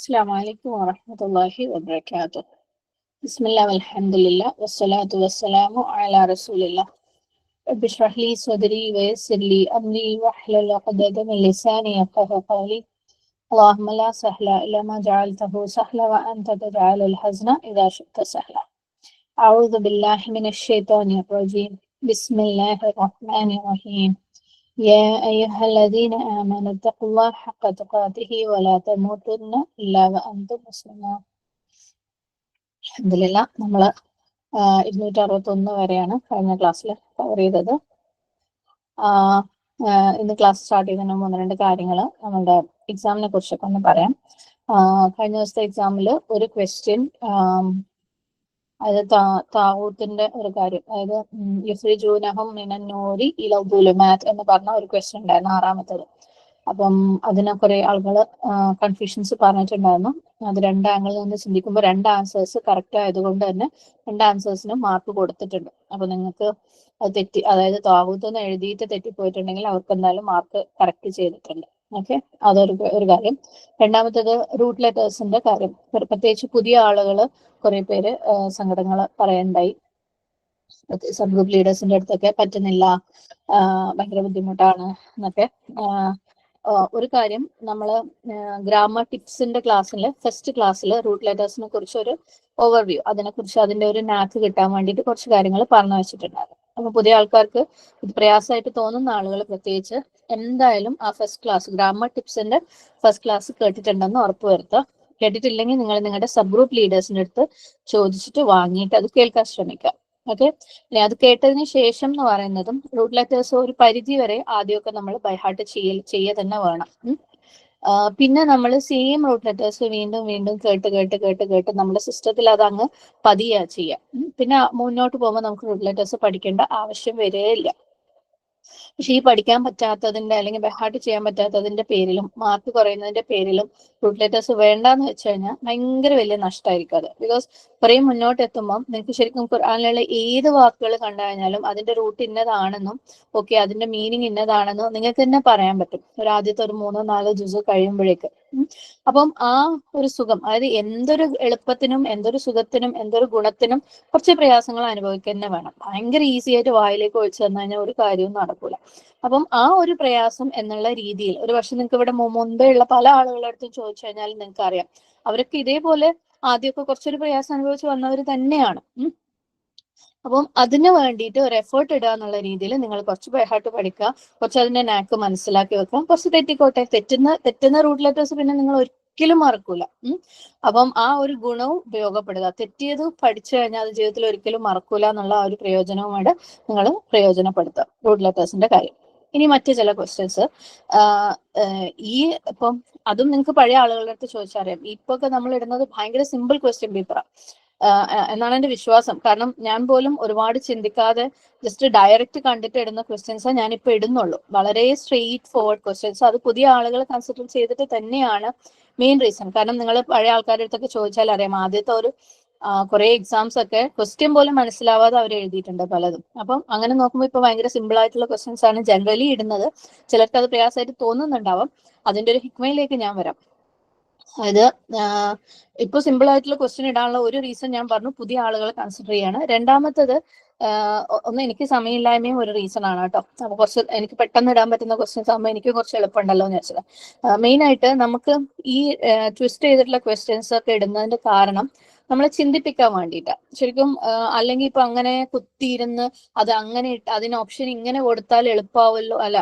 السلام عليكم ورحمة الله وبركاته. بسم الله والحمد لله والصلاة والسلام على رسول الله. رب اشرح لي صدري ويسر لي أمري واحلل عقدة من لساني يفقهوا قولي. اللهم لا سهل إلا ما جعلته سهلا وأنت تجعل الحزن إذا شئت سهلا. أعوذ بالله من الشيطان الرجيم. بسم الله الرحمن الرحيم. يا أيها الذين آمنوا اتقوا الله حق تقاته ولا تموتن إلا وأنتم مسلمون. അൽഹംദുലില്ലാ നമ്മൾ 261 വരെയാണ് കഴിഞ്ഞ ക്ലാസ്സിൽ കവർ ചെയ്തത്. ഇന്ന് ക്ലാസ് സ്റ്റാർട്ട് ചെയ്യുന്നതിന് മുമ്പ് 2 കാര്യങ്ങൾ നമ്മളുടെ എക്സാമിനെ കുറിച്ചൊക്കെ ഒന്ന് പറയാം. കഴിഞ്ഞ ദിവസത്തെ എക്സാമിൽ ഒരു ക്വസ്റ്റ്യൻ, അതായത് താവൂത്തിന്റെ ഒരു കാര്യം, അതായത് യുഫ്രിജൂനഹും മിനന്നൂരി ഇല ദുലുമാത്ത് എന്ന് പറഞ്ഞ ഒരു ക്വസ്റ്റ്യൻ ഉണ്ടായിരുന്നു, 6ാമത്തേത്. അപ്പം അതിനെ കുറെ ആളുകൾ കൺഫ്യൂഷൻസ് പറഞ്ഞിട്ടുണ്ടായിരുന്നു. അത് 2 ആംഗിളിൽ നിന്ന് ചിന്തിക്കുമ്പോൾ 2 ആൻസേഴ്സ് കറക്റ്റ് ആയതുകൊണ്ട് തന്നെ 2 ആൻസേഴ്സിനും മാർക്ക് കൊടുത്തിട്ടുണ്ട്. അപ്പൊ നിങ്ങൾക്ക് അത് തെറ്റി, അതായത് താവൂത്ത് എന്ന് എഴുതിയിട്ട് തെറ്റിപ്പോയിട്ടുണ്ടെങ്കിൽ അവർക്ക് എന്തായാലും മാർക്ക് കറക്റ്റ് ചെയ്തിട്ടുണ്ട്. ഓക്കെ, അതൊരു കാര്യം. രണ്ടാമത്തേത് റൂട്ട് ലെറ്റേഴ്സിന്റെ കാര്യം. പ്രത്യേകിച്ച് പുതിയ ആളുകൾ കുറെ പേര് സങ്കടങ്ങൾ പറയുണ്ടായി. സബ് ഗ്രൂപ്പ് ലീഡേഴ്സിന്റെ അടുത്തൊക്കെ പറ്റുന്നില്ല, ഭയങ്കര ബുദ്ധിമുട്ടാണ് എന്നൊക്കെ. ഒരു കാര്യം, നമ്മൾ ഗ്രാമർ ടിപ്സിന്റെ ക്ലാസ്സിൽ ഫസ്റ്റ് ക്ലാസ്സിൽ റൂട്ട് ലെറ്റേഴ്സിനെ കുറിച്ച് ഒരു ഓവർവ്യൂ, അതിനെക്കുറിച്ച് അതിന്റെ ഒരു നാക്ക് കിട്ടാൻ വേണ്ടിയിട്ട് കുറച്ച് കാര്യങ്ങൾ പറഞ്ഞു വെച്ചിട്ടുണ്ടായിരുന്നു. അപ്പൊ പുതിയ ആൾക്കാർക്ക് ഇത് പ്രയാസമായിട്ട് തോന്നുന്ന ആളുകൾ പ്രത്യേകിച്ച് എന്തായാലും ആ ഫസ്റ്റ് ക്ലാസ്, ഗ്രാമർ ടിപ്സിന്റെ ഫസ്റ്റ് ക്ലാസ് കേട്ടിട്ടുണ്ടെന്ന് ഉറപ്പുവരുത്തുക. കേട്ടിട്ടില്ലെങ്കിൽ നിങ്ങൾ നിങ്ങളുടെ സബ് ഗ്രൂപ്പ് ലീഡേഴ്സിന്റെ അടുത്ത് ചോദിച്ചിട്ട് വാങ്ങിയിട്ട് അത് കേൾക്കാൻ ശ്രമിക്കുക. ഓക്കെ, ഇനി അത് കേട്ടതിന് ശേഷം എന്ന് പറയുന്നതും റൂട്ട് ലെറ്റേഴ്സ് ഒരു പരിധി വരെ ആദ്യമൊക്കെ നമ്മൾ ബൈഹാർട്ട് ചെയ്യ തന്നെ വേണം. പിന്നെ നമ്മൾ സെയിം റൂട്ട് ലെറ്റേഴ്സ് വീണ്ടും വീണ്ടും കേട്ട് നമ്മുടെ സിസ്റ്റത്തിൽ അത് അങ്ങ് പതിയാ ചെയ്യാം. പിന്നെ മുന്നോട്ട് പോകുമ്പോൾ നമുക്ക് റൂട്ട് ലെറ്റേഴ്സ് പഠിക്കേണ്ട ആവശ്യം വരികയില്ല. പക്ഷെ ഈ പഠിക്കാൻ പറ്റാത്തതിന്റെ അല്ലെങ്കിൽ ബൈഹാർട്ട് ചെയ്യാൻ പറ്റാത്തതിന്റെ പേരിലും മാർക്ക് കുറയുന്നതിന്റെ പേരിലും റൂട്ട് ലെറ്റേഴ്സ് വേണ്ടാന്ന് വെച്ച് കഴിഞ്ഞാൽ ഭയങ്കര വലിയ നഷ്ടമായിരിക്കും അത്. ബിക്കോസ് കുറേ മുന്നോട്ട് എത്തുമ്പോൾ നിങ്ങൾക്ക് ശരിക്കും ഖുർആനിലുള്ള ഏത് വാക്കുകൾ കണ്ടു കഴിഞ്ഞാലും അതിന്റെ റൂട്ട് ഇന്നതാണെന്നും ഓക്കെ അതിന്റെ മീനിങ് ഇന്നതാണെന്നും നിങ്ങൾക്ക് തന്നെ പറയാൻ പറ്റും ഒരു ആദ്യത്തെ ഒരു 3-4 ജുസ് കഴിയുമ്പോഴേക്ക്. അപ്പം ആ ഒരു സുഖം, അതായത് എന്തൊരു എളുപ്പത്തിനും എന്തൊരു സുഖത്തിനും എന്തൊരു ഗുണത്തിനും കുറച്ച് പ്രയാസങ്ങൾ അനുഭവിക്കുക തന്നെ വേണം. ഭയങ്കര ഈസി ആയിട്ട് വായിലേക്ക് ഒഴിച്ചു തന്നു കഴിഞ്ഞാൽ ഒരു കാര്യവും നടക്കൂല. അപ്പം ആ ഒരു പ്രയാസം എന്നുള്ള രീതിയിൽ ഒരു പക്ഷെ നിങ്ങൾക്ക് ഇവിടെ മുമ്പേ ഉള്ള പല ആളുകളുടെ അടുത്തും ചോദിച്ചു കഴിഞ്ഞാൽ നിങ്ങൾക്ക് അറിയാം, അവരൊക്കെ ഇതേപോലെ ആദ്യമൊക്കെ കുറച്ചൊരു പ്രയാസം അനുഭവിച്ച് വന്നവർ തന്നെയാണ്. അപ്പം അതിന് വേണ്ടിയിട്ട് ഒരു എഫേർട്ട് ഇടുക എന്നുള്ള രീതിയിൽ നിങ്ങൾ കുറച്ച് ബൈഹാർട്ട് പഠിക്കുക, കുറച്ച് അതിന്റെ നാക്ക് മനസ്സിലാക്കി വെക്കുക. കുറച്ച് തെറ്റിക്കോട്ടെ, തെറ്റുന്ന റൂട്ട് ലെറ്റേഴ്സ് പിന്നെ നിങ്ങൾ ഒരിക്കലും മറക്കൂല. അപ്പം ആ ഒരു ഗുണവും ഉപയോഗപ്പെടുക. തെറ്റിയത് പഠിച്ചു കഴിഞ്ഞാൽ അത് ജീവിതത്തിൽ ഒരിക്കലും മറക്കൂല എന്നുള്ള ആ ഒരു പ്രയോജനവുമായിട്ട് നിങ്ങൾ പ്രയോജനപ്പെടുത്തുക റൂട്ട് ലെറ്റേഴ്സിന്റെ കാര്യം. ഇനി മറ്റു ചില ക്വസ്റ്റ്യൻസ്, ഇപ്പം അതും നിങ്ങൾക്ക് പഴയ ആളുകളുടെ അടുത്ത് ചോദിച്ചറിയാം. ഇപ്പൊ ഒക്കെ നമ്മൾ ഇടുന്നത് ഭയങ്കര സിമ്പിൾ ക്വസ്റ്റ്യൻ പേപ്പറാണ് എന്നാണ് എന്റെ വിശ്വാസം. കാരണം ഞാൻ പോലും ഒരുപാട് ചിന്തിക്കാതെ ജസ്റ്റ് ഡയറക്റ്റ് കണ്ടിട്ട് ഇടുന്ന ക്വസ്റ്റ്യൻസ് ഞാനിപ്പോ ഇടുന്നുള്ളൂ. വളരെ സ്ട്രെയിറ്റ് ഫോർവേഡ് ക്വസ്റ്റ്യൻസ്. അത് പുതിയ ആളുകൾ കൺസിഡർ ചെയ്തിട്ട് തന്നെയാണ് മെയിൻ റീസൺ. കാരണം നിങ്ങൾ പഴയ ആൾക്കാരുടെ അടുത്തൊക്കെ ചോദിച്ചാൽ അറിയാം, ആദ്യത്തെ ഒരു കുറെ എക്സാംസ് ഒക്കെ ക്വസ്റ്റ്യൻ പോലും മനസ്സിലാവാതെ അവർ എഴുതിയിട്ടുണ്ട് പലതും. അപ്പം അങ്ങനെ നോക്കുമ്പോൾ ഇപ്പൊ ഭയങ്കര സിമ്പിൾ ആയിട്ടുള്ള ക്വസ്റ്റ്യൻസ് ആണ് ജനറലി ഇടുന്നത്. ചിലർക്ക് അത് പ്രയാസമായിട്ട് തോന്നുന്നുണ്ടാവാം. അതിന്റെ ഒരു ഹിക്മയിലേക്ക് ഞാൻ വരാം. അതായത് ഇപ്പൊ സിമ്പിൾ ആയിട്ടുള്ള ക്വസ്റ്റ്യൻ ഇടാനുള്ള ഒരു റീസൺ ഞാൻ പറഞ്ഞു, പുതിയ ആളുകളെ കൺസിഡർ ചെയ്യാണ്. രണ്ടാമത്തത് ഒന്ന് എനിക്ക് സമയമില്ലായ്മയും ഒരു റീസൺ ആണ് കേട്ടോ. അപ്പൊ കുറച്ച് എനിക്ക് പെട്ടെന്ന് ഇടാൻ പറ്റുന്ന ക്വസ്റ്റ്യൻസ് ആകുമ്പോൾ എനിക്ക് കുറച്ച് എളുപ്പമുണ്ടല്ലോ എന്ന് വെച്ചത്. മെയിൻ ആയിട്ട് നമുക്ക് ഈ ട്വിസ്റ്റ് ചെയ്തിട്ടുള്ള ക്വസ്റ്റ്യൻസ് ഒക്കെ ഇടുന്നതിന്റെ കാരണം നമ്മളെ ചിന്തിപ്പിക്കാൻ വേണ്ടിയിട്ടാ ശരിക്കും. അല്ലെങ്കിൽ ഇപ്പൊ അങ്ങനെ കുത്തിയിരുന്ന് അത് അങ്ങനെ അതിന് ഓപ്ഷൻ ഇങ്ങനെ കൊടുത്താൽ എളുപ്പമാവല്ലോ, അല്ല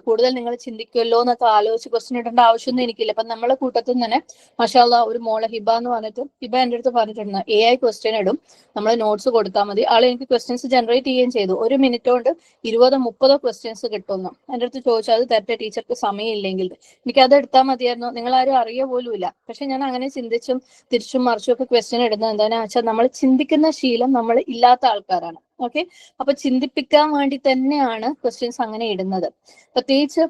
കൂടുതൽ നിങ്ങൾ ചിന്തിക്കുമല്ലോ എന്നൊക്കെ ആലോചിച്ച് ക്വസ്റ്റ്യൻ ഇടേണ്ട ആവശ്യമൊന്നും എനിക്കില്ല. അപ്പൊ നമ്മളെ കൂട്ടത്തിൽ തന്നെ മാഷാഅല്ലാ ഒരു മോളെ ഹിബ എന്ന് പറഞ്ഞിട്ട്, ഹിബ എൻ്റെ അടുത്ത് പറഞ്ഞിട്ടുണ്ട് AI ക്വസ്റ്റ്യൻ ഇടും, നമ്മൾ നോട്ട്സ് കൊടുത്താൽ മതി. ആളെ എനിക്ക് ക്വസ്റ്റ്യൻസ് ജനറേറ്റ് ചെയ്യുകയും ചെയ്തു. 1 മിനിറ്റ് കൊണ്ട് 20-30 ക്വസ്റ്റ്യൻസ് കിട്ടുന്നു. എൻ്റെ അടുത്ത് ചോദിച്ചാൽ അത് തരട്ടെ ടീച്ചർക്ക് സമയമില്ലെങ്കിൽ, എനിക്ക് അത് എടുത്താൽ മതിയായിരുന്നു. നിങ്ങൾ ആരും അറിയ പോലും ഇല്ല. പക്ഷെ ഞാൻ അങ്ങനെ ചിന്തിച്ചും തിരിച്ചും മറിച്ചും ഒക്കെ ക്വസ്റ്റ്യൻ ഇടുന്നത് എന്താണെന്ന് വെച്ചാൽ നമ്മൾ ചിന്തിക്കുന്ന ശീലം നമ്മൾ ഇല്ലാത്ത ആൾക്കാരാണ്. ഓക്കെ, അപ്പൊ ചിന്തിപ്പിക്കാൻ വേണ്ടി തന്നെയാണ് ക്വസ്റ്റ്യൻസ് അങ്ങനെ ഇടുന്നത്. പ്രത്യേകിച്ച്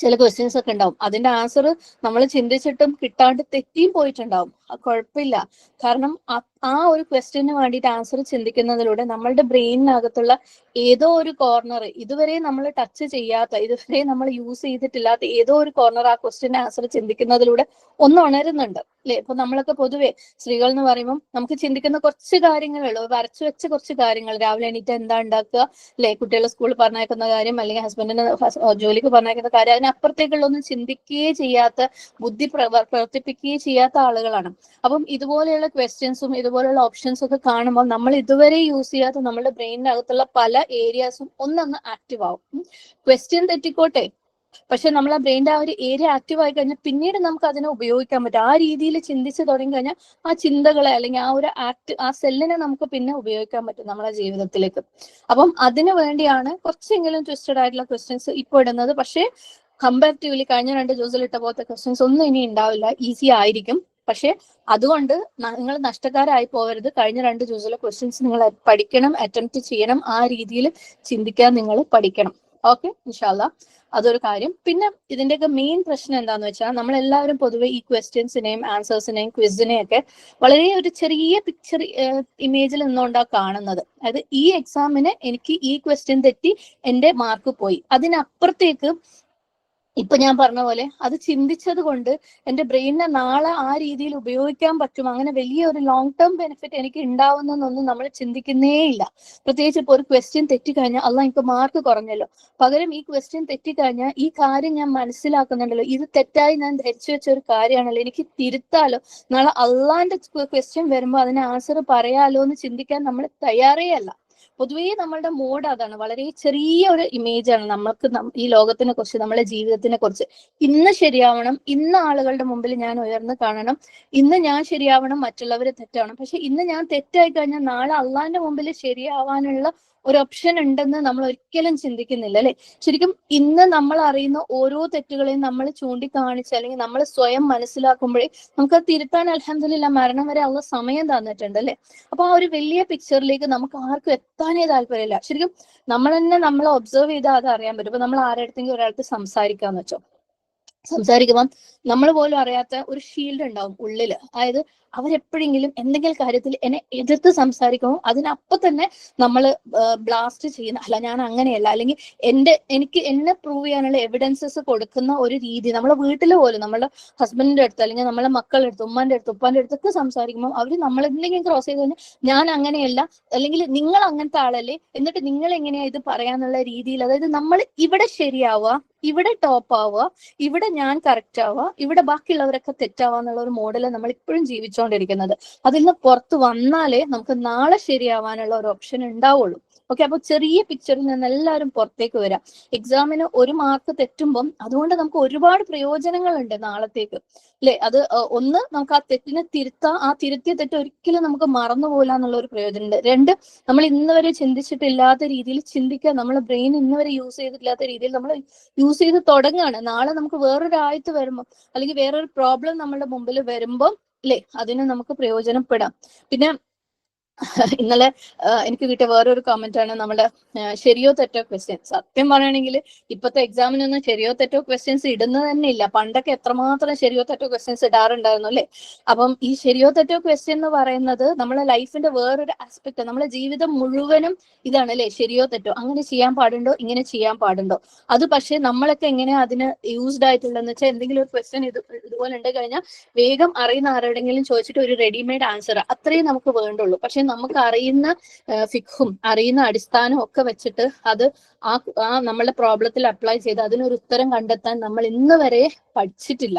ചില ക്വസ്റ്റ്യൻസ് ഒക്കെ ഉണ്ടാവും, അതിന്റെ ആൻസർ നമ്മൾ ചിന്തിച്ചിട്ടും കിട്ടാണ്ട് തെറ്റിയും പോയിട്ടുണ്ടാവും. അത് കുഴപ്പമില്ല, കാരണം ആ ഒരു ക്വസ്റ്റ്യന് വേണ്ടിയിട്ട് ആൻസർ ചിന്തിക്കുന്നതിലൂടെ നമ്മളുടെ ബ്രെയിനിനകത്തുള്ള ഏതോ ഒരു കോർണർ, ഇതുവരെ നമ്മൾ ടച്ച് ചെയ്യാത്ത, ഇതുവരെ നമ്മൾ യൂസ് ചെയ്തിട്ടില്ലാത്ത ഏതോ ഒരു കോർണർ ആ ക്വസ്റ്റ്യന്റെ ആൻസർ ചിന്തിക്കുന്നതിലൂടെ ഒന്ന് ഉണരുന്നുണ്ട് അല്ലെ. ഇപ്പൊ നമ്മളൊക്കെ പൊതുവെ സ്ത്രീകൾ എന്ന് പറയുമ്പോൾ നമുക്ക് ചിന്തിക്കുന്ന കുറച്ച് കാര്യങ്ങളുള്ളൂ, വരച്ചു വെച്ച കുറച്ച് കാര്യങ്ങൾ. രാവിലെ എണീറ്റ് എന്താ ഉണ്ടാക്കുക അല്ലെ, കുട്ടികളെ സ്കൂളിൽ പറഞ്ഞയക്കുന്ന കാര്യം, അല്ലെങ്കിൽ ഹസ്ബൻഡിന് ജോലിക്ക് പറഞ്ഞയക്കുന്ന കാര്യം, അതിനപ്പുറത്തേക്കുള്ളൊന്നും ചിന്തിക്കുകയേ ചെയ്യാത്ത, ബുദ്ധി പ്രവർത്തിപ്പിക്കുകയേ ചെയ്യാത്ത ആളുകളാണ്. അപ്പം ഇതുപോലെയുള്ള ക്വസ്റ്റ്യൻസും ഇതുപോലെയുള്ള ഓപ്ഷൻസും ഒക്കെ കാണുമ്പോൾ നമ്മൾ ഇതുവരെ യൂസ് ചെയ്യാത്ത നമ്മുടെ ബ്രെയിനിനകത്തുള്ള പല ഏരിയാസും ഒന്നൊന്ന് ആക്റ്റീവ് ആവും. ക്വസ്റ്റ്യൻ തെറ്റിക്കോട്ടെ, പക്ഷെ നമ്മൾ ആ ബ്രെയിൻ്റെ ആ ഒരു ഏരിയ ആക്റ്റീവ് ആയി കഴിഞ്ഞാൽ പിന്നീട് നമുക്ക് അതിനെ ഉപയോഗിക്കാൻ പറ്റും. ആ രീതിയിൽ ചിന്തിച്ച് തുടങ്ങി കഴിഞ്ഞാൽ ആ ചിന്തകളെ അല്ലെങ്കിൽ ആ ഒരു ആ സെല്ലിനെ നമുക്ക് പിന്നെ ഉപയോഗിക്കാൻ പറ്റും നമ്മുടെ ജീവിതത്തിലേക്ക്. അപ്പം അതിനു വേണ്ടിയാണ് കുറച്ചെങ്കിലും ട്വിസ്റ്റഡ് ആയിട്ടുള്ള ക്വസ്റ്റ്യൻസ് ഇപ്പോൾ ഇടുന്നത്. പക്ഷേ കമ്പാരിറ്റീവ്ലി കഴിഞ്ഞ 2 ദിവസത്തിൽ ഇട്ട പോലത്തെ ക്വസ്റ്റ്യൻസ് ഒന്നും ഇനി ഉണ്ടാവില്ല, ഈസി ആയിരിക്കും. പക്ഷെ അതുകൊണ്ട് നിങ്ങൾ നഷ്ടക്കാരായി പോകരുത്. കഴിഞ്ഞ 2 ദിവസത്തിലെ ക്വസ്റ്റ്യൻസ് നിങ്ങൾ പഠിക്കണം, അറ്റംപ്റ്റ് ചെയ്യണം, ആ രീതിയിൽ ചിന്തിക്കാൻ നിങ്ങൾ പഠിക്കണം. ഓക്കെ, ഇൻഷാല്ലാ, അതൊരു കാര്യം. പിന്നെ ഇതിന്റെയൊക്കെ മെയിൻ പ്രശ്നം എന്താന്ന് വെച്ചാൽ നമ്മളെല്ലാവരും പൊതുവെ ഈ ക്വസ്റ്റ്യൻസിനെയും ആൻസേഴ്സിനെയും ക്വിസിനെയും ഒക്കെ വളരെ ഒരു ചെറിയ പിക്ചർ ഇമേജിൽ നിന്നുകൊണ്ടാണ് കാണുന്നത്. അതായത് ഈ എക്സാമിന് എനിക്ക് ഈ ക്വസ്റ്റ്യൻ തെറ്റി എന്റെ മാർക്ക് പോയി, അതിനപ്പുറത്തേക്ക് ഇപ്പൊ ഞാൻ പറഞ്ഞ പോലെ അത് ചിന്തിച്ചത് കൊണ്ട് എന്റെ ബ്രെയിനിനെ നാളെ ആ രീതിയിൽ ഉപയോഗിക്കാൻ പറ്റും, അങ്ങനെ വലിയൊരു ലോങ് ടേം ബെനിഫിറ്റ് എനിക്ക് ഉണ്ടാവുന്നൊന്നും നമ്മൾ ചിന്തിക്കുന്നേ ഇല്ല. പ്രത്യേകിച്ച് ഇപ്പൊ ഒരു ക്വസ്റ്റ്യൻ തെറ്റിക്കഴിഞ്ഞാൽ അല്ല എനിക്ക് മാർക്ക് കുറഞ്ഞല്ലോ, പകരം ഈ ക്വസ്റ്റ്യൻ തെറ്റിക്കഴിഞ്ഞാൽ ഈ കാര്യം ഞാൻ മനസ്സിലാക്കുന്നുണ്ടല്ലോ, ഇത് തെറ്റായി ഞാൻ ധരിച്ചു വെച്ച ഒരു കാര്യമാണല്ലോ, എനിക്ക് തിരുത്താലോ, നാളെ അള്ളാന്റെ ക്വസ്റ്റ്യൻ വരുമ്പോൾ അതിന് ആൻസർ പറയാലോ എന്ന് ചിന്തിക്കാൻ നമ്മൾ തയ്യാറേ അല്ല. പൊതുവേ നമ്മളുടെ മോഡ് അതാണ്. വളരെ ചെറിയ ഒരു ഇമേജ് ആണ് നമുക്ക് ഈ ലോകത്തിനെ കുറിച്ച്, നമ്മളെ ജീവിതത്തിനെ കുറിച്ച്. ഇന്ന് ശരിയാവണം, ഇന്ന് ആളുകളുടെ മുമ്പിൽ ഞാൻ ഉയർന്നു കാണണം, ഇന്ന് ഞാൻ ശരിയാവണം, മറ്റുള്ളവർ തെറ്റാവണം. പക്ഷെ ഇന്ന് ഞാൻ തെറ്റായി കഴിഞ്ഞാൽ നാളെ അള്ളാന്റെ മുമ്പിൽ ശരിയാവാനുള്ള ഒരു ഓപ്ഷൻ ഉണ്ടെന്ന് നമ്മൾ ഒരിക്കലും ചിന്തിക്കുന്നില്ല അല്ലെ. ശരിക്കും ഇന്ന് നമ്മൾ അറിയുന്ന ഓരോ തെറ്റുകളെയും നമ്മൾ ചൂണ്ടിക്കാണിച്ച് അല്ലെങ്കിൽ നമ്മൾ സ്വയം മനസ്സിലാക്കുമ്പോഴേ നമുക്ക് തിരുത്താൻ അൽഹംദുലില്ലാ മരണം വരെ ഉള്ള സമയം തന്നിട്ടുണ്ട് അല്ലെ. അപ്പൊ ആ ഒരു വലിയ പിക്ചറിലേക്ക് നമുക്ക് ആർക്കും എത്താനേ താല്പര്യമില്ല. ശരിക്കും നമ്മൾ തന്നെ നമ്മളെ ഒബ്സർവ് ചെയ്താൽ അത് അറിയാൻ പറ്റും. ഇപ്പൊ നമ്മൾ ആരുടെങ്കിലും ഒരാൾക്ക് സംസാരിക്കാന്ന് വെച്ചോ, സംസാരിക്കുമ്പം നമ്മൾ പോലും അറിയാത്ത ഒരു ഷീൽഡ് ഉണ്ടാവും ഉള്ളില്. അതായത് അവരെപ്പോഴെങ്കിലും എന്തെങ്കിലും കാര്യത്തിൽ എന്നെ എതിർത്ത് സംസാരിക്കുമ്പോൾ അതിനപ്പം തന്നെ നമ്മൾ ബ്ലാസ്റ്റ് ചെയ്യുന്ന, അല്ല ഞാൻ അങ്ങനെയല്ല, അല്ലെങ്കിൽ എനിക്ക് എന്നെ പ്രൂവ് ചെയ്യാനുള്ള എവിഡൻസസ് കൊടുക്കുന്ന ഒരു രീതി. നമ്മളെ വീട്ടിൽ പോലും നമ്മുടെ ഹസ്ബൻഡിന്റെ അടുത്ത് അല്ലെങ്കിൽ നമ്മളെ മക്കളുടെ അടുത്ത്, ഉമ്മാന്റെ അടുത്ത്, ഉപ്പാന്റെ അടുത്തൊക്കെ സംസാരിക്കുമ്പോൾ അവർ നമ്മളെന്തെങ്കിലും ക്രോസ് ചെയ്ത് കഴിഞ്ഞാൽ ഞാൻ അങ്ങനെയല്ല, അല്ലെങ്കിൽ നിങ്ങൾ അങ്ങനത്തെ ആളല്ലേ, എന്നിട്ട് നിങ്ങൾ എങ്ങനെയാ ഇത് പറയാന്നുള്ള രീതിയിൽ, അതായത് നമ്മൾ ഇവിടെ ശരിയാവുക, ഇവിടെ ടോപ്പ് ആവുക, ഇവിടെ ഞാൻ കറക്റ്റ് ആവുക, ഇവിടെ ബാക്കിയുള്ളവരൊക്കെ തെറ്റാവുക എന്നുള്ള ഒരു മോഡല് നമ്മൾ ഇപ്പോഴും ജീവിച്ചുകൊണ്ടിരിക്കുന്നത്. അതിൽ നിന്ന് പുറത്ത് വന്നാലേ നമുക്ക് നാളെ ശരിയാവാനുള്ള ഒരു ഓപ്ഷൻ ഉണ്ടാവുള്ളൂ. ഓക്കെ, അപ്പൊ ചെറിയ പിക്ചറിൽ നിന്ന് എല്ലാവരും പുറത്തേക്ക് വരാം. എക്സാമിന് ഒരു മാർക്ക് തെറ്റുമ്പം അതുകൊണ്ട് നമുക്ക് ഒരുപാട് പ്രയോജനങ്ങളുണ്ട് നാളത്തേക്ക് അല്ലെ. അത് ഒന്ന്, നമുക്ക് ആ തെറ്റിനെ തിരുത്താം, ആ തിരുത്തിയ തെറ്റ് ഒരിക്കലും നമുക്ക് മറന്നുപോകില്ല എന്നുള്ള ഒരു പ്രയോജനമുണ്ട്. 2, നമ്മൾ ഇന്ന് വരെ ചിന്തിച്ചിട്ടില്ലാത്ത രീതിയിൽ ചിന്തിക്കുക, നമ്മളെ ബ്രെയിൻ ഇന്ന് വരെ യൂസ് ചെയ്തിട്ടില്ലാത്ത രീതിയിൽ നമ്മൾ യൂസ് ചെയ്ത് തുടങ്ങുകയാണ്. നാളെ നമുക്ക് വേറൊരു ആയത്ത് വരുമ്പോൾ അല്ലെങ്കിൽ വേറൊരു പ്രോബ്ലം നമ്മുടെ മുമ്പിൽ വരുമ്പോൾ അല്ലെ അതിന് നമുക്ക് പ്രയോജനപ്പെടാം. പിന്നെ ഇന്നലെ എനിക്ക് കിട്ടിയ വേറൊരു കമന്റ് ആണ് നമ്മുടെ ശരിയോ തെറ്റോ ക്വസ്റ്റ്യൻ. സത്യം പറയുകയാണെങ്കിൽ ഇപ്പോഴത്തെ എക്സാമിനൊന്നും ശരിയോ തെറ്റോ ക്വസ്റ്റ്യൻസ് ഇടുന്നത് തന്നെ ഇല്ല. പണ്ടൊക്കെ എത്രമാത്രം ശരിയോ തെറ്റോ ക്വസ്റ്റ്യൻസ് ഇടാറുണ്ടായിരുന്നു അല്ലെ. അപ്പം ഈ ശരിയോ തെറ്റോ ക്വസ്റ്റ്യൻ എന്ന് പറയുന്നത് നമ്മളെ ലൈഫിന്റെ വേറൊരു ആസ്പെക്ട്, നമ്മളെ ജീവിതം മുഴുവനും ഇതാണ് അല്ലെ. ശരിയോ തെറ്റോ, അങ്ങനെ ചെയ്യാൻ പാടുണ്ടോ, ഇങ്ങനെ ചെയ്യാൻ പാടുണ്ടോ. അത് പക്ഷെ നമ്മളൊക്കെ എങ്ങനെയാ അതിന് യൂസ്ഡ് ആയിട്ടുള്ളതെന്ന് വെച്ചാൽ എന്തെങ്കിലും ഒരു ക്വസ്റ്റ്യൻ ഇതുപോലെ ഉണ്ട് കഴിഞ്ഞാൽ വേഗം അറിയുന്ന ആരോടെങ്കിലും ചോദിച്ചിട്ട് ഒരു റെഡിമെയ്ഡ് ആൻസർ അത്രയും നമുക്ക് വേണ്ടുള്ളൂ. പക്ഷെ നമുക്ക് അറിയുന്ന ഫിഖും അറിയുന്ന അടിസ്ഥാനവും ഒക്കെ വെച്ചിട്ട് അത് ആ നമ്മളുടെ പ്രോബ്ലത്തിൽ അപ്ലൈ ചെയ്ത് അതിനൊരു ഉത്തരം കണ്ടെത്താൻ നമ്മൾ ഇന്ന് വരെ പഠിച്ചിട്ടില്ല.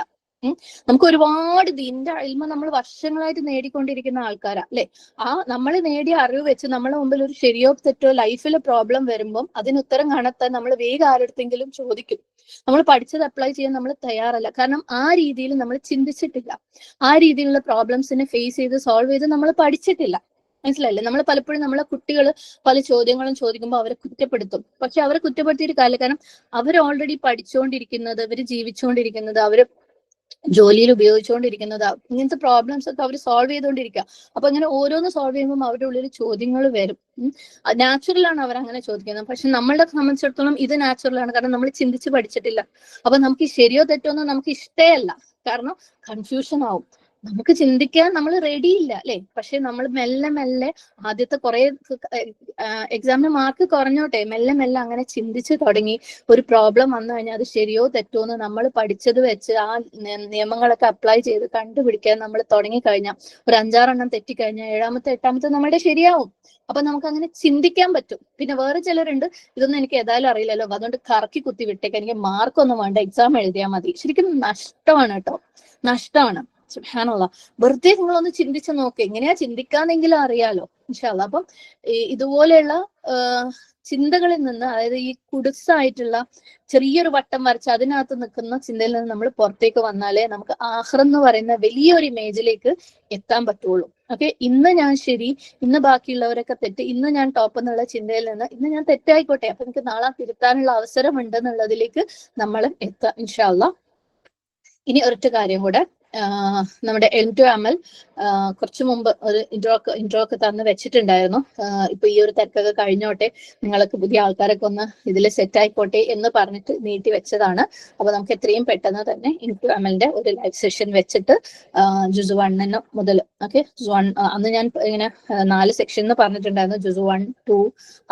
നമുക്ക് ഒരുപാട് ദീന്റെ ഇൽമ നമ്മൾ വർഷങ്ങളായിട്ട് നേടിക്കൊണ്ടിരിക്കുന്ന ആൾക്കാരാ അല്ലെ. ആ നമ്മൾ നേടിയ അറിവ് വെച്ച് നമ്മുടെ മുമ്പിൽ ഒരു ശരിയോ തെറ്റോ ലൈഫിൽ പ്രോബ്ലം വരുമ്പം അതിന് ഉത്തരം കണ്ടെത്താൻ നമ്മൾ വേഗം ആരുടെങ്കിലും ചോദിക്കും. നമ്മൾ പഠിച്ചത് അപ്ലൈ ചെയ്യാൻ നമ്മൾ തയ്യാറല്ല. കാരണം ആ രീതിയിൽ നമ്മൾ ചിന്തിച്ചിട്ടില്ല, ആ രീതിയിലുള്ള പ്രോബ്ലംസിനെ ഫേസ് ചെയ്ത് സോൾവ് ചെയ്ത് നമ്മൾ പഠിച്ചിട്ടില്ല. മനസ്സിലായില്ലേ. നമ്മൾ പലപ്പോഴും നമ്മളെ കുട്ടികൾ പല ചോദ്യങ്ങളും ചോദിക്കുമ്പോൾ അവരെ കുറ്റപ്പെടുത്തും. പക്ഷെ അവരെ കുറ്റപ്പെടുത്തിയിട്ട് കാര്യമില്ല. കാരണം അവർ ഓൾറെഡി പഠിച്ചുകൊണ്ടിരിക്കുന്നത്, അവർ ജീവിച്ചുകൊണ്ടിരിക്കുന്നത്, അവർ ജോലിയിൽ ഉപയോഗിച്ചുകൊണ്ടിരിക്കുന്നത്, ഇങ്ങനത്തെ പ്രോബ്ലംസ് ഒക്കെ അവർ സോൾവ് ചെയ്തുകൊണ്ടിരിക്കുക. അപ്പൊ അങ്ങനെ ഓരോന്ന് സോൾവ് ചെയ്യുമ്പോൾ അവരുടെ ഉള്ളിൽ ചോദ്യങ്ങൾ വരും. നാച്ചുറലാണ് അവർ അങ്ങനെ ചോദിക്കുന്നത്. പക്ഷെ നമ്മളെ സംബന്ധിച്ചിടത്തോളം ഇത് നാച്ചുറലാണ്, കാരണം നമ്മൾ ചിന്തിച്ച് പഠിച്ചിട്ടില്ല. അപ്പൊ നമുക്ക് ശരിയോ തെറ്റോ ഒന്നും നമുക്ക് ഇഷ്ടേ അല്ല. കാരണം കൺഫ്യൂഷൻ ആവും. നമുക്ക് ചിന്തിക്കാൻ നമ്മൾ റെഡി ഇല്ല അല്ലെ? പക്ഷെ നമ്മൾ മെല്ലെ മെല്ലെ ആദ്യത്തെ കുറെ എക്സാമിന് മാർക്ക് കുറഞ്ഞോട്ടെ, മെല്ലെ മെല്ലെ അങ്ങനെ ചിന്തിച്ച് തുടങ്ങി. ഒരു പ്രോബ്ലം വന്നു കഴിഞ്ഞാൽ അത് ശരിയോ തെറ്റോ എന്ന് നമ്മൾ പഠിച്ചത് വെച്ച് ആ നിയമങ്ങളൊക്കെ അപ്ലൈ ചെയ്ത് കണ്ടുപിടിക്കാൻ നമ്മൾ തുടങ്ങിക്കഴിഞ്ഞാൽ ഒരു 5-6 തെറ്റിക്കഴിഞ്ഞാൽ 7-ാമത്തെ 8-ാമത്തെ നമ്മുടെ ശരിയാവും. അപ്പൊ നമുക്ക് അങ്ങനെ ചിന്തിക്കാൻ പറ്റും. പിന്നെ വേറെ ചിലരുണ്ട്, ഇതൊന്നും എനിക്ക് ഏതായാലും അറിയില്ലല്ലോ, അതുകൊണ്ട് കറക്കി കുത്തി വിട്ടേക്ക്, എനിക്ക് മാർക്കൊന്നും വേണ്ട, എക്സാം എഴുതിയാൽ മതി. ശരിക്കും നഷ്ടമാണ് കേട്ടോ, നഷ്ടമാണ്. സുബ്ഹാനല്ലാഹ്. വെറുതെ നിങ്ങളൊന്ന് ചിന്തിച്ചു നോക്ക്, എങ്ങനെയാ ചിന്തിക്കാന്നെങ്കിലും അറിയാലോ ഇൻഷാ അല്ലാഹ്. അപ്പം ഇതുപോലെയുള്ള ചിന്തകളിൽ നിന്ന്, അതായത് ഈ കുടുസായിട്ടുള്ള ചെറിയൊരു വട്ടം വരച്ച് അതിനകത്ത് നിൽക്കുന്ന ചിന്തയിൽ നിന്ന് നമ്മൾ പുറത്തേക്ക് വന്നാലേ നമുക്ക് ആഖിറ എന്ന് പറയുന്ന വലിയൊരു ഇമേജിലേക്ക് എത്താൻ പറ്റുള്ളൂ. ഓക്കെ, ഇന്ന് ഞാൻ ശരി, ഇന്ന് ബാക്കിയുള്ളവരൊക്കെ തെറ്റ്, ഇന്ന് ഞാൻ ടോപ്പ് എന്നുള്ള ചിന്തയിൽ നിന്ന് ഇന്ന് ഞാൻ തെറ്റായിക്കോട്ടെ, അപ്പൊ എനിക്ക് നാളെ തിരുത്താനുള്ള അവസരം ഉണ്ടെന്നുള്ളതിലേക്ക് നമ്മൾ എത്താം ഇൻഷാ അല്ലാഹ്. ഇനി ഒരൊറ്റ കാര്യം കൂടെ, നമ്മുടെ എൽം2 അമൽ കുറച്ചു മുമ്പ് ഒരു ഇൻട്രോ ഒക്കെ തന്ന് വെച്ചിട്ടുണ്ടായിരുന്നു. ഇപ്പൊ ഈ ഒരു തിരക്കൊക്കെ കഴിഞ്ഞോട്ടെ, നിങ്ങൾക്ക് പുതിയ ആൾക്കാരൊക്കെ ഒന്ന് ഇതിൽ സെറ്റ് ആയിക്കോട്ടെ എന്ന് പറഞ്ഞിട്ട് നീട്ടി വെച്ചതാണ്. അപ്പൊ നമുക്ക് എത്രയും പെട്ടെന്ന് തന്നെ എൽം2 അമലിന്റെ ഒരു ലൈവ് സെഷൻ വെച്ചിട്ട് ജുസു 1 മുതൽ, ഓക്കെ, ജുസു 1 അന്ന് ഞാൻ ഇങ്ങനെ 4 സെക്ഷൻ എന്ന് പറഞ്ഞിട്ടുണ്ടായിരുന്നു. ജുസു 1, 2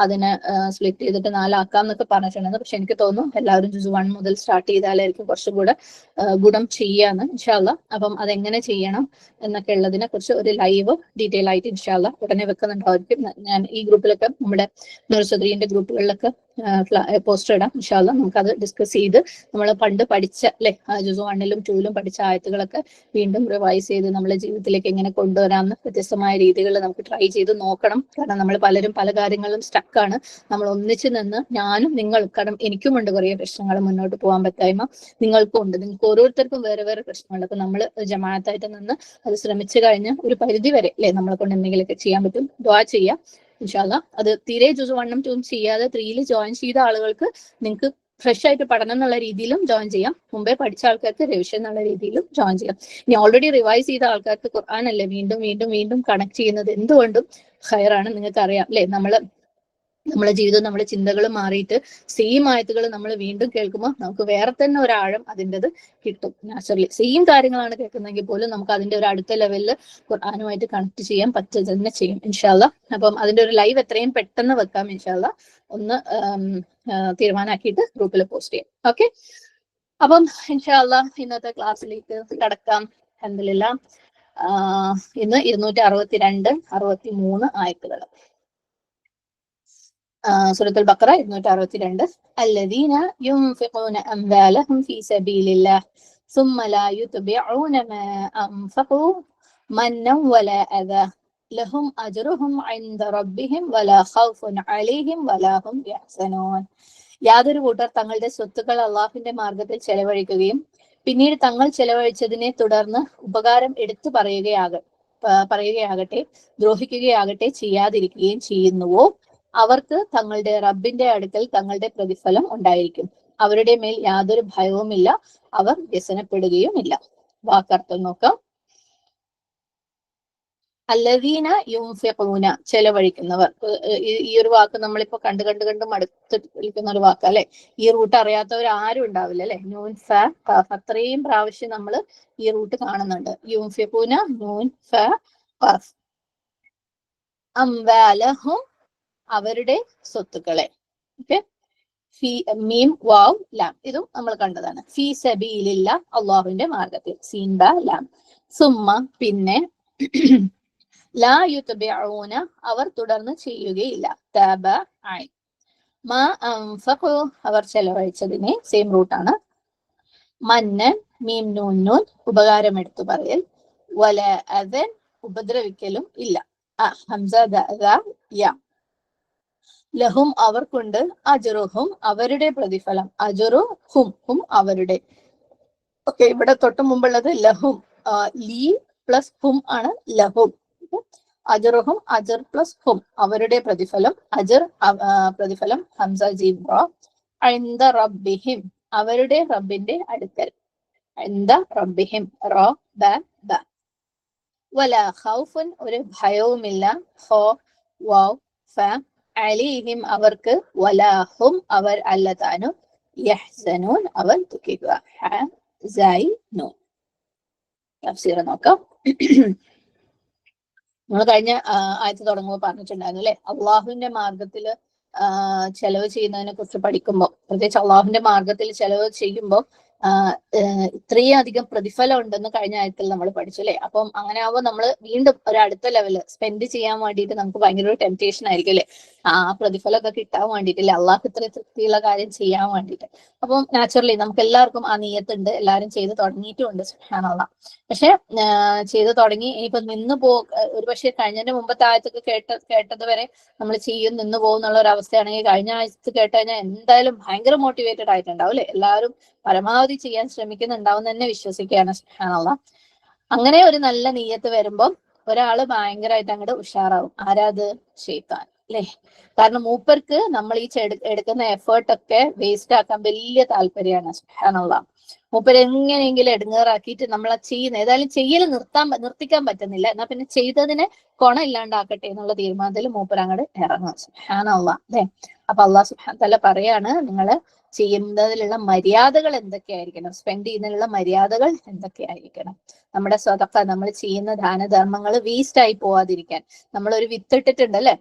അതിനെ സ്പ്ലിറ്റ് ചെയ്തിട്ട് 4 ആക്കാം എന്നൊക്കെ പറഞ്ഞിട്ടുണ്ടായിരുന്നു. പക്ഷെ എനിക്ക് തോന്നുന്നു എല്ലാവരും ജുസു 1 മുതൽ സ്റ്റാർട്ട് ചെയ്താലായിരിക്കും കുറച്ചും കൂടെ ഗുണം ചെയ്യാന്ന് ഇൻഷാ അല്ലാഹ്. അപ്പം അതെങ്ങനെ ചെയ്യണം എന്നൊക്കെ ഉള്ളതിനെ കുറിച്ച് ഒരു ലൈവ് ഡീറ്റെയിൽ ആയിട്ട് ഇൻഷാ അല്ലാഹ് ഉടനെ വെക്കുന്നുണ്ടായിരിക്കും. ഞാൻ ഈ ഗ്രൂപ്പിലൊക്കെ, നമ്മുടെ നൂറുസദ്രീന്റെ ഗ്രൂപ്പുകളിലൊക്കെ പോസ്റ്റർ ഇടാം ഇൻഷാ അല്ലാഹ്. നമുക്കത് ഡിസ്കസ് ചെയ്ത് നമ്മൾ പണ്ട് പഠിച്ച അല്ലെ ജുസു 1-ലും 2-ലും പഠിച്ച ആയത്തുകളൊക്കെ വീണ്ടും റിവൈസ് ചെയ്ത് നമ്മളെ ജീവിതത്തിലേക്ക് എങ്ങനെ കൊണ്ടുവരാമെന്ന് വ്യത്യസ്തമായ രീതികളിൽ നമുക്ക് ട്രൈ ചെയ്ത് നോക്കണം. കാരണം നമ്മൾ പലരും പല കാര്യങ്ങളിലും സ്റ്റക്കാണ്. നമ്മൾ ഒന്നിച്ചു നിന്ന്, ഞാനും നിങ്ങളും, കാരണം എനിക്കുമുണ്ട് കുറേ പ്രശ്നങ്ങൾ, മുന്നോട്ട് പോകാൻ പറ്റായ്മ നിങ്ങൾക്കും ഉണ്ട്. നിങ്ങൾക്ക് ഓരോരുത്തർക്കും വേറെ വേറെ പ്രശ്നമുണ്ട്. അപ്പൊ നമ്മൾ ജമാഅത്തായിട്ട് നിന്ന് അത് ശ്രമിച്ചു കഴിഞ്ഞ് ഒരു പരിധി വരെ അല്ലെ നമ്മളെ കൊണ്ട് എന്തെങ്കിലുമൊക്കെ ചെയ്യാൻ പറ്റും. ദുആ ചെയ്യാം ഇൻഷാ അല്ലാഹ്. അത് തീരെ ജുസു 1-ഉം 2-ഉം ചെയ്യാതെ 3-ൽ ജോയിൻ ചെയ്ത ആളുകൾക്ക് നിങ്ങൾക്ക് ഫ്രഷ് ആയിട്ട് പഠനം എന്നുള്ള രീതിയിലും ജോയിൻ ചെയ്യാം. മുമ്പേ പഠിച്ച ആൾക്കാർക്ക് റിവിഷൻ എന്നുള്ള രീതിയിലും ജോയിൻ ചെയ്യാം. ഇനി ഓൾറെഡി റിവൈസ് ചെയ്ത ആൾക്കാർക്ക് ഖുർആൻ അല്ലേ വീണ്ടും വീണ്ടും വീണ്ടും കണക്ട് ചെയ്യുന്നത് എന്തുകൊണ്ടും ഖൈറാണ്. നിങ്ങൾക്ക് അറിയാം അല്ലെ, നമ്മളെ ജീവിതം, നമ്മുടെ ചിന്തകൾ മാറിയിട്ട് സെയിം ആയത്തുകൾ നമ്മൾ വീണ്ടും കേൾക്കുമ്പോൾ നമുക്ക് വേറെ തന്നെ ഒരാഴം അതിൻ്റെത് കിട്ടും. നാച്ചുറലി സെയിം കാര്യങ്ങളാണ് കേൾക്കുന്നതെങ്കിൽ പോലും നമുക്ക് അതിന്റെ ഒരു അടുത്ത ലെവലിൽ ഖുർആനുമായിട്ട് കണക്ട് ചെയ്യാൻ പറ്റുക തന്നെ ചെയ്യും ഇൻഷാ അല്ലാഹ്. അപ്പം അതിന്റെ ഒരു ലൈവ് എത്രയും പെട്ടെന്ന് വെക്കാം ഇൻഷാ അല്ലാഹ്. ഒന്ന് തീരുമാനമാക്കിയിട്ട് ഗ്രൂപ്പിൽ പോസ്റ്റ് ചെയ്യാം. ഓക്കെ, അപ്പം ഇൻഷാ അല്ലാഹ് ഇന്നത്തെ ക്ലാസ്സിലേക്ക് കടക്കാം. അൽഹംദുലില്ലാഹ്. ഇന്ന് 262, 63 ആയത്തുകൾ. സൂറത്തുൽ ബഖറ 262. الذين ينفقون أموالهم في سبيل الله ثم لا يتبعون ما أنفقوا منا ولا أذى لهم أجرهم عند ربهم ولا خوف عليهم ولا هم يحزنون. യാതൊരു കൂട്ടർ തങ്ങളുടെ സ്വത്തുക്കൾ അള്ളാഹുവിന്റെ മാർഗത്തിൽ ചെലവഴിക്കുകയും പിന്നീട് തങ്ങൾ ചെലവഴിച്ചതിനെ തുടർന്ന് ഉപകാരം എടുത്തു പറയുകയാകട്ടെ ദ്രോഹിക്കുകയാകട്ടെ ചെയ്യാതിരിക്കുകയും ചെയ്യുന്നുവോ, അവർക്ക് തങ്ങളുടെ റബ്ബിന്റെ അടുക്കൽ തങ്ങളുടെ പ്രതിഫലം ഉണ്ടായിരിക്കും. അവരുടെ മേൽ യാതൊരു ഭയവുമില്ല, അവർ വ്യസനപ്പെടുകയുമില്ല. വാക്കർത്ഥം നോക്കാം. അല്ലദീന യുൻഫിഖൂന, ചെലവഴിക്കുന്നവർ. ഈ ഒരു വാക്ക് നമ്മളിപ്പോ കണ്ട് മടുത്ത് വിളിക്കുന്ന ഒരു വാക്ക് അല്ലെ. ഈ റൂട്ട് അറിയാത്തവർ ആരും ഉണ്ടാവില്ല അല്ലെ. നൂൻ ഫ അത്രയും പ്രാവശ്യം നമ്മൾ ഈ റൂട്ട് കാണുന്നുണ്ട്. യുൻഫിഖൂന, നൂൻ ഫ ഖഫ്. അംവാലഹും, അവരുടെ സ്വത്തുക്കളെ. ഓക്കെ, ഫി മീം വാവ് ലാം, ഇതും നമ്മൾ കണ്ടതാണ്. ഫി സബീലില്ല, അള്ളാഹുവിന്റെ മാർഗത്തിൽ. സീൻ ബ ലാം. സുമ്മ, പിന്നെ, ലാ യുത്ബിഊന, അവർ തുടർന്ന് ചെയ്യുകയില്ല. തബ ഐ. മാ അൻഫഖു, അവർ ചെലവഴിച്ചതിനെ, സെയിം റൂട്ടാണ്. മന്നൻ, മീം നൂൻ നൂൻ, ഉപകാരം എടുത്തു പറയൽ. വല അദൻ, ഉപദ്രവിക്കലും ഇല്ല. ഹംസ ദ യ. ലഹും, അവർക്കുണ്ട്. അജറുഹും, അവരുടെ പ്രതിഫലം. അജറു ഹും, ഹും അവരുടെ. ഓക്കെ, ഇവിടെ തൊട്ട് മുമ്പുള്ളത് ലഹും, ലീ പ്ലസ് ഹും ആണ് ലഹും. അജറുഹും, അജർ പ്ലസ് ഹും, അവരുടെ പ്രതിഫലം. അജർ പ്രതിഫലം. ഹംസ ജീം റ. ഇൻദ റബ്ബിഹിം, അവരുടെ റബ്ബിന്റെ അടുക്കൽ. ഇൻദ റബ്ബിഹിം, റ ബ ബ. വല ഖൗഫുൻ, ഒരു ഭയവുമില്ല. ഖ വാവ് ഫ. അലൈഹിം, അവർക്ക്. വലാഹും, അവർ അല്ലതാനും. യഹ്സനൂൻ, അവർ ദുഃഖിക്കുക. ഹ സൈ നൂൻ. തഫ്സീർ നോക്കാം. നമ്മൾ കഴിഞ്ഞ ആയത്ത് തുടങ്ങുമ്പോൾ പറഞ്ഞിട്ടുണ്ടായിരുന്നു അല്ലെ, അള്ളാഹുവിന്റെ മാർഗത്തിൽ ചെലവ് ചെയ്യുന്നതിനെ കുറിച്ച് പഠിക്കുമ്പോൾ, പ്രത്യേകിച്ച് അള്ളാഹുവിന്റെ മാർഗത്തിൽ ചെലവ് ചെയ്യുമ്പോൾ ഇത്രയും അധികം പ്രതിഫലം ഉണ്ടെന്ന് കഴിഞ്ഞ ആയത്തിൽ നമ്മൾ പഠിച്ചു അല്ലെ. അപ്പം അങ്ങനെ ആവുമ്പോൾ നമ്മൾ വീണ്ടും ഒരു അടുത്ത ലെവല് സ്പെൻഡ് ചെയ്യാൻ വേണ്ടിയിട്ട് നമുക്ക് ഭയങ്കര ഒരു ടെംപ്റ്റേഷൻ ആയിരിക്കും അല്ലെ, ആ പ്രതിഫലമൊക്കെ കിട്ടാൻ വേണ്ടിയിട്ടില്ല, അള്ളാഹ് ഇത്ര തൃപ്തിയുള്ള കാര്യം ചെയ്യാൻ വേണ്ടിയിട്ട്. അപ്പം നാച്ചുറലി നമുക്ക് എല്ലാവർക്കും ആ നീയത്തുണ്ട്, എല്ലാവരും ചെയ്ത് തുടങ്ങിയിട്ടുമുണ്ട് സുബ്ഹാനല്ലാഹ്. പക്ഷെ ചെയ്ത് തുടങ്ങി ഇനിയിപ്പോ നിന്ന് ഒരുപക്ഷെ കഴിഞ്ഞതിന്റെ മുമ്പത്തെ ആയത്തൊക്കെ കേട്ടത് വരെ നമ്മൾ ചെയ്യും നിന്ന് പോകും എന്നുള്ള ഒരു അവസ്ഥയാണെങ്കിൽ കഴിഞ്ഞ ആഴ്ച കേട്ട് കഴിഞ്ഞാൽ എന്തായാലും ഭയങ്കര മോട്ടിവേറ്റഡ് ആയിട്ടുണ്ടാവും അല്ലെ, എല്ലാവരും പരമാവധി ചെയ്യാൻ ശ്രമിക്കുന്നുണ്ടാവും തന്നെ വിശ്വസിക്കുകയാണ് സുബ്ഹാനല്ലാഹ്. അങ്ങനെ ഒരു നല്ല നീയത്ത് വരുമ്പം ഒരാള് ഭയങ്കരമായിട്ട് അങ്ങോട്ട് ഉഷാറാവും. ആരാത്? ശൈത്താൻ അല്ലെ. കാരണം മൂപ്പർക്ക് നമ്മൾ ഈ എടുക്കുന്ന എഫേർട്ടൊക്കെ വേസ്റ്റ് ആക്കാൻ വലിയ താല്പര്യമാണ് സുബ്ഹാനല്ലാഹ്. മൂപ്പര് എങ്ങനെയെങ്കിലും എടുങ്ങേറാക്കിയിട്ട് നമ്മൾ ചെയ്യുന്ന ഏതായാലും നിർത്തിക്കാൻ പറ്റുന്നില്ല, എന്നാ പിന്നെ ചെയ്തതിനെ കൊണ ഇല്ലാണ്ടാക്കട്ടെ എന്നുള്ള തീരുമാനത്തിൽ മൂപ്പര് അങ്ങോട്ട് ഇറങ്ങും സുബ്ഹാനല്ലാഹ് അല്ലെ. അപ്പൊ അള്ളാഹു സുബ്ഹാനഹു വ തആല പറയാണ്, നിങ്ങള് ചെയ്യുന്നതിലുള്ള മര്യാദകൾ എന്തൊക്കെയായിരിക്കണം, സ്പെൻഡ് ചെയ്യുന്നതിലുള്ള മര്യാദകൾ എന്തൊക്കെയായിരിക്കണം. നമ്മുടെ സ്വതക്ക, നമ്മൾ ചെയ്യുന്ന ദാനധർമ്മങ്ങൾ വേസ്റ്റ് ആയി പോവാതിരിക്കാൻ നമ്മൾ ഒരു വിത്തിട്ടിട്ടുണ്ട് അല്ലെ,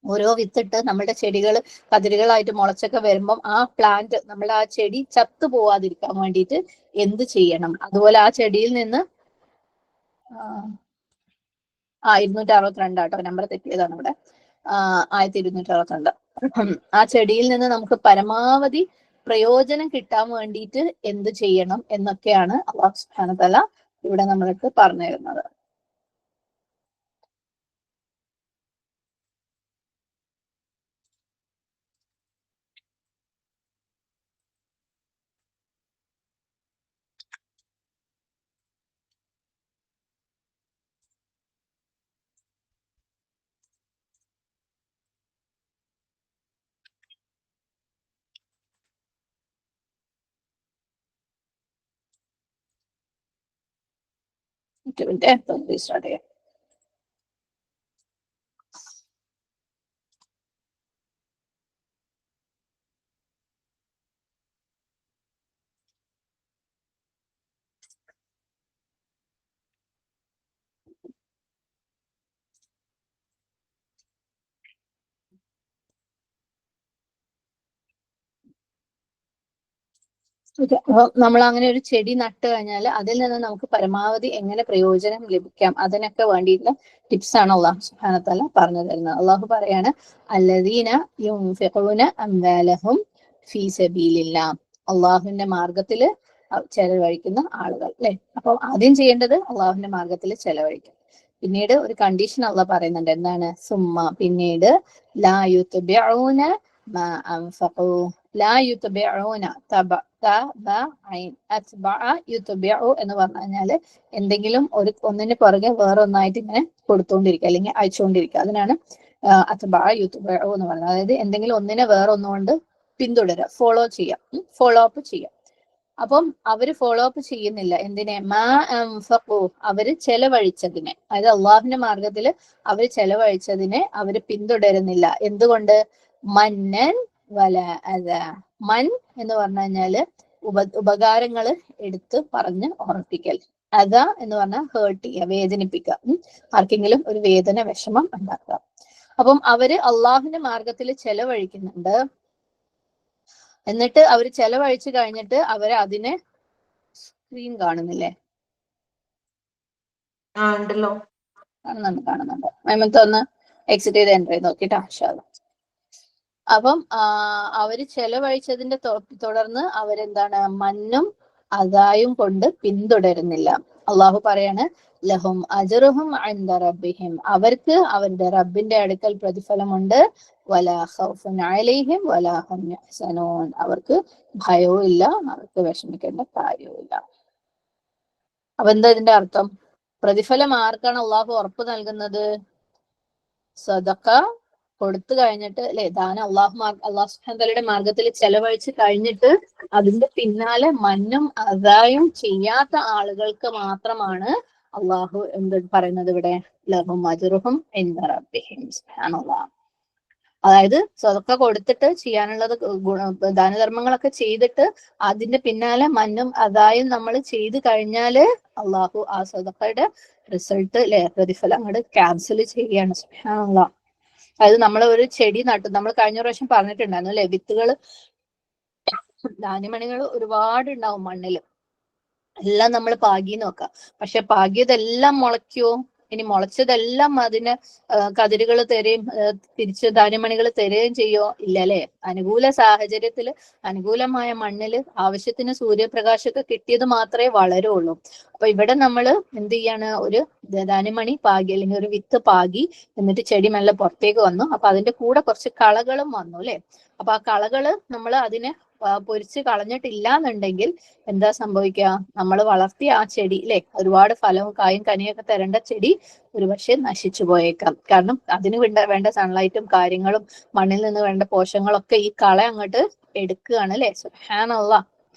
ഓരോ വിത്തിട്ട് നമ്മുടെ ചെടികൾ കതിരുകളായിട്ട് മുളച്ചൊക്കെ വരുമ്പം ആ പ്ലാന്റ്, നമ്മുടെ ആ ചെടി ചത്തു പോവാതിരിക്കാൻ വേണ്ടിയിട്ട് എന്ത് ചെയ്യണം. അതുപോലെ ആ ചെടിയിൽ നിന്ന് 262 ആട്ടോ, നമ്പർ തെറ്റിയതാണ് ഇവിടെ, 1262. ആ ചെടിയിൽ നിന്ന് നമുക്ക് പരമാവധി പ്രയോജനം കിട്ടാൻ വേണ്ടിയിട്ട് എന്ത് ചെയ്യണം എന്നൊക്കെയാണ് അല്ലാഹു സുബ്ഹാനഹു വ തആല ഇവിടെ നമ്മൾക്ക് പറഞ്ഞു തരുന്നത്. സ്റ്റാർട്ട് ചെയ്യാം. അപ്പൊ നമ്മൾ അങ്ങനെ ഒരു ചെടി നട്ട് കഴിഞ്ഞാൽ അതിൽ നിന്ന് നമുക്ക് പരമാവധി എങ്ങനെ പ്രയോജനം ലഭിക്കാം അതിനൊക്കെ വേണ്ടിയിട്ടുള്ള ടിപ്സ് ആണ് അള്ളാഹു സുബ്ഹാനഹു വ തആല പറഞ്ഞു തരുന്നത്. അള്ളാഹു പറയാണ്, അല്ലദീന യുൻഫിഖൂന അംവാലഹും ഫീ സബീലില്ലാഹ്, അള്ളാഹുവിന്റെ മാർഗത്തിൽ ചെലവഴിക്കുന്ന ആളുകൾ അല്ലെ. അപ്പൊ ആദ്യം ചെയ്യേണ്ടത് അള്ളാഹുവിന്റെ മാർഗത്തിൽ ചെലവഴിക്കും. പിന്നീട് ഒരു കണ്ടീഷൻ അള്ളാഹ് പറയുന്നുണ്ട്, എന്താണ്? സുമ്മ, പിന്നീട് ലാ യുത്ബിഊന മാ അൻഫഖൂ, ലാ യുത്ബിഊന എന്ന് പറഞ്ഞു കഴിഞ്ഞാല് എന്തെങ്കിലും ഒന്നിന് പുറകെ വേറെ ഒന്നായിട്ട് ഇങ്ങനെ കൊടുത്തുകൊണ്ടിരിക്കുക അല്ലെങ്കിൽ അയച്ചുകൊണ്ടിരിക്കുക, അതിനാണ് അത്ബഅ യുത്ബഉ എന്ന് പറയുന്നത്. അതായത് എന്തെങ്കിലും ഒന്നിനെ വേറെ ഒന്നുകൊണ്ട് പിന്തുടരുക, ഫോളോ ചെയ്യാം, ഫോളോ അപ്പ് ചെയ്യാം. അപ്പം അവര് ഫോളോ അപ്പ് ചെയ്യുന്നില്ല എന്തിനെ? മാ അൻഫഖൂ, അവര് ചെലവഴിച്ചതിനെ, അതായത് അള്ളാഹുവിന്റെ മാർഗത്തില് അവര് ചെലവഴിച്ചതിനെ അവര് പിന്തുടരുന്നില്ല. എന്തുകൊണ്ട്? മന്നൻ വല അദ. മൻ എന്ന് പറഞ്ഞു കഴിഞ്ഞാല് ഉപകാരങ്ങള് എടുത്ത് പറഞ്ഞ് ഓർപ്പിക്കൽ. അത എന്ന് പറഞ്ഞാൽ ഹേർട്ട് ചെയ്യുക, വേദനിപ്പിക്കുക, ആർക്കെങ്കിലും ഒരു വേദന, വിഷമം ഉണ്ടാക്കുക. അപ്പം അവര് അള്ളാഹുവിന്റെ മാർഗത്തിൽ ചെലവഴിക്കുന്നുണ്ട്, എന്നിട്ട് അവർ ചെലവഴിച്ചു കഴിഞ്ഞിട്ട് അവര് അതിനെ, സ്ക്രീൻ കാണുന്നില്ലേ? കാണുന്നുണ്ട്. ഒന്ന് എക്സിറ്റ് ചെയ്ത് എൻ്റർ ചെയ്ത് നോക്കിട്ടാ. അപ്പം അവര് ചെലവഴിച്ചതിന്റെ തുടർന്ന് അവരെന്താണ്? മന്നും അദായും കൊണ്ട് പിന്തുടരുന്നില്ല. അള്ളാഹു പറയാണ്, ലഹും അജ്റുഹും ഇൻദ റബ്ബിഹിം, അവർക്ക് അവരുടെ റബ്ബിന്റെ അടുക്കൽ പ്രതിഫലമുണ്ട്. വലാ ഖൗഫുൻ അലൈഹിം വലാ ഹും യഹ്സനൂൻ, അവർക്ക് ഭയവും ഇല്ല, അവർക്ക് വിഷമിക്കേണ്ട കാര്യവും ഇല്ല. അപ്പൊ എന്താ ഇതിന്റെ അർത്ഥം? പ്രതിഫലം ആർക്കാണ് അള്ളാഹു ഉറപ്പ് നൽകുന്നത്? സദഖ കൊടുത്തു കഴിഞ്ഞിട്ട് അല്ലെ, ദാനം അള്ളാഹു സുബ്ഹാനഹു വ തആലയുടെ മാർഗത്തിൽ ചെലവഴിച്ച് കഴിഞ്ഞിട്ട് അതിന്റെ പിന്നാലെ മന്നും അദായും ചെയ്യാത്ത ആളുകൾക്ക് മാത്രമാണ് അള്ളാഹു എന്ത് പറയുന്നത് ഇവിടെ? ലഹും അജ്റുഹും ഇൻദ റബ്ബിഹിം. സുബ്ഹാനല്ലാഹ്. അതായത് സ്വതക്ക കൊടുത്തിട്ട് ചെയ്യാനുള്ളത് ദാനധർമ്മങ്ങളൊക്കെ ചെയ്തിട്ട് അതിന്റെ പിന്നാലെ മന്നും അതായും നമ്മൾ ചെയ്ത് കഴിഞ്ഞാല് അള്ളാഹു ആ സ്വതക്കയുടെ റിസൾട്ട് അല്ലെ പ്രതിഫലം അങ്ങോട്ട് ക്യാൻസൽ ചെയ്യാണ്. സുബ്ഹാനല്ലാഹ്. അതായത് നമ്മൾ ഒരു ചെടി നട്ടു, നമ്മൾ കഴിഞ്ഞ പ്രാവശ്യം പറഞ്ഞിട്ടുണ്ടായിരുന്നു അല്ലെ, വിത്തുകള് ധാന്യമണികൾ ഒരുപാട് ഉണ്ടാവും മണ്ണില്, എല്ലാം നമ്മൾ പാകി നോക്കാം. പക്ഷെ പാകിയതെല്ലാം മുളയ്ക്കുവോ? ഇനി മുളച്ചതെല്ലാം അതിന് കതിരുകൾ തരുകയും തിരിച്ച് ധാന്യമണികൾ തരുകയും ചെയ്യോ? ഇല്ല അല്ലെ. അനുകൂല സാഹചര്യത്തില് അനുകൂലമായ മണ്ണില് ആവശ്യത്തിന് സൂര്യപ്രകാശമൊക്കെ കിട്ടിയത് മാത്രമേ വളരുള്ളൂ. അപ്പൊ ഇവിടെ നമ്മൾ എന്ത് ചെയ്യാണ്, ഒരു ധാന്യമണി പാകി അല്ലെങ്കിൽ ഒരു വിത്ത് പാകി, എന്നിട്ട് ചെടി മെല്ലെ പുറത്തേക്ക് വന്നു. അപ്പൊ അതിന്റെ കൂടെ കുറച്ച് കളകളും വന്നു അല്ലെ. അപ്പൊ ആ കളകള് നമ്മൾ അതിനെ പൊരിച്ച് കളഞ്ഞിട്ടില്ല എന്നുണ്ടെങ്കിൽ എന്താ സംഭവിക്കുക, നമ്മൾ വളർത്തിയ ആ ചെടി അല്ലെ, ഒരുപാട് ഫലവും കായും കനിയൊക്കെ തരേണ്ട ചെടി ഒരുപക്ഷെ നശിച്ചു പോയേക്കാം. കാരണം അതിന് വേണ്ട സൺലൈറ്റും കാര്യങ്ങളും മണ്ണിൽ നിന്ന് വേണ്ട പോഷകങ്ങളൊക്കെ ഈ കള അങ്ങോട്ട് എടുക്കുകയാണ് അല്ലെ. സുബ്ഹാനല്ലാഹ്.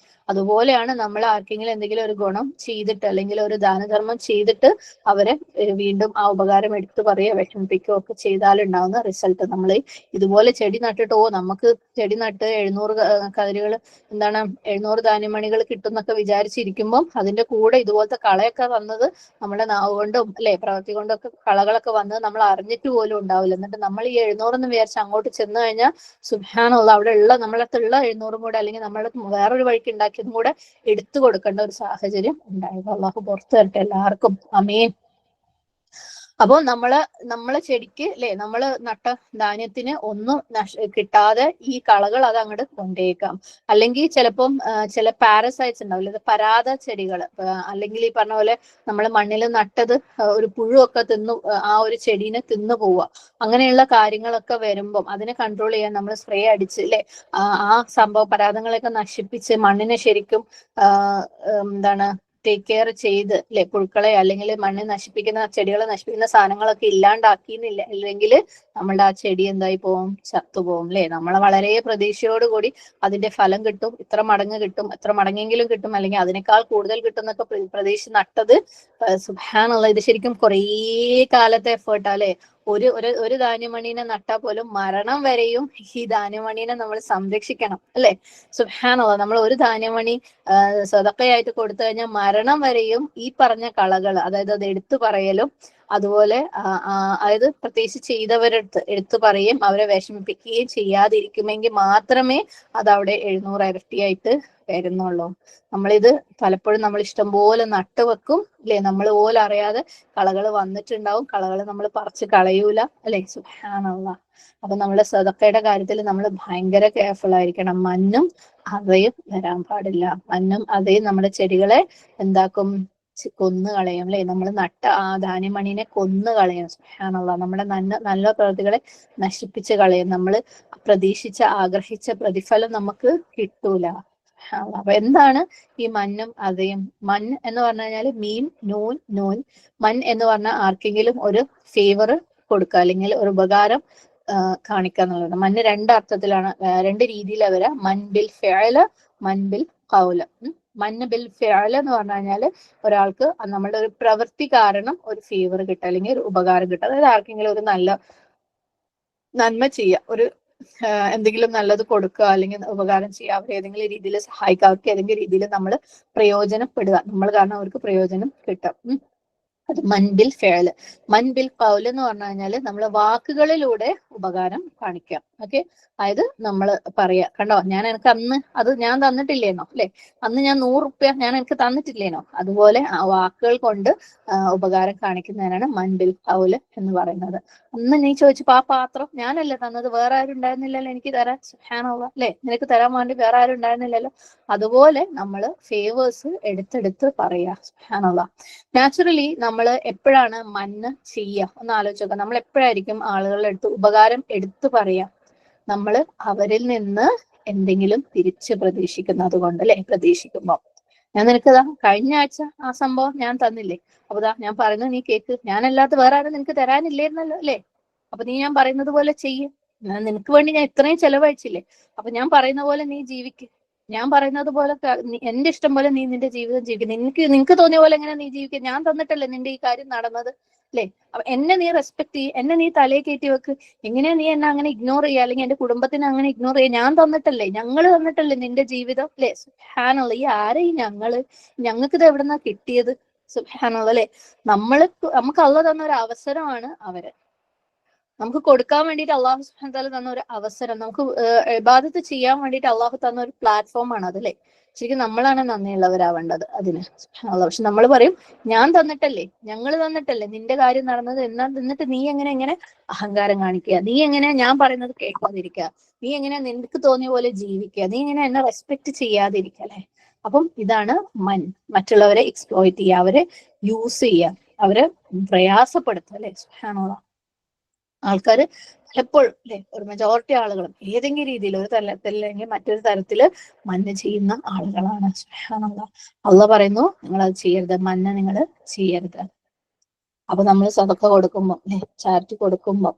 അതുപോലെയാണ് നമ്മൾ ആർക്കെങ്കിലും എന്തെങ്കിലും ഒരു ഗുണം ചെയ്തിട്ട് അല്ലെങ്കിൽ ഒരു ദാനധർമ്മം ചെയ്തിട്ട് അവരെ വീണ്ടും ആ ഉപകാരം എടുത്തു പറയുക വിഷമിപ്പിക്കുകയോ ഒക്കെ ചെയ്താലുണ്ടാവുന്ന റിസൾട്ട്. നമ്മൾ ഇതുപോലെ ചെടി നട്ടിട്ട് നമുക്ക് ചെടി നട്ട് 700 കതിരുകൾ എന്താണ് 700 ധാന്യമണികൾ കിട്ടുന്നൊക്കെ വിചാരിച്ചിരിക്കുമ്പോൾ അതിന്റെ കൂടെ ഇതുപോലത്തെ കളയൊക്കെ വന്നത് നമ്മുടെ നാവ് കൊണ്ടും അല്ലെ പ്രവൃത്തി കൊണ്ടും ഒക്കെ കളകളൊക്കെ വന്നത് നമ്മൾ അറിഞ്ഞിട്ട് പോലും ഉണ്ടാവില്ല. എന്നിട്ട് നമ്മൾ ഈ 700 എന്ന് വിചാരിച്ച് അങ്ങോട്ട് ചെന്ന് കഴിഞ്ഞാൽ സുബ്ഹാനല്ലാഹ് അവിടെ ഉള്ള നമ്മളടുത്തുള്ള 700 കൂടെ അല്ലെങ്കിൽ നമ്മളെ വേറൊരു വഴിക്ക് ഉണ്ടാക്കിയതും കൂടെ എടുത്തു കൊടുക്കേണ്ട ഒരു സാഹചര്യം ഉണ്ടായത്. അള്ളാഹു പുറത്തു തരട്ടെ എല്ലാവർക്കും. ആമീൻ. അപ്പോ നമ്മളെ ചെടിക്ക് അല്ലെ, നമ്മള് നട്ട ധാന്യത്തിന് ഒന്നും കിട്ടാതെ ഈ കളകൾ അത് അങ്ങോട്ട് കൊണ്ടേക്കാം. അല്ലെങ്കിൽ ചിലപ്പം ചില പാരസൈറ്റ്സ് ഉണ്ടാവില്ല, പരാത ചെടികൾ, അല്ലെങ്കിൽ ഈ പറഞ്ഞ പോലെ നമ്മൾ മണ്ണിൽ നട്ടത് ഒരു പുഴുവൊക്കെ തിന്നു ആ ഒരു ചെടീനെ തിന്നു പോവുക, അങ്ങനെയുള്ള കാര്യങ്ങളൊക്കെ വരുമ്പം അതിനെ കൺട്രോൾ ചെയ്യാൻ നമ്മൾ സ്പ്രേ അടിച്ച് അല്ലെ ആ സംഭവ പരാതങ്ങളെയൊക്കെ നശിപ്പിച്ച് മണ്ണിനെ ശരിക്കും എന്താണ് ടേക്ക് കെയർ ചെയ്ത് അല്ലെ, പുഴുക്കളെ അല്ലെങ്കിൽ മണ്ണിൽ നശിപ്പിക്കുന്ന ചെടികളെ നശിപ്പിക്കുന്ന സാധനങ്ങളൊക്കെ ഇല്ലാണ്ടാക്കിന്നില്ല ഇല്ലെങ്കിൽ നമ്മളുടെ ആ ചെടി എന്തായി പോവും, ചത്തുപോകും അല്ലെ. നമ്മളെ വളരെ പ്രതീക്ഷയോടുകൂടി അതിന്റെ ഫലം കിട്ടും, ഇത്ര മടങ്ങ് കിട്ടും, എത്ര മടങ്ങെങ്കിലും കിട്ടും, അല്ലെങ്കിൽ അതിനേക്കാൾ കൂടുതൽ കിട്ടും എന്നൊക്കെ പ്രതീക്ഷ നട്ടത് സുബ്ഹാനല്ലാഹ് ഇത് ശരിക്കും കുറേ കാലത്തെ എഫേർട്ടാ അല്ലെ. ഒരു ധാന്യമണീനെ നട്ടാൽ പോലും മരണം വരെയും ഈ ധാന്യമണീനെ നമ്മൾ സംരക്ഷിക്കണം അല്ലെ. സുബ്ഹാനല്ലാഹ്. നമ്മൾ ഒരു ധാന്യമണി സദഖയായിട്ട് കൊടുത്തു കഴിഞ്ഞാൽ മരണം വരെയും ഈ പറഞ്ഞ കളകൾ, അതായത് അത് എടുത്തു പറയലും അതുപോലെ അതായത് പ്രത്യേകിച്ച് ചെയ്തവരടുത്ത് എടുത്തു പറയുകയും അവരെ വിഷമിപ്പിക്കുകയും ചെയ്യാതിരിക്കുമെങ്കിൽ മാത്രമേ അത് അവിടെ 700 ഇരട്ടിയായിട്ട് വരുന്നുള്ളൂ. നമ്മളിത് പലപ്പോഴും നമ്മൾ ഇഷ്ടം പോലെ നട്ടുവെക്കും അല്ലെ, നമ്മൾ പോലും അറിയാതെ കളകൾ വന്നിട്ടുണ്ടാവും, കളകൾ നമ്മൾ പറിച്ച് കളയൂല അല്ലെ. സുബ്ഹാനല്ലാഹ്. അപ്പൊ നമ്മളെ സദഖയുടെ കാര്യത്തിൽ നമ്മൾ ഭയങ്കര കെയർഫുൾ ആയിരിക്കണം. മഞ്ഞും അവയും വരാൻ പാടില്ല. മഞ്ഞും അവയും നമ്മുടെ ചെടികളെ എന്താക്കും, കൊന്നു കളയും അല്ലെ. നമ്മൾ നട്ട ആ ധാന്യമണിനെ കൊന്നു കളയും. സുബ്ഹാനല്ലാഹ്. നമ്മുടെ നല്ല പ്രവൃത്തികളെ നശിപ്പിച്ച് കളയും. നമ്മൾ പ്രതീക്ഷിച്ച ആഗ്രഹിച്ച പ്രതിഫലം നമുക്ക് കിട്ടൂല. അപ്പൊ എന്താണ് ഈ മഞ്ഞും അതയും? മൻ എന്ന് പറഞ്ഞു കഴിഞ്ഞാൽ മീൻ നൂൻ നൂൻ. മൻ എന്ന് പറഞ്ഞാൽ ആർക്കെങ്കിലും ഒരു ഫേവർ കൊടുക്കുക അല്ലെങ്കിൽ ഒരു ഉപകാരം കാണിക്കുക എന്നുള്ളത്. മഞ്ഞ് രണ്ടർത്ഥത്തിലാണ്, രണ്ട് രീതിയിലാണ് വരിക. മൻ ബിൽ ഫിഅല, മൻ ബിൽ ഖൗല. മന്ന് ബിൽ ഫിഅല എന്ന് പറഞ്ഞു കഴിഞ്ഞാല് ഒരാൾക്ക് നമ്മുടെ ഒരു പ്രവൃത്തി കാരണം ഒരു ഫേവർ കിട്ടുക അല്ലെങ്കിൽ ഒരു ഉപകാരം കിട്ടുക. അതായത് ആർക്കെങ്കിലും ഒരു നല്ല നന്മ ചെയ്യുക, ഒരു എന്തെങ്കിലും നല്ലത് കൊടുക്കുക അല്ലെങ്കിൽ ഉപകാരം ചെയ്യുക, അവരെ ഏതെങ്കിലും രീതിയിൽ സഹായിക്കുക, അവർക്ക് ഏതെങ്കിലും രീതിയിൽ നമ്മൾ പ്രയോജനപ്പെടുക, നമ്മൾ കാരണം അവർക്ക് പ്രയോജനം കിട്ടും. അത് മൻബിൽ ഫേല്. മൻബിൽ കൗല് എന്ന് പറഞ്ഞു കഴിഞ്ഞാല് നമ്മള് വാക്കുകളിലൂടെ ഉപകാരം കാണിക്കാം. ഓക്കെ, അതായത് നമ്മൾ പറയാ, കണ്ടോ ഞാൻ എനിക്ക് അന്ന് അത് ഞാൻ തന്നിട്ടില്ലേനോ അല്ലെ, അന്ന് ഞാൻ 100 റുപ്യ ഞാൻ എനിക്ക് തന്നിട്ടില്ലേനോ, അതുപോലെ ആ വാക്കുകൾ കൊണ്ട് ഉപകാരം കാണിക്കുന്നതിനാണ് മൻബിൽ കൗല് എന്ന് പറയുന്നത്. അന്ന് നീ ചോദിച്ചപ്പോ ആ പാത്രം ഞാനല്ലേ തന്നത്, വേറെ ആരും ഉണ്ടായിരുന്നില്ലല്ലോ എനിക്ക് തരാൻ, സുബ്ഹാനല്ലാഹ് അല്ലെ, നിനക്ക് തരാൻ വേണ്ടി വേറെ ആരും ഉണ്ടായിരുന്നില്ലല്ലോ. അതുപോലെ നമ്മൾ ഫേവേഴ്സ് എടുത്തെടുത്ത് പറയാ. സുബ്ഹാനല്ലാഹ്. നാച്ചുറലി നമ്മൾ എപ്പോഴാണ് മന്ന് ചെയ്യുക ഒന്ന് ആലോചിച്ച് നോക്കാം. നമ്മൾ എപ്പോഴായിരിക്കും ആളുകളുടെ അടുത്ത് ഉപകാരം എടുത്തു പറയാ? നമ്മൾ അവരിൽ നിന്ന് എന്തെങ്കിലും തിരിച്ച് പ്രതീക്ഷിക്കുന്നത് കൊണ്ട് അല്ലെ. പ്രതീക്ഷിക്കുമ്പോ ഞാൻ നിനക്ക് കഴിഞ്ഞ ആഴ്ച ആ സംഭവം ഞാൻ തന്നില്ലേ, അപ്പൊ ഞാൻ പറയുന്നത് നീ കേക്ക്, ഞാനല്ലാത്ത വേറെ ആരും നിനക്ക് തരാനില്ലായിരുന്നല്ലോ അല്ലെ, അപ്പൊ നീ ഞാൻ പറയുന്നത് പോലെ ചെയ്യ്, നിനക്ക് വേണ്ടി ഞാൻ ഇത്രയും ചെലവഴിച്ചില്ലേ, അപ്പൊ ഞാൻ പറയുന്ന പോലെ നീ ജീവിക്ക്, ഞാൻ പറയുന്നത് പോലെ എന്റെ ഇഷ്ടം പോലെ നീ നിന്റെ ജീവിതം ജീവിക്കും, നിനക്ക് തോന്നിയ പോലെ എങ്ങനെ നീ ജീവിക്കുക, ഞാൻ തന്നിട്ടല്ലേ നിന്റെ ഈ കാര്യം നടന്നത് അല്ലെ? അപ്പൊ എന്നെ നീ റെസ്പെക്ട് ചെയ്യ്, എന്നെ നീ തലയെ കയറ്റി വെക്ക്. എങ്ങനെയാ നീ എന്നെ അങ്ങനെ ഇഗ്നോർ ചെയ്യുക, അല്ലെങ്കിൽ എന്റെ കുടുംബത്തിനെ അങ്ങനെ ഇഗ്നോർ ചെയ്യുക? ഞാൻ തന്നിട്ടല്ലേ, ഞങ്ങള് തന്നിട്ടല്ലേ നിന്റെ ജീവിതം, അല്ലെ? സുബ്ഹാനല്ലാഹ്, ഈ ആരെ ഈ ഞങ്ങള്? ഞങ്ങൾക്ക് ഇത് എവിടെന്നാ കിട്ടിയത്? സുബ്ഹാനല്ലാഹ്, അല്ലെ? നമുക്ക് അള്ളാഹ് തന്ന ഒരു അവസരമാണ് അവര്. നമുക്ക് കൊടുക്കാൻ വേണ്ടിയിട്ട് അള്ളാഹു സുബ്ഹാനഹു വ തആല തന്ന ഒരു അവസരം, നമുക്ക് ഇബാദത്ത് ചെയ്യാൻ വേണ്ടിയിട്ട് അള്ളാഹു തന്ന ഒരു പ്ലാറ്റ്ഫോമാണ് അത്, അല്ലെ? ശരിക്കും നമ്മളാണ് നന്ദിയുള്ളവരാവേണ്ടത് അതിന്. സുബ്ഹാനല്ലാഹ്. പക്ഷെ നമ്മൾ പറയും, ഞാൻ തന്നിട്ടല്ലേ, ഞങ്ങൾ തന്നിട്ടല്ലേ നിന്റെ കാര്യം നടന്നത്, എന്നിട്ട് നീ എങ്ങനെ അഹങ്കാരം കാണിക്കുക, നീ എങ്ങനെ ഞാൻ പറയുന്നത് കേൾക്കാതിരിക്കുക, നീ എങ്ങനെ നിനക്ക് തോന്നിയ പോലെ ജീവിക്കുക, നീ എങ്ങനെ എന്നെ റെസ്പെക്ട് ചെയ്യാതിരിക്കുക, അല്ലെ? അപ്പം ഇതാണ് മറ്റുള്ളവരെ എക്സ്പ്ലോയിറ്റ് ചെയ്യുക, അവരെ യൂസ് ചെയ്യുക, അവരെ പ്രയാസപ്പെടുത്തുക, അല്ലെ? സുബ്ഹാനല്ലാഹ്. ആൾക്കാർ എപ്പോഴും, അല്ലെ, ഒരു മെജോറിറ്റി ആളുകളും ഏതെങ്കിലും രീതിയിൽ ഒരു തലത്തിൽ അല്ലെങ്കിൽ മറ്റൊരു തരത്തില് മന്ന ചെയ്യുന്ന ആളുകളാണ്. സുബ്ഹാനല്ലാഹ്. അള്ളാഹ് പറയുന്നു, നിങ്ങൾ അത് ചെയ്യരുത്, മന്ന നിങ്ങൾ ചെയ്യരുത്. അപ്പൊ നമ്മൾ സദഖ കൊടുക്കുമ്പോൾ, അല്ലെ, ചാരിറ്റി കൊടുക്കുമ്പോൾ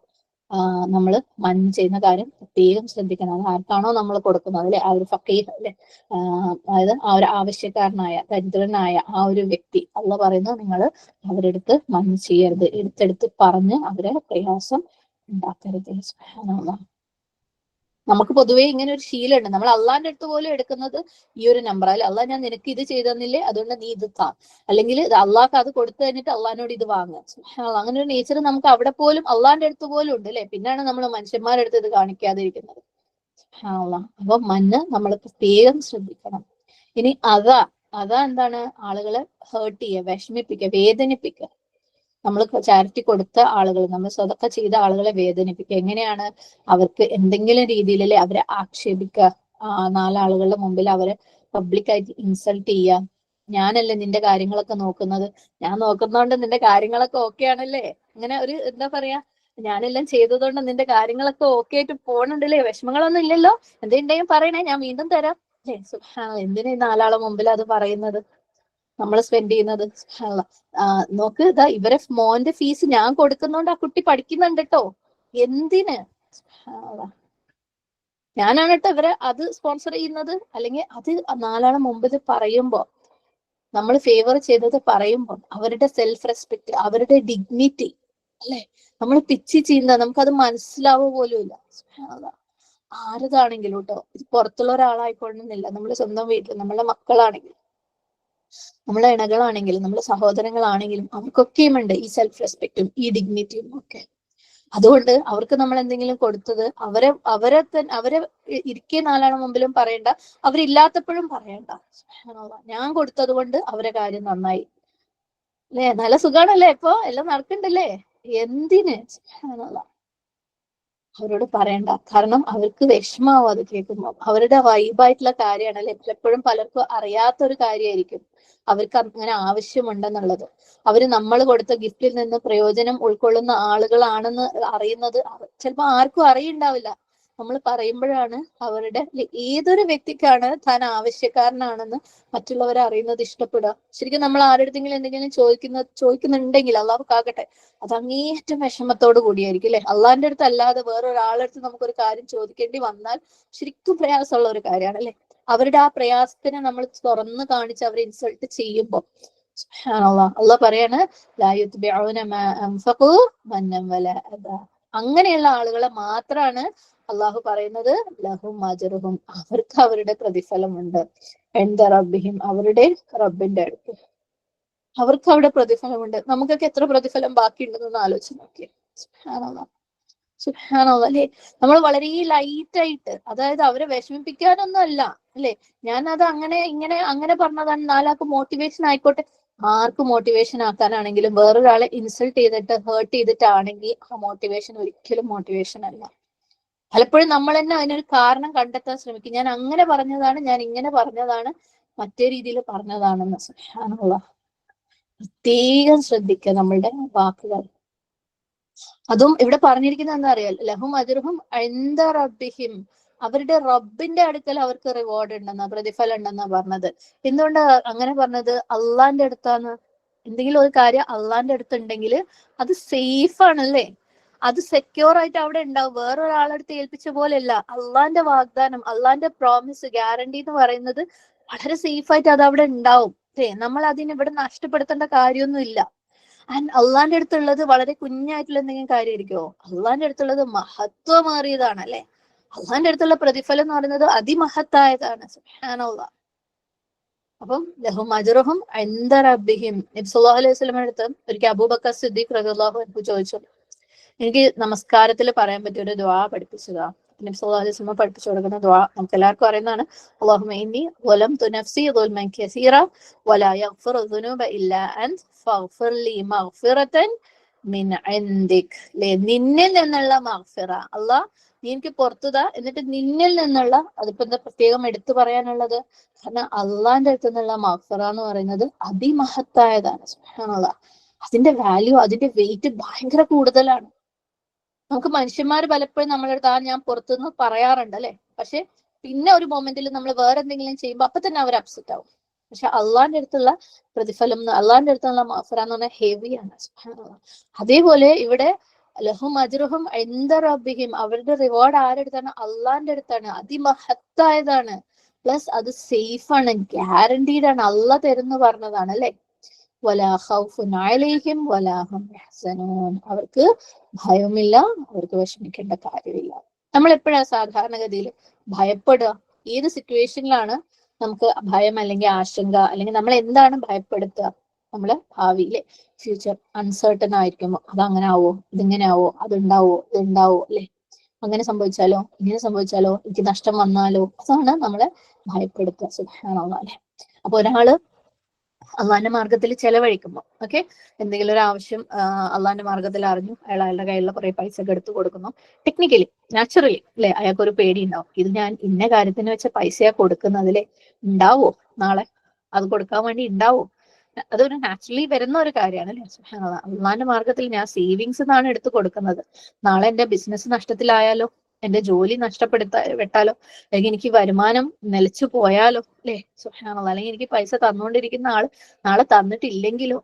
നമ്മൾ മന്ന ചെയ്യുന്ന കാര്യം പ്രത്യേകം ശ്രദ്ധിക്കണം. അത് ആർക്കാണോ നമ്മൾ കൊടുക്കുന്നത്, അല്ലെ, ആ ഒരു ഫക്കീർ, അല്ലെ, അതായത് ആ ഒരു ആവശ്യക്കാരനായ ദരിദ്രനായ ആ ഒരു വ്യക്തി, അള്ളാഹ് പറയുന്നു, നിങ്ങൾ അവരുടെ അടുത്ത് മന്ന ചെയ്യരുത്, എടുത്തെടുത്ത് പറഞ്ഞ് അവരെ പ്രയാസം ഉണ്ടാക്കരുത്. സുബ്ഹാനല്ലാഹ്. നമുക്ക് പൊതുവേ ഇങ്ങനെ ഒരു ശീലമുണ്ട്, നമ്മൾ അള്ളാന്റെ അടുത്ത് പോലും എടുക്കുന്നത് ഈ ഒരു നമ്പർ, അല്ലെ? അള്ളാഹ്, ഞാൻ നിനക്ക് ഇത് ചെയ്തു തന്നില്ലേ, അതുകൊണ്ട് നീ ഇത് താ, അല്ലെങ്കിൽ അള്ളാഹ്ക്ക് അത് കൊടുത്തു കഴിഞ്ഞിട്ട് അള്ളാഹിനോട് ഇത് വാങ്ങുക. സുബ്ഹാനല്ലാഹ്. അങ്ങനെ ഒരു നേച്ചർ നമുക്ക് അവിടെ പോലും അള്ളാന്റെ അടുത്ത് പോലും ഉണ്ട്, അല്ലെ? പിന്നാണ് നമ്മൾ മനുഷ്യന്മാരുടെ അടുത്ത് ഇത് കാണിക്കാതിരിക്കുന്നത്. സുബ്ഹാനല്ലാഹ്. അപ്പൊ മന്ന് നമ്മൾ പ്രത്യേകം ശ്രദ്ധിക്കണം. ഇനി അതാ എന്താണ്? ആളുകളെ ഹേർട്ട് ചെയ്യുക, വിഷമിപ്പിക്കുക, വേദനിപ്പിക്കുക. നമ്മൾ ചാരിറ്റി കൊടുത്ത ആളുകൾ, നമ്മൾ സദഖ ചെയ്ത ആളുകളെ വേദനിപ്പിക്കുക. എങ്ങനെയാണ്? അവർക്ക് എന്തെങ്കിലും രീതിയിൽ, അല്ലെ, അവരെ ആക്ഷേപിക്കുക, നാലാളുകളുടെ മുമ്പിൽ അവരെ പബ്ലിക്കായിട്ട് ഇൻസൾട്ട് ചെയ്യുക. ഞാനല്ലേ നിന്റെ കാര്യങ്ങളൊക്കെ നോക്കുന്നത്, ഞാൻ നോക്കുന്നതുകൊണ്ട് നിന്റെ കാര്യങ്ങളൊക്കെ ഓക്കെ ആണല്ലേ, അങ്ങനെ ഒരു എന്താ പറയാ, ഞാനെല്ലാം ചെയ്തതുകൊണ്ട് നിന്റെ കാര്യങ്ങളൊക്കെ ഓക്കെ ആയിട്ട് പോകണുണ്ടല്ലേ, വിഷമങ്ങളൊന്നും ഇല്ലല്ലോ, എന്തുണ്ടെങ്കിലും പറയണേ, ഞാൻ വീണ്ടും തരാം, അല്ലേ? സുബ്ഹാനല്ലാഹ്. എന്തിനാ ഈ നാലാളെ മുമ്പിൽ അത് പറയുന്നത്, നമ്മൾ സ്പെൻഡ് ചെയ്യുന്നത്? നോക്ക്, ഇതാ ഇവരെ മോന്റെ ഫീസ് ഞാൻ കൊടുക്കുന്നോണ്ട് ആ കുട്ടി പഠിക്കുന്നുണ്ട് കേട്ടോ, എന്തിന്? ഞാനാണ് കേട്ടോ ഇവരെ അത് സ്പോൺസർ ചെയ്യുന്നത്, അല്ലെങ്കിൽ അത് നാലാളെ മുമ്പിൽ പറയുമ്പോ, നമ്മൾ ഫേവർ ചെയ്തത് പറയുമ്പോ, അവരുടെ സെൽഫ് റെസ്പെക്ട്, അവരുടെ ഡിഗ്നിറ്റി, അല്ലെ, നമ്മൾ പിച്ച് ചെയ്യുന്നത് നമുക്കത് മനസ്സിലാവുക പോലും ഇല്ല. ആരതാണെങ്കിലും കേട്ടോ, ഇത് പുറത്തുള്ള ഒരാളായിക്കൊള്ളുന്നില്ല, നമ്മുടെ സ്വന്തം വീട്ടിൽ നമ്മളെ മക്കളാണെങ്കിലും, നമ്മളെ ഇണകളാണെങ്കിലും, നമ്മളെ സഹോദരങ്ങളാണെങ്കിലും, അവർക്കൊക്കെയുമുണ്ട് ഈ സെൽഫ് റെസ്പെക്റ്റും ഈ ഡിഗ്നിറ്റിയും ഒക്കെ. അതുകൊണ്ട് അവർക്ക് നമ്മൾ എന്തെങ്കിലും കൊടുത്തത് അവരെ ഇരിക്കെ നാലാളെ മുമ്പിലും പറയണ്ട, അവരില്ലാത്തപ്പോഴും പറയണ്ട. ഞാൻ കൊടുത്തത് കൊണ്ട് അവരെ കാര്യം നന്നായി, അല്ലെ? നല്ല സുഖാണല്ലേ, ഇപ്പൊ എല്ലാം നടക്കണ്ടല്ലേ, എന്തിന്? അവരോട് പറയണ്ട, കാരണം അവർക്ക് വിഷമാവും അത് കേൾക്കുമ്പോൾ. അവരുടെ വൈബായിട്ടുള്ള കാര്യമാണ്, അല്ലെ? എപ്പോഴും പലർക്കും അറിയാത്തൊരു കാര്യമായിരിക്കും അവർക്ക് അങ്ങനെ ആവശ്യമുണ്ടെന്നുള്ളത്. അവര് നമ്മൾ കൊടുത്ത ഗിഫ്റ്റിൽ നിന്ന് പ്രയോജനം ഉൾക്കൊള്ളുന്ന ആളുകളാണെന്ന് അറിയുന്നത് ചിലപ്പോ ആർക്കും അറിയുണ്ടാവില്ല. നമ്മൾ പറയുമ്പോഴാണ് അവരുടെ, ഏതൊരു വ്യക്തിക്കാണ് താൻ ആവശ്യക്കാരനാണെന്ന് മറ്റുള്ളവരെ അറിയുന്നത്, ഇഷ്ടപ്പെടുക. ശരിക്കും നമ്മൾ ആരുടെങ്കിലും എന്തെങ്കിലും ചോദിക്കുന്നുണ്ടെങ്കിൽ, അള്ളാഹു കാക്കട്ടെ, അത് അങ്ങേയറ്റം വിഷമത്തോട് കൂടിയായിരിക്കും, അല്ലെ? അള്ളാഹിന്റെ അടുത്ത് അല്ലാതെ വേറൊരാളുടെ അടുത്ത് നമുക്കൊരു കാര്യം ചോദിക്കേണ്ടി വന്നാൽ ശരിക്കും പ്രയാസമുള്ള ഒരു കാര്യമാണ്, അല്ലെ? അവരുടെ ആ പ്രയാസത്തിനെ നമ്മൾ തുറന്നു കാണിച്ച് അവരെ ഇൻസൾട്ട് ചെയ്യുമ്പോൾ, സുബ്ഹാനല്ലാഹ്, അള്ളാഹ് പറയാണ്, ലാ യുത്ബിഊന മാ അൻഫഖൂ മന്നൻ വലാ അദാ. അങ്ങനെയുള്ള ആളുകളെ മാത്രമാണ് അള്ളാഹു പറയുന്നത്, ലഹും അജ്റുഹും, അവർക്ക് അവരുടെ പ്രതിഫലമുണ്ട്, ഇൻദ റബ്ബിഹിം, അവരുടെ റബ്ബിന്റെ അടുത്ത് അവർക്ക് അവിടെ പ്രതിഫലമുണ്ട്. നമുക്കൊക്കെ എത്ര പ്രതിഫലം ബാക്കിയുണ്ടെന്ന് ആലോചിച്ച് നോക്കിയേ. സുബ്ഹാനല്ലാഹ്, സുബ്ഹാനല്ലാഹ്, അല്ലെ? നമ്മൾ വളരെ ലൈറ്റ് ആയിട്ട്, അതായത് അവരെ വിഷമിപ്പിക്കാനൊന്നും അല്ല, അല്ലെ? ഞാൻ അത് അങ്ങനെ പറഞ്ഞതാണ്, നാലാൾക്ക് മോട്ടിവേഷൻ ആയിക്കോട്ടെ. ആർക്ക് മോട്ടിവേഷൻ ആക്കാനാണെങ്കിലും വേറൊരാളെ ഇൻസൾട്ട് ചെയ്തിട്ട് ഹേർട്ട് ചെയ്തിട്ടാണെങ്കിൽ ആ മോട്ടിവേഷൻ ഒരിക്കലും മോട്ടിവേഷൻ അല്ല. പലപ്പോഴും നമ്മൾ തന്നെ അതിനൊരു കാരണം കണ്ടെത്താൻ ശ്രമിക്കും. ഞാൻ അങ്ങനെ പറഞ്ഞതാണ്, ഞാൻ ഇങ്ങനെ പറഞ്ഞതാണ്, മറ്റേ രീതിയിൽ പറഞ്ഞതാണെന്ന്. സുബ്ഹാനല്ലാഹ്. പ്രത്യേകം ശ്രദ്ധിക്കുക നമ്മളുടെ വാക്കുകൾ. അതും ഇവിടെ പറഞ്ഞിരിക്കുന്നത് എന്താ അറിയാൽ, ലഹും അജ്റുഹും ഇൻദ റബ്ബിഹിം, അവരുടെ റബ്ബിന്റെ അടുക്കൽ അവർക്ക് റിവാർഡ് ഉണ്ടെന്നാ, പ്രതിഫലം ഉണ്ടെന്നാ പറഞ്ഞത്. എന്തുകൊണ്ട് അങ്ങനെ പറഞ്ഞത്? അള്ളാന്റെ അടുത്താണ്. എന്തെങ്കിലും ഒരു കാര്യം അള്ളാന്റെ അടുത്തുണ്ടെങ്കിൽ അത് സേഫ് ആണല്ലേ, അത് സെക്യൂർ ആയിട്ട് അവിടെ ഉണ്ടാവും. വേറൊരാളടുത്ത് ഏൽപ്പിച്ച പോലെയല്ല. അള്ളാന്റെ വാഗ്ദാനം, അള്ളാന്റെ പ്രോമിസ്, ഗ്യാരണ്ടി എന്ന് പറയുന്നത് വളരെ സേഫ് ആയിട്ട് അത് അവിടെ ഉണ്ടാവും. നമ്മൾ അതിന് ഇവിടെ നഷ്ടപ്പെടുത്തേണ്ട കാര്യമൊന്നും ഇല്ല. ആൻഡ് അള്ളാന്റെ അടുത്തുള്ളത് വളരെ കുഞ്ഞായിട്ടുള്ള എന്തെങ്കിലും കാര്യമായിരിക്കുമോ? അള്ളാന്റെ അടുത്തുള്ളത് മഹത്വമേറിയതാണ് അല്ലെ. അള്ളാന്റെ അടുത്തുള്ള പ്രതിഫലം എന്ന് പറയുന്നത് അതിമഹത്തായതാണ്. സുബ്ഹാനല്ലാഹ്. അപ്പം ലഹും അജ്റുഹും ഇൻദ റബ്ബിഹിം. നബി സല്ലല്ലാഹു അലൈഹി വസല്ലമയുടെ അടുത്ത് ഒരിക്കൽ അബൂബക്കർ സിദ്ദീഖ് റളിയല്ലാഹു അൻഹു ചോദിച്ചു, എനിക്ക് നമസ്കാരത്തിൽ പറയാൻ പറ്റിയ ഒരു ദുആ പഠിപ്പിച്ചതാ. നബി സല്ലല്ലാഹു അലൈഹി വസല്ലം പഠിപ്പിച്ചു കൊടുക്കുന്ന ദുആ നമുക്ക് എല്ലാവർക്കും അറിയുന്നതാണ്. അല്ലാഹുമ്മ ഇന്നി വലംതു നഫ്സി ദുൽമൻ കസീറ വലാ യഗ്ഫിറു ദുനൂബ ഇല്ലാ അൻത ഫഗ്ഫിർ ലി മഗ്ഫിറതൻ മിൻ ഇൻദിക്. നിന്നിൽ നിന്നുള്ള മഗ്ഫിറ. അല്ലാഹ് നീ എനിക്ക് പുറത്തുതാ, എന്നിട്ട് നിന്നിൽ നിന്നുള്ള, അതിപ്പോ എന്താ പ്രത്യേകം എടുത്തു പറയാനുള്ളത്? കാരണം അള്ളാന്റെ അടുത്ത് നിന്നുള്ള മഗ്ഫിറ എന്ന് പറയുന്നത് അതിമഹത്തായതാണ്. സുബ്ഹാനല്ലാഹ്. അതിന്റെ വാല്യൂ, അതിന്റെ വെയിറ്റ് ഭയങ്കര കൂടുതലാണ്. നമുക്ക് മനുഷ്യന്മാർ പലപ്പോഴും നമ്മുടെ അടുത്ത് ഞാൻ പുറത്തുനിന്ന് പറയാറുണ്ട് അല്ലെ, പക്ഷെ പിന്നെ ഒരു മൊമെന്റിൽ നമ്മൾ വേറെ എന്തെങ്കിലും ചെയ്യുമ്പോൾ അപ്പൊ തന്നെ അവർ അപ്സെറ്റ് ആവും. പക്ഷെ അള്ളാന്റെ അടുത്തുള്ള പ്രതിഫലം, അള്ളാന്റെ അടുത്തുള്ള മഗ്ഫിറ എന്ന് പറഞ്ഞാൽ ഹെവിയാണ്. സുബ്ഹാനല്ലാഹ്. അതേപോലെ ഇവിടെ ലഹും അജ്റുഹും ഇൻദ റബ്ബിഹിം, അവരുടെ റിവാർഡ് ആരുടെ അടുത്താണ്? അള്ളാന്റെ അടുത്താണ്. അതിമഹത്തായതാണ്. പ്ലസ് അത് സേഫ് ആണ്, ഗ്യാരണ്ടീഡ് ആണ്, അള്ളാഹ് തരുന്നു പറഞ്ഞതാണ് അല്ലെ. വലാ ഖൗഫുൻ അലൈഹിം വലാ ഹും യഹ്സനൂൻ. അവർക്ക് ഭയമില്ല, അവർക്ക് വിഷമിക്കേണ്ട കാര്യമില്ല. നമ്മൾ എപ്പോഴാണ് സാധാരണഗതിയിൽ ഭയപ്പെടുക? ഏത് സിറ്റുവേഷനിലാണ് നമുക്ക് ഭയം അല്ലെങ്കിൽ ആശങ്ക, അല്ലെങ്കിൽ നമ്മൾ എന്താണ് ഭയപ്പെടുത്തുക? നമ്മള് ഭാവിയിലെ ഫ്യൂച്ചർ അൺസർട്ടൺ ആയിരിക്കുമ്പോ, അതങ്ങനെ ആവോ, ഇതിങ്ങനെ ആവോ, അതുണ്ടാവോ, ഇതുണ്ടാവോ അല്ലെ, അങ്ങനെ സംഭവിച്ചാലോ, ഇങ്ങനെ സംഭവിച്ചാലോ, എനിക്ക് നഷ്ടം വന്നാലോ, അതാണ് നമ്മളെ ഭയപ്പെടുത്തുക. സുബ്ഹാനല്ലാഹ് അല്ലെ. അപ്പൊ ഒരാള് അള്ളാന്റെ മാർഗത്തിൽ ചെലവഴിക്കുമ്പോൾ, ഓക്കെ, എന്തെങ്കിലും ഒരു ആവശ്യം അള്ളാന്റെ മാർഗത്തിൽ അറിഞ്ഞു, അയാളുടെ കയ്യിലുള്ള കുറെ പൈസ ഒക്കെ എടുത്തു കൊടുക്കുന്നു. ടെക്നിക്കലി, നാച്ചുറലി അല്ലെ, അയാൾക്ക് ഒരു പേടി ഉണ്ടാവും. ഇത് ഞാൻ ഇന്ന കാര്യത്തിന് വെച്ച പൈസയാ കൊടുക്കുന്നതിലെ ഉണ്ടാവോ നാളെ, അത് കൊടുക്കാൻ വേണ്ടി ഉണ്ടാവോ? അതൊരു നാച്ചുറലി വരുന്ന ഒരു കാര്യമാണ് അല്ലെ. സുബ്ഹാനല്ലാഹ്. അള്ളാന്റെ മാർഗത്തിൽ ഞാൻ സേവിങ്സ് എന്നാണ് എടുത്തു കൊടുക്കുന്നത്. നാളെ എന്റെ ബിസിനസ് നഷ്ടത്തിലായാലോ, എന്റെ ജോലി വിട്ടാലോ, അല്ലെങ്കിൽ എനിക്ക് വരുമാനം നിലച്ചു പോയാലോ അല്ലെ. സുബ്ഹാനല്ലാഹ്. അല്ലെങ്കിൽ എനിക്ക് പൈസ തന്നുകൊണ്ടിരിക്കുന്ന ആള് നാളെ തന്നിട്ടില്ലെങ്കിലോ,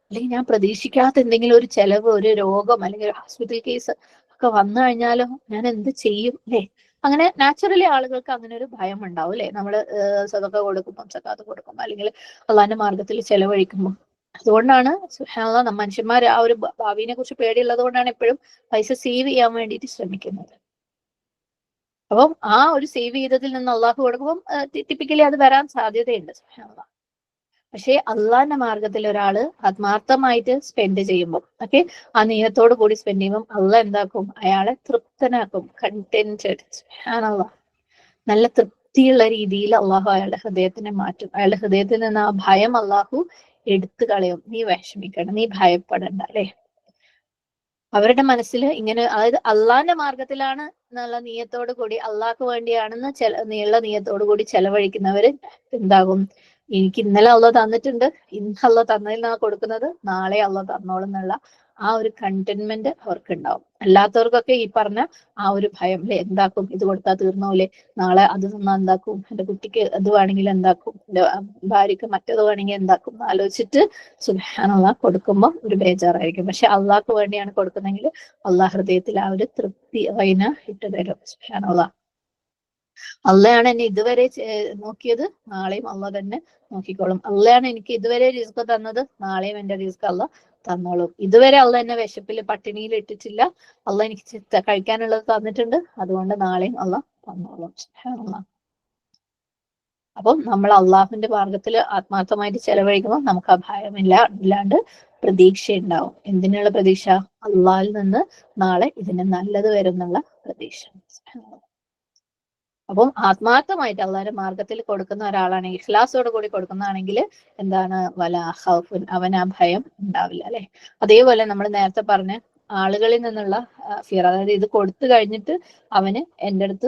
അല്ലെങ്കിൽ ഞാൻ പ്രതീക്ഷിക്കാത്ത എന്തെങ്കിലും ഒരു ചെലവ്, ഒരു രോഗം, അല്ലെങ്കിൽ ഒരു ഹോസ്പിറ്റൽ കേസ് ഒക്കെ വന്നു കഴിഞ്ഞാലോ, ഞാൻ എന്ത് ചെയ്യും അല്ലെ. അങ്ങനെ നാച്ചുറലി ആളുകൾക്ക് അങ്ങനെ ഒരു ഭയം ഉണ്ടാവും അല്ലെ. നമ്മള് സദഖ കൊടുക്കുമ്പോൾ, സക്കാത്ത് കൊടുക്കുമ്പോൾ, അല്ലെങ്കിൽ അള്ളാന്റെ മാർഗത്തിൽ ചെലവഴിക്കുമ്പോൾ. അതുകൊണ്ടാണ് സുബ്ഹാനല്ലാഹ് മനുഷ്യന്മാർ ആ ഒരു ഭാവിനെ കുറിച്ച് പേടിയുള്ളത് കൊണ്ടാണ് എപ്പോഴും പൈസ സേവ് ചെയ്യാൻ വേണ്ടിയിട്ട് ശ്രമിക്കുന്നത്. അപ്പം ആ ഒരു സേവ് ചെയ്തതിൽ നിന്ന് അള്ളാഹു കൊടുക്കുമ്പോൾ ടിപ്പിക്കലി അത് വരാൻ സാധ്യതയുണ്ട്. സുബ്ഹാനല്ലാഹ്. പക്ഷേ അള്ളാന്റെ മാർഗത്തിൽ ഒരാള് ആത്മാർത്ഥമായിട്ട് സ്പെൻഡ് ചെയ്യുമ്പോൾ, ഓക്കെ, ആ നീയത്തോട് കൂടി സ്പെൻഡ് ചെയ്യുമ്പോൾ അള്ളാഹ് എന്താക്കും? അയാളെ തൃപ്തനാക്കും, കണ്ടെന്റഡ്. സുബ്ഹാനല്ലാഹ്. നല്ല തൃപ്തിയുള്ള രീതിയിൽ അള്ളാഹു അയാളുടെ ഹൃദയത്തിനെ മാറ്റും. അയാളുടെ ഹൃദയത്തിൽ നിന്ന് ആ ഭയം അള്ളാഹു എടുത്തു കളയും. നീ വിഷമിക്കണം, നീ ഭയപ്പെടണ്ട അല്ലെ. അവരുടെ മനസ്സിൽ ഇങ്ങനെ, അതായത് അള്ളാന്റെ മാർഗത്തിലാണ് എന്നുള്ള നീയത്തോടു കൂടി, അള്ളാഹ്ക്ക് വേണ്ടിയാണെന്ന് ഉള്ള നീയത്തോടു കൂടി ചെലവഴിക്കുന്നവര് എന്താകും? എനിക്ക് ഇന്നലെ അള്ളാഹ് തന്നിട്ടുണ്ട്, ഇന്ന് അള്ളാഹ് തന്നതിൽ നിന്നാ കൊടുക്കുന്നത്, നാളെ അള്ളാഹ് തന്നോളും എന്നുള്ള ആ ഒരു കണ്ടെന്റ്മെന്റ് അവർക്ക് ഉണ്ടാവും. അല്ലാത്തവർക്കൊക്കെ ഈ പറഞ്ഞ ആ ഒരു ഭയം അല്ലെ, എന്താക്കും, ഇത് കൊടുത്താൽ തീർന്നോലെ, നാളെ അത് തന്നാ എന്താക്കും, എന്റെ കുട്ടിക്ക് അത് വേണമെങ്കിൽ എന്താക്കും, എന്റെ ഭാര്യക്ക് മറ്റത് വേണമെങ്കിൽ എന്താക്കും എന്ന് ആലോചിച്ചിട്ട് സുബ്ഹാനല്ലാഹ് കൊടുക്കുമ്പോൾ ഒരു ബേജാറായിരിക്കും. പക്ഷെ അള്ളാഹ്ക്ക് വേണ്ടിയാണ് കൊടുക്കുന്നെങ്കിൽ അള്ളാഹ് ഹൃദയത്തിൽ ആ ഒരു തൃപ്തി അതിനെ ഇട്ട് തരും. സുബ്ഹാനല്ലാഹ്. അള്ളയാണ് എന്നെ ഇതുവരെ നോക്കിയത്, നാളെയും അള്ളാഹ് തന്നെ നോക്കിക്കോളും. അള്ളയാണ് എനിക്ക് ഇതുവരെ റിസ്ക് തന്നത്, നാളെയും എന്റെ റിസ്ക് അള്ളാഹ് തന്നോളും. ഇതുവരെ അള്ളാഹ് എന്നെ വിശപ്പിൽ പട്ടിണിയിൽ ഇട്ടിട്ടില്ല, അള്ളാഹ് എനിക്ക് കഴിക്കാനുള്ളത് തന്നിട്ടുണ്ട്, അതുകൊണ്ട് നാളെയും അള്ളാഹ് തന്നോളും. സുബ്ഹാനല്ലാഹ്. അപ്പം നമ്മൾ അള്ളാഹുവിന്റെ മാർഗത്തിൽ ആത്മാർത്ഥമായിട്ട് ചെലവഴിക്കുമ്പോൾ നമുക്ക് ആ ഇല്ലാണ്ട് പ്രതീക്ഷ ഉണ്ടാവും. എന്തിനുള്ള പ്രതീക്ഷ? അള്ളാഹിൽ നിന്ന് നാളെ ഇതിന് നല്ലത് വരും എന്നുള്ള പ്രതീക്ഷ. അപ്പം ആത്മാർത്ഥമായിട്ട് അള്ളാഹിന്റെ മാർഗത്തിൽ കൊടുക്കുന്ന ഒരാളാണെങ്കിൽ, ഇഖ്ലാസോട് കൂടി കൊടുക്കുന്നതാണെങ്കിൽ എന്താണ്? വലാ ഖൗഫുൻ, അവൻ ആ ഭയം ഉണ്ടാവില്ല അല്ലെ. അതേപോലെ നമ്മൾ നേരത്തെ പറഞ്ഞ ആളുകളിൽ നിന്നുള്ള ഫിയർ, അതായത് ഇത് കൊടുത്തു കഴിഞ്ഞിട്ട് അവന് എൻ്റെ അടുത്ത്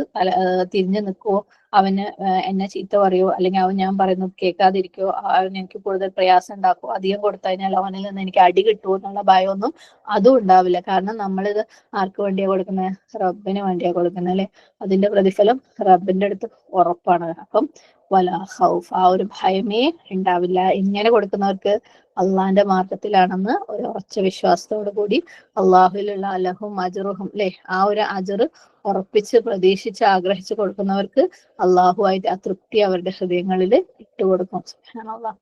തിരിഞ്ഞു നിൽക്കുവോ, അവന് എന്നെ ചീത്ത പറയുവോ, അല്ലെങ്കിൽ അവൻ ഞാൻ പറയുന്നത് കേൾക്കാതിരിക്കുവോ, അവൻ എനിക്ക് കൂടുതൽ പ്രയാസം ഉണ്ടാക്കുവോ, അധികം കൊടുത്തു കഴിഞ്ഞാൽ അവനിൽ നിന്ന് എനിക്ക് അടി കിട്ടുമോ എന്നുള്ള ഭയമൊന്നും അതും ഉണ്ടാവില്ല. കാരണം നമ്മളിത് ആർക്ക് വേണ്ടിയാ കൊടുക്കുന്നത്? റബ്ബിന് വേണ്ടിയാ കൊടുക്കുന്നത് അല്ലെ. അതിന്റെ പ്രതിഫലം റബ്ബിന്റെ അടുത്ത് ഉറപ്പാണ്. അപ്പം വലാ ഖൗഫ്, ആ ഒരു ഭയമേ ഉണ്ടാവില്ല. ഇങ്ങനെ കൊടുക്കുന്നവർക്ക് അള്ളാന്റെ മാർഗത്തിലാണെന്ന് ഒരു ഉറച്ച വിശ്വാസത്തോടു കൂടി അള്ളാഹുലുള്ള ലഹും അജ്റുഹും അല്ലെ, ആ ഒരു അജ്ർ ഉറപ്പിച്ച് പ്രതീക്ഷിച്ച് ആഗ്രഹിച്ച് കൊടുക്കുന്നവർക്ക് അള്ളാഹുവായിട്ട് ആ തൃപ്തി അവരുടെ ഹൃദയങ്ങളിൽ ഇട്ടുകൊടുക്കും. സുബ്ഹാനല്ലാഹ്.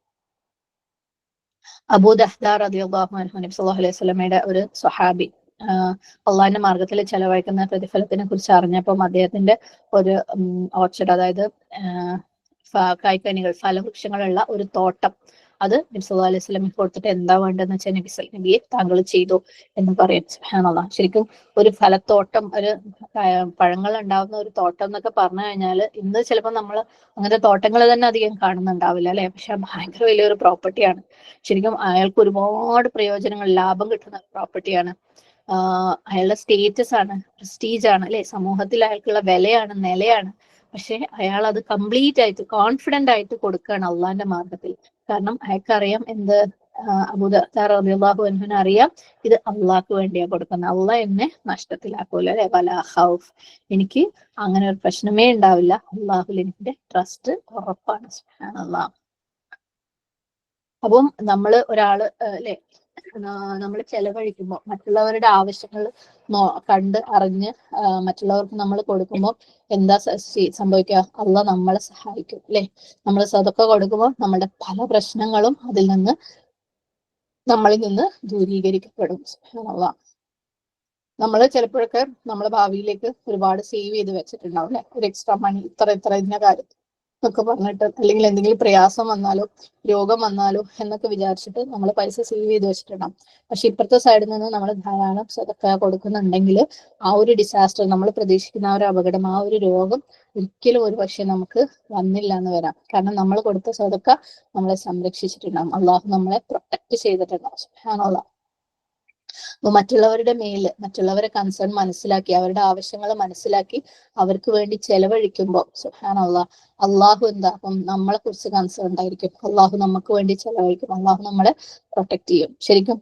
അബൂ ദഹ്ദ റളിയല്ലാഹു അൻഹു നബി സല്ലല്ലാഹു അലൈഹി വസല്ലമയുടെ ഒരു സ്വഹാബി അള്ളാഹിന്റെ മാർഗത്തിൽ ചെലവഴിക്കുന്ന പ്രതിഫലത്തിനെ കുറിച്ച് അറിഞ്ഞപ്പം അദ്ദേഹത്തിന്റെ ഒരു ഓർച്ചഡ്, അതായത് കായ്ക്കനികൾ, ഫലവൃക്ഷങ്ങളുള്ള ഒരു തോട്ടം, അത് നബി സല്ലല്ലാഹു അലൈഹി വസല്ലമയ്ക്ക് കൊടുത്തിട്ട് എന്താ വേണ്ടതെന്ന് വെച്ചാൽ നബിയെ താങ്കൾ ചെയ്തു എന്ന് പറയും. സുബ്ഹാനല്ലാഹ്. ശരിക്കും ഒരു ഫലത്തോട്ടം, ഒരു പഴങ്ങൾ ഉണ്ടാവുന്ന ഒരു തോട്ടം എന്നൊക്കെ പറഞ്ഞു കഴിഞ്ഞാൽ ഇന്ന് ചിലപ്പോൾ നമ്മൾ അങ്ങനത്തെ തോട്ടങ്ങൾ തന്നെ അധികം കാണുന്നുണ്ടാവില്ല അല്ലെ, പക്ഷെ ഭയങ്കര വലിയൊരു പ്രോപ്പർട്ടിയാണ്. ശരിക്കും അയാൾക്ക് ഒരുപാട് പ്രയോജനങ്ങൾ, ലാഭം കിട്ടുന്ന പ്രോപ്പർട്ടിയാണ്. അയാളുടെ സ്റ്റേറ്റസ് ആണ്, പ്രസ്റ്റീജ് ആണ് അല്ലെ, സമൂഹത്തിൽ അയാൾക്കുള്ള വിലയാണ്, നിലയാണ്. പക്ഷെ അയാൾ അത് കംപ്ലീറ്റ് ആയിട്ട് കോൺഫിഡന്റ് ആയിട്ട് കൊടുക്കുകയാണ് അള്ളാഹിന്റെ മാർഗത്തിൽ. കാരണം അയാൾക്കറിയാം എന്ത്, അബൂ ദർദാ റളിയല്ലാഹു അൻഹുവിന് അറിയാം ഇത് അള്ളാഹ്ക്ക് വേണ്ടിയാ കൊടുക്കുന്നത്, അള്ളാഹ് എന്നെ നഷ്ടത്തിലാക്കൂല അല്ലെ, വലാ ഖൗഫ്, എനിക്ക് അങ്ങനെ ഒരു പ്രശ്നമേ ഉണ്ടാവില്ല, അള്ളാഹുൽ എനിക്ക് ട്രസ്റ്റ് ഉറപ്പാണ്. സുബ്ഹാനല്ലാഹ്. അപ്പം നമ്മള് ഒരാള് അല്ലെ, നമ്മൾ ചെലവഴിക്കുമ്പോൾ മറ്റുള്ളവരുടെ ആവശ്യങ്ങൾ കണ്ട് അറിഞ്ഞ് മറ്റുള്ളവർക്ക് നമ്മൾ കൊടുക്കുമ്പോൾ എന്താ സംഭവിക്കുക, അള്ളാഹ് നമ്മളെ സഹായിക്കും അല്ലെ. നമ്മൾ സദഖ കൊടുക്കുമ്പോൾ നമ്മുടെ പല പ്രശ്നങ്ങളും നമ്മളിൽ നിന്ന് ദൂരീകരിക്കപ്പെടും. സുബ്ഹാനല്ലാഹ്. നമ്മൾ ചിലപ്പോഴൊക്കെ നമ്മളെ ഭാവിയിലേക്ക് ഒരുപാട് സേവ് ചെയ്ത് വെച്ചിട്ടുണ്ടാവും അല്ലെ, ഒരു എക്സ്ട്രാ മണി ഇത്ര ഇന്ന കാര്യം എന്നൊക്കെ പറഞ്ഞിട്ട്, അല്ലെങ്കിൽ എന്തെങ്കിലും പ്രയാസം വന്നാലോ രോഗം വന്നാലോ എന്നൊക്കെ വിചാരിച്ചിട്ട് നമ്മൾ പൈസ സേവ് ചെയ്ത് വെച്ചിട്ടുണ്ടാവും. പക്ഷെ ഇപ്പുറത്തെ സൈഡിൽ നിന്ന് നമ്മൾ ധാരാളം സദഖ കൊടുക്കുന്നുണ്ടെങ്കിൽ ആ ഒരു ഡിസാസ്റ്റർ, നമ്മൾ പ്രതീക്ഷിക്കുന്ന ആ ഒരു അപകടം, ആ ഒരു രോഗം ഒരിക്കലും ഒരു പക്ഷെ നമുക്ക് വന്നില്ല എന്ന് വരാം. കാരണം നമ്മൾ കൊടുത്ത സദഖ നമ്മളെ സംരക്ഷിച്ചിട്ടുണ്ടാവും, അള്ളാഹു നമ്മളെ പ്രൊട്ടക്ട് ചെയ്തിട്ടുണ്ടാവും. സുബ്ഹാനല്ലാഹ്. അപ്പൊ മറ്റുള്ളവരുടെ മേല്, മറ്റുള്ളവരെ കൺസേൺ മനസ്സിലാക്കി, അവരുടെ ആവശ്യങ്ങൾ മനസ്സിലാക്കി അവർക്ക് വേണ്ടി ചെലവഴിക്കുമ്പോൾ സുബ്ഹാനല്ലാഹ്, അള്ളാഹു എന്താ, അപ്പം നമ്മളെ കുറിച്ച് കൺസേൺ ആയിരിക്കും, അള്ളാഹു നമുക്ക് വേണ്ടി ചെലവഴിക്കും, അള്ളാഹു നമ്മളെ പ്രൊട്ടക്ട് ചെയ്യും. ശരിക്കും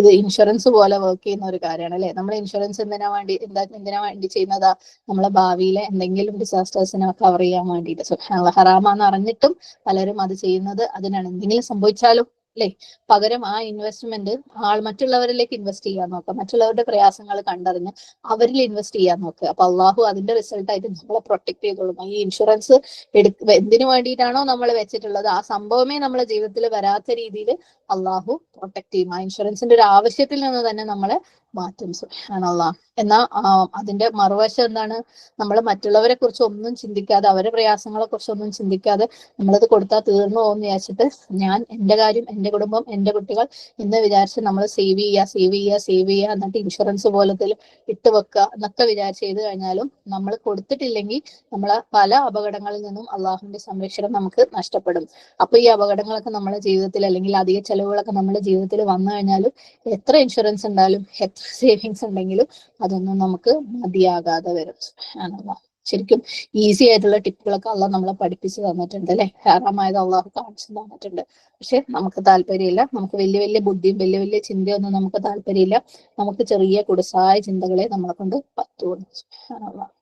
ഇത് ഇൻഷുറൻസ് പോലെ വർക്ക് ചെയ്യുന്ന ഒരു കാര്യമാണ് അല്ലെ. നമ്മൾ ഇൻഷുറൻസ് എന്തിനാ വേണ്ടി ചെയ്യുന്നതാ, നമ്മളെ ഭാവിയിലെ എന്തെങ്കിലും ഡിസാസ്റ്റേഴ്സിനെ കവർ ചെയ്യാൻ വേണ്ടിയിട്ട്. സുബ്ഹാനല്ലാഹ്. ഹറാമാന്ന് അറിഞ്ഞിട്ടും പലരും അത് ചെയ്യുന്നത് അതിനാണ്. എന്തെങ്കിലും സംഭവിച്ചാലും അല്ലെ, പകരം ആ ഇൻവെസ്റ്റ്മെന്റ് മറ്റുള്ളവരിലേക്ക് ഇൻവെസ്റ്റ് ചെയ്യാൻ നോക്കുക, മറ്റുള്ളവരുടെ പ്രയാസങ്ങൾ കണ്ടറിഞ്ഞ് അവരിൽ ഇൻവെസ്റ്റ് ചെയ്യാൻ നോക്കുക. അപ്പൊ അള്ളാഹു അതിന്റെ റിസൾട്ട് ആയിട്ട് നമ്മളെ പ്രൊട്ടക്ട് ചെയ്തോളും. ഈ ഇൻഷുറൻസ് എന്തിനു വേണ്ടിയിട്ടാണോ നമ്മൾ വെച്ചിട്ടുള്ളത്, ആ സംഭവമേ നമ്മളെ ജീവിതത്തിൽ വരാത്ത രീതിയിൽ അള്ളാഹു പ്രൊട്ടക്ട് ചെയ്യും. ആ ഇൻഷുറൻസിന്റെ ഒരു ആവശ്യത്തിൽ നിന്ന് തന്നെ നമ്മളെ മാറ്റും. സുബ്ഹാനല്ലാഹ്. എന്നാൽ അതിന്റെ മറുവശം എന്താണ്, നമ്മൾ മറ്റുള്ളവരെ കുറിച്ച് ഒന്നും ചിന്തിക്കാതെ, അവരുടെ പ്രയാസങ്ങളെ കുറിച്ച് ഒന്നും ചിന്തിക്കാതെ നമ്മളത് കൊടുത്താൽ തീർന്നു പോകുമെന്ന് വിചാരിച്ചിട്ട് ഞാൻ എന്റെ കാര്യം, എന്റെ കുടുംബം, എന്റെ കുട്ടികൾ എന്ന് വിചാരിച്ച് നമ്മൾ സേവ് ചെയ്യുക, എന്നിട്ട് ഇൻഷുറൻസ് പോലത്തിൽ ഇട്ട് വെക്കുക എന്നൊക്കെ വിചാരിച്ച് ചെയ്ത് കഴിഞ്ഞാലും നമ്മൾ കൊടുത്തിട്ടില്ലെങ്കിൽ നമ്മളെ പല അപകടങ്ങളിൽ നിന്നും അള്ളാഹുവിന്റെ സംരക്ഷണം നമുക്ക് നഷ്ടപ്പെടും. അപ്പൊ ഈ അപകടങ്ങളൊക്കെ നമ്മുടെ ജീവിതത്തിൽ, അല്ലെങ്കിൽ അധിക ചെലവുകളൊക്കെ നമ്മുടെ ജീവിതത്തിൽ വന്നു കഴിഞ്ഞാലും എത്ര ഇൻഷുറൻസ് ഉണ്ടായാലും എത്ര സേവിങ്സ് ഉണ്ടെങ്കിലും അതൊന്നും നമുക്ക് മതിയാകാതെ വരും. സുബ്ഹാനല്ലാഹ്. ശരിക്കും ഈസി ആയിട്ടുള്ള ടിപ്പുകളൊക്കെ അള്ളാഹ് നമ്മളെ പഠിപ്പിച്ചു തന്നിട്ടുണ്ട് അല്ലെ, ഹറാമായത് അള്ളാഹു കാണിച്ചു തന്നിട്ടുണ്ട്. പക്ഷെ നമുക്ക് താല്പര്യമില്ല, നമുക്ക് വലിയ വലിയ ബുദ്ധിയും വലിയ വലിയ ചിന്തയൊന്നും നമുക്ക് താല്പര്യമില്ല, നമുക്ക് ചെറിയ കുടുസായ ചിന്തകളെ നമ്മളെ കൊണ്ട് പറ്റുള്ളൂ. സുബ്ഹാനല്ലാഹ്.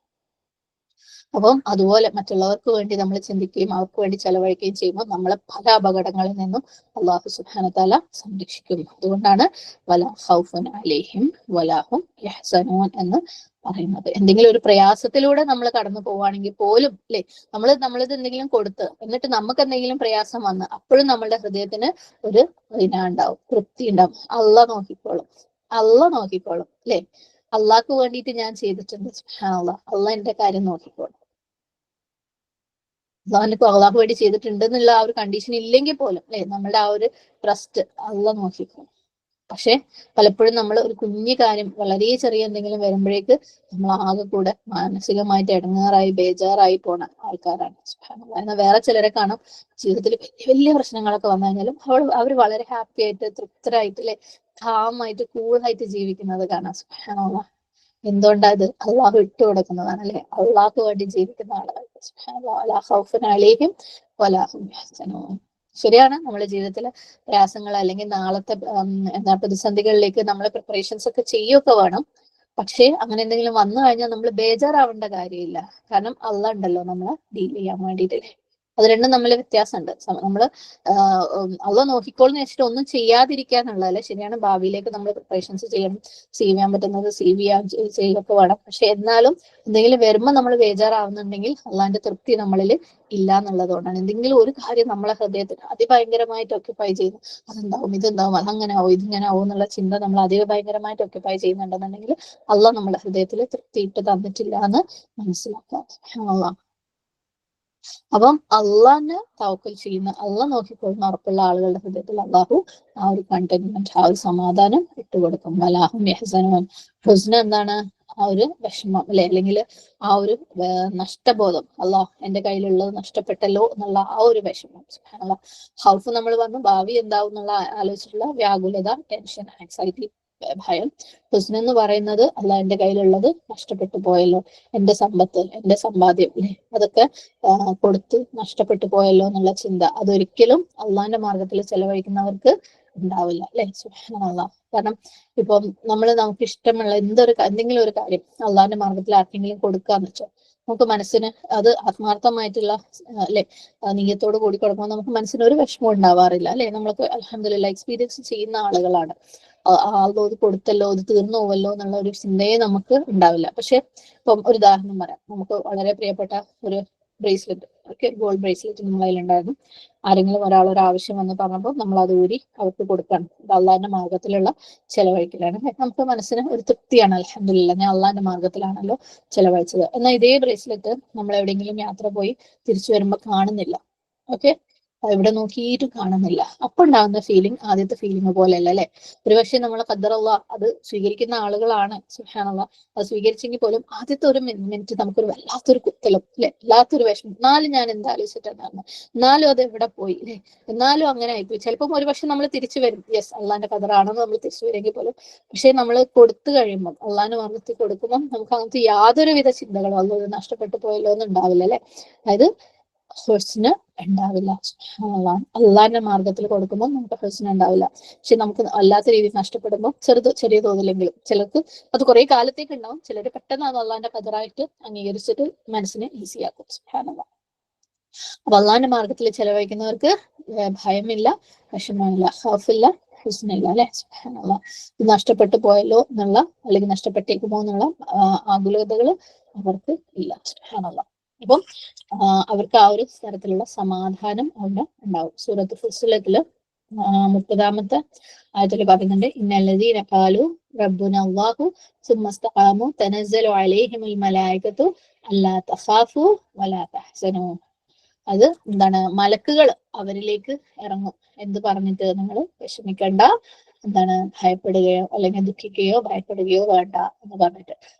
അപ്പം അതുപോലെ മറ്റുള്ളവർക്ക് വേണ്ടി നമ്മൾ ചിന്തിക്കുകയും അവർക്ക് വേണ്ടി ചെലവഴിക്കുകയും ചെയ്യുമ്പോൾ നമ്മളെ പല അപകടങ്ങളിൽ നിന്നും അള്ളാഹു സുബ്ഹാനഹു തആല സംരക്ഷിക്കും. അതുകൊണ്ടാണ് വലാ ഖൗഫുൻ അലൈഹിം വലാ ഹും യഹ്സനൂൻ എന്ന് പറയുന്നത്. എന്തെങ്കിലും ഒരു പ്രയാസത്തിലൂടെ നമ്മൾ കടന്നു പോവുകയാണെങ്കിൽ പോലും അല്ലെ, നമ്മളിത് എന്തെങ്കിലും കൊടുത്ത് എന്നിട്ട് നമുക്ക് എന്തെങ്കിലും പ്രയാസം വന്ന് അപ്പോഴും നമ്മളുടെ ഹൃദയത്തിന് ഒരു ഉണ്ടാവും, തൃപ്തി ഉണ്ടാവും. അള്ളാഹ് നോക്കിക്കോളും അല്ലെ, അള്ളാഹ്ക്ക് വേണ്ടിയിട്ട് ഞാൻ ചെയ്തിട്ടുണ്ട്, സുബ്ഹാനല്ലാഹ്, അള്ളാഹ് എന്റെ കാര്യം നോക്കിക്കോളും. അള്ളാഹു വേണ്ടി ചെയ്തിട്ടുണ്ട് എന്നുള്ള ആ ഒരു കണ്ടീഷൻ ഇല്ലെങ്കിൽ പോലും അല്ലെ, നമ്മളുടെ ആ ഒരു ട്രസ്റ്റ് അള്ളാഹ് നോക്കിക്കോളും. പക്ഷെ പലപ്പോഴും നമ്മൾ ഒരു കുഞ്ഞു കാര്യം, വളരെ ചെറിയ എന്തെങ്കിലും വരുമ്പോഴേക്ക് നമ്മൾ ആകെ കൂടെ മാനസികമായിട്ട് ഇടങ്ങാറായി ബേജാറായി പോണ ആൾക്കാരാണ്. സുബ്ഹാനല്ലാഹ്. എന്നാൽ വേറെ ചിലരെ കാണാം, ജീവിതത്തിൽ വലിയ വലിയ പ്രശ്നങ്ങളൊക്കെ വന്നു കഴിഞ്ഞാലും അവർ വളരെ ഹാപ്പി ആയിട്ട്, തൃപ്തരായിട്ട് അല്ലെ, കാമായിട്ട്, കൂളായിട്ട് ജീവിക്കുന്നത് കാണാം. സുബ്ഹാനല്ലാഹ്. എന്തുകൊണ്ടാ ഇത്, അള്ളാഹു ഇട്ട് കൊടുക്കുന്നതാണ് അല്ലെ, അള്ളാഹ്ക്ക് വേണ്ടി ജീവിക്കുന്ന ആളുകൾ. സുബ്ഹാനല്ലാഹ്. വലാ ഖൗഫുൻ അലൈഹിം വലാ ഹും യഹ്സനൂൻ. ശരിയാണ്, നമ്മുടെ ജീവിതത്തിലെ പ്രയാസങ്ങൾ അല്ലെങ്കിൽ നാളത്തെ പ്രതിസന്ധികളിലേക്ക് നമ്മൾ പ്രിപ്പറേഷൻസ് ഒക്കെ ചെയ്യുകയൊക്കെ വേണം. പക്ഷേ അങ്ങനെ എന്തെങ്കിലും വന്നു കഴിഞ്ഞാൽ നമ്മൾ ബേജാറാവേണ്ട കാര്യമില്ല. കാരണം അള്ളാഹ് ഉണ്ടല്ലോ നമ്മളെ ഡീൽ ചെയ്യാൻ വേണ്ടിയിട്ടല്ലേ. അത് രണ്ടും തമ്മിൽ വ്യത്യാസമുണ്ട്. നമ്മള് അള്ളാഹ് നോക്കിക്കോളെന്ന് വെച്ചിട്ട് ഒന്നും ചെയ്യാതിരിക്കുക എന്നുള്ളതല്ല. ശരിയാണ്, ഭാവിയിലേക്ക് നമ്മൾ പ്രിപ്പറേഷൻസ് ചെയ്യണം, സേവ് ചെയ്യാൻ പറ്റുന്നത് സേവ് ചെയ്യുകയൊക്കെ വേണം. പക്ഷെ എന്നാലും എന്തെങ്കിലും വരുമ്പോൾ നമ്മൾ ബേജാറാവുന്നുണ്ടെങ്കിൽ അള്ളാഹിന്റെ തൃപ്തി നമ്മളിൽ ഇല്ല എന്നുള്ളതുകൊണ്ടാണ്. എന്തെങ്കിലും ഒരു കാര്യം നമ്മളെ ഹൃദയത്തിന് അതിഭയങ്കരമായിട്ട് ഒക്യുപ്പൈ ചെയ്യുന്നു, അതെന്താവും ഇതെന്താവും അതങ്ങനെ ആവും ഇതിങ്ങനെ ആവും എന്നുള്ള ചിന്ത നമ്മൾ അതിഭയങ്കരമായിട്ട് ഒക്യുപ്പൈ ചെയ്യുന്നുണ്ടെന്നുണ്ടെങ്കിൽ അള്ളാഹ് നമ്മുടെ ഹൃദയത്തിൽ തൃപ്തിയിട്ട് തന്നിട്ടില്ല എന്ന് മനസ്സിലാക്കാം. അപ്പം അള്ളാഹിനെ തവക്കൽ ചെയ്യുന്ന, അള്ളാഹ് നോക്കിക്കൊള്ളുന്ന ഉറപ്പുള്ള ആളുകളുടെ ഹൃദയത്തിൽ അള്ളാഹു ആ ഒരു കണ്ടന്റ്മെന്റ്, ആ ഒരു സമാധാനം ഇട്ടുകൊടുക്കും. വലാഹും യഹ്സനൂൻ. ഹുസ്ന എന്താണ്? ആ ഒരു വിഷമം അല്ലെ, അല്ലെങ്കിൽ ആ ഒരു നഷ്ടബോധം, അള്ളാഹ് എന്റെ കയ്യിലുള്ളത് നഷ്ടപ്പെട്ടല്ലോ എന്നുള്ള ആ ഒരു വിഷമം. സുബ്ഹാനല്ലാഹ്. ഹൗഫ് നമ്മൾ പറഞ്ഞു, ഭാവി എന്താവും എന്നുള്ള ആലോചിച്ചിട്ടുള്ള വ്യാകുലത, ടെൻഷൻ, ആൻസൈറ്റി, ഭയം. ഹുസ്ന എന്ന് പറയുന്നത് അള്ളാഹ് എന്റെ കയ്യിലുള്ളത് നഷ്ടപ്പെട്ടു പോയല്ലോ, എന്റെ സമ്പത്ത്, എന്റെ സമ്പാദ്യം അല്ലെ, അതൊക്കെ കൊടുത്ത് നഷ്ടപ്പെട്ടു പോയല്ലോ എന്നുള്ള ചിന്ത. അതൊരിക്കലും അള്ളാഹിന്റെ മാർഗത്തിൽ ചെലവഴിക്കുന്നവർക്ക് ഉണ്ടാവില്ല അല്ലെ. സുബ്ഹാനല്ലാഹ്. കാരണം ഇപ്പം നമുക്ക് ഇഷ്ടമുള്ള എന്തെങ്കിലും ഒരു കാര്യം അള്ളാഹിന്റെ മാർഗത്തിൽ ആർക്കെങ്കിലും കൊടുക്കാന്ന് വെച്ചോ, നമുക്ക് മനസ്സിന് അത് ആത്മാർത്ഥമായിട്ടുള്ള അല്ലെ നീയത്തോട് കൂടി കൊടുക്കുമ്പോൾ നമുക്ക് മനസ്സിന് ഒരു വിഷമം ഉണ്ടാവാറില്ല അല്ലെ. നമ്മൾക്ക് അൽഹംദുലില്ലാഹ് എക്സ്പീരിയൻസ് ചെയ്യുന്ന ആളുകളാണ്. ആൾദോ ഇത് കൊടുത്തല്ലോ, ഇത് തീർന്നു പോവല്ലോ എന്നുള്ള ഒരു ചിന്തയെ നമുക്ക് ഉണ്ടാവില്ല. പക്ഷെ ഇപ്പം ഒരു ഉദാഹരണം പറയാം. നമുക്ക് വളരെ പ്രിയപ്പെട്ട ഒരു ബ്രേസ്ലെറ്റ്, ഓക്കെ, ഗോൾഡ് ബ്രേസ്ലെറ്റ് നമ്മുടെ കയ്യിലുണ്ടായിരുന്നു. ആരെങ്കിലും ഒരാൾ ഒരു ആവശ്യം വന്ന് പറഞ്ഞപ്പോൾ നമ്മൾ അത് ഊരി അവർക്ക് കൊടുക്കണം. ഇത് അള്ളാഹിന്റെ മാർഗത്തിലുള്ള ചെലവഴിക്കലാണ്. നമുക്ക് മനസ്സിന് ഒരു തൃപ്തിയാണ്, അൽഹംദുലില്ലാഹ് ഞാൻ അള്ളാഹിന്റെ മാർഗത്തിലാണല്ലോ ചെലവഴിച്ചത്. എന്നാൽ ഇതേ ബ്രേസ്ലെറ്റ് നമ്മൾ എവിടെയെങ്കിലും യാത്ര പോയി തിരിച്ചു വരുമ്പോൾ കാണുന്നില്ല, ഓക്കെ, എവിടെ നോക്കിയിട്ട് കാണുന്നില്ല. അപ്പൊ ഉണ്ടാകുന്ന ഫീലിംഗ് ആദ്യത്തെ ഫീലിംഗ് പോലെയല്ല അല്ലെ. ഒരുപക്ഷെ നമ്മൾ ഖദ്ദറല്ലാഹ് അത് സ്വീകരിക്കുന്ന ആളുകളാണ്, സുബ്ഹാനല്ലാഹ്, അത് സ്വീകരിച്ചെങ്കിൽ പോലും ആദ്യത്തെ ഒരു മിനിറ്റ് നമുക്കൊരു വല്ലാത്തൊരു കുത്തലും അല്ലെ, വല്ലാത്തൊരു വിഷമം. എന്നാലും ഞാൻ എന്താ ആലോചിച്ചിട്ടാണ്, എന്നാലും അത് എവിടെ പോയി അല്ലെ, എന്നാലും അങ്ങനെ ആയിപ്പോയി. ചിലപ്പം ഒരുപക്ഷെ നമ്മൾ തിരിച്ചു വരും, യെസ് അള്ളാഹിന്റെ ഖദറാണെന്ന് നമ്മൾ തിരിച്ചു വരെങ്കിൽ പോലും. പക്ഷെ നമ്മൾ കൊടുത്തു കഴിയുമ്പോൾ, അള്ളാഹിന്റെ മാർഗത്തിൽ കൊടുക്കുമ്പോൾ നമുക്ക് അങ്ങനത്തെ യാതൊരുവിധ ചിന്തകളും അള്ളാഹ് നഷ്ടപ്പെട്ടു പോയല്ലോ എന്ന് ഉണ്ടാവില്ല അല്ലെ. അതായത് ഹുസ്ന ഉണ്ടാവില്ല. അള്ളാഹിന്റെ മാർഗത്തിൽ കൊടുക്കുമ്പോൾ നമുക്ക് ഹുസ്ന ഉണ്ടാവില്ല. പക്ഷെ നമുക്ക് അല്ലാത്ത രീതിയിൽ നഷ്ടപ്പെടുമ്പോൾ ചെറിയ തോതിലെങ്കിലും, ചിലർക്ക് അത് കുറെ കാലത്തേക്ക് ഉണ്ടാവും, ചിലർ പെട്ടെന്ന് അത് അള്ളാഹിന്റെ ഖദറായിട്ട് അംഗീകരിച്ചിട്ട് മനസ്സിനെ ഈസിയാക്കും. സുബ്ഹാനല്ലാഹ്. അപ്പൊ അള്ളാഹിന്റെ മാർഗത്തിൽ ചെലവഴിക്കുന്നവർക്ക് ഭയമില്ല, വിഷമമില്ല, ഖൗഫില്ല, ഹുസ്നില്ല അല്ലെ. സുബ്ഹാനല്ലാഹ്. ഇത് നഷ്ടപ്പെട്ടു പോയല്ലോ എന്നുള്ള, അല്ലെങ്കിൽ നഷ്ടപ്പെട്ടേക്കുമോ എന്നുള്ള ആകുലതകൾ അവർക്ക് ഇല്ല. സുബ്ഹാനല്ലാഹ്. അപ്പം അവർക്ക് ആ ഒരു തരത്തിലുള്ള സമാധാനം അവിടെ ഉണ്ടാവും. സൂറത്ത് ഫുസ്സിലത്തില് 30-ാമത്തെ ആയത്തിൽ പറയുന്നുണ്ട്, ഇന്നല്ലദീന ഖാലു റബ്ബുന അല്ലാഹു സുമ്മ ഇസ്തഖാമു തനസ്സലു അലൈഹിമുൽ മലായികത്തു അല്ലാ തഖാഫു വലാ തഹ്സനു. അത് എന്താണ്? മലക്കുകൾ അവരിലേക്ക് ഇറങ്ങും. എന്ത് പറഞ്ഞിട്ട്? നിങ്ങൾ വിഷമിക്കണ്ട, എന്താണ്, ഭയപ്പെടുകയോ അല്ലെങ്കിൽ ദുഃഖിക്കുകയോ ഭയപ്പെടുകയോ വേണ്ട എന്ന് പറഞ്ഞിട്ട്.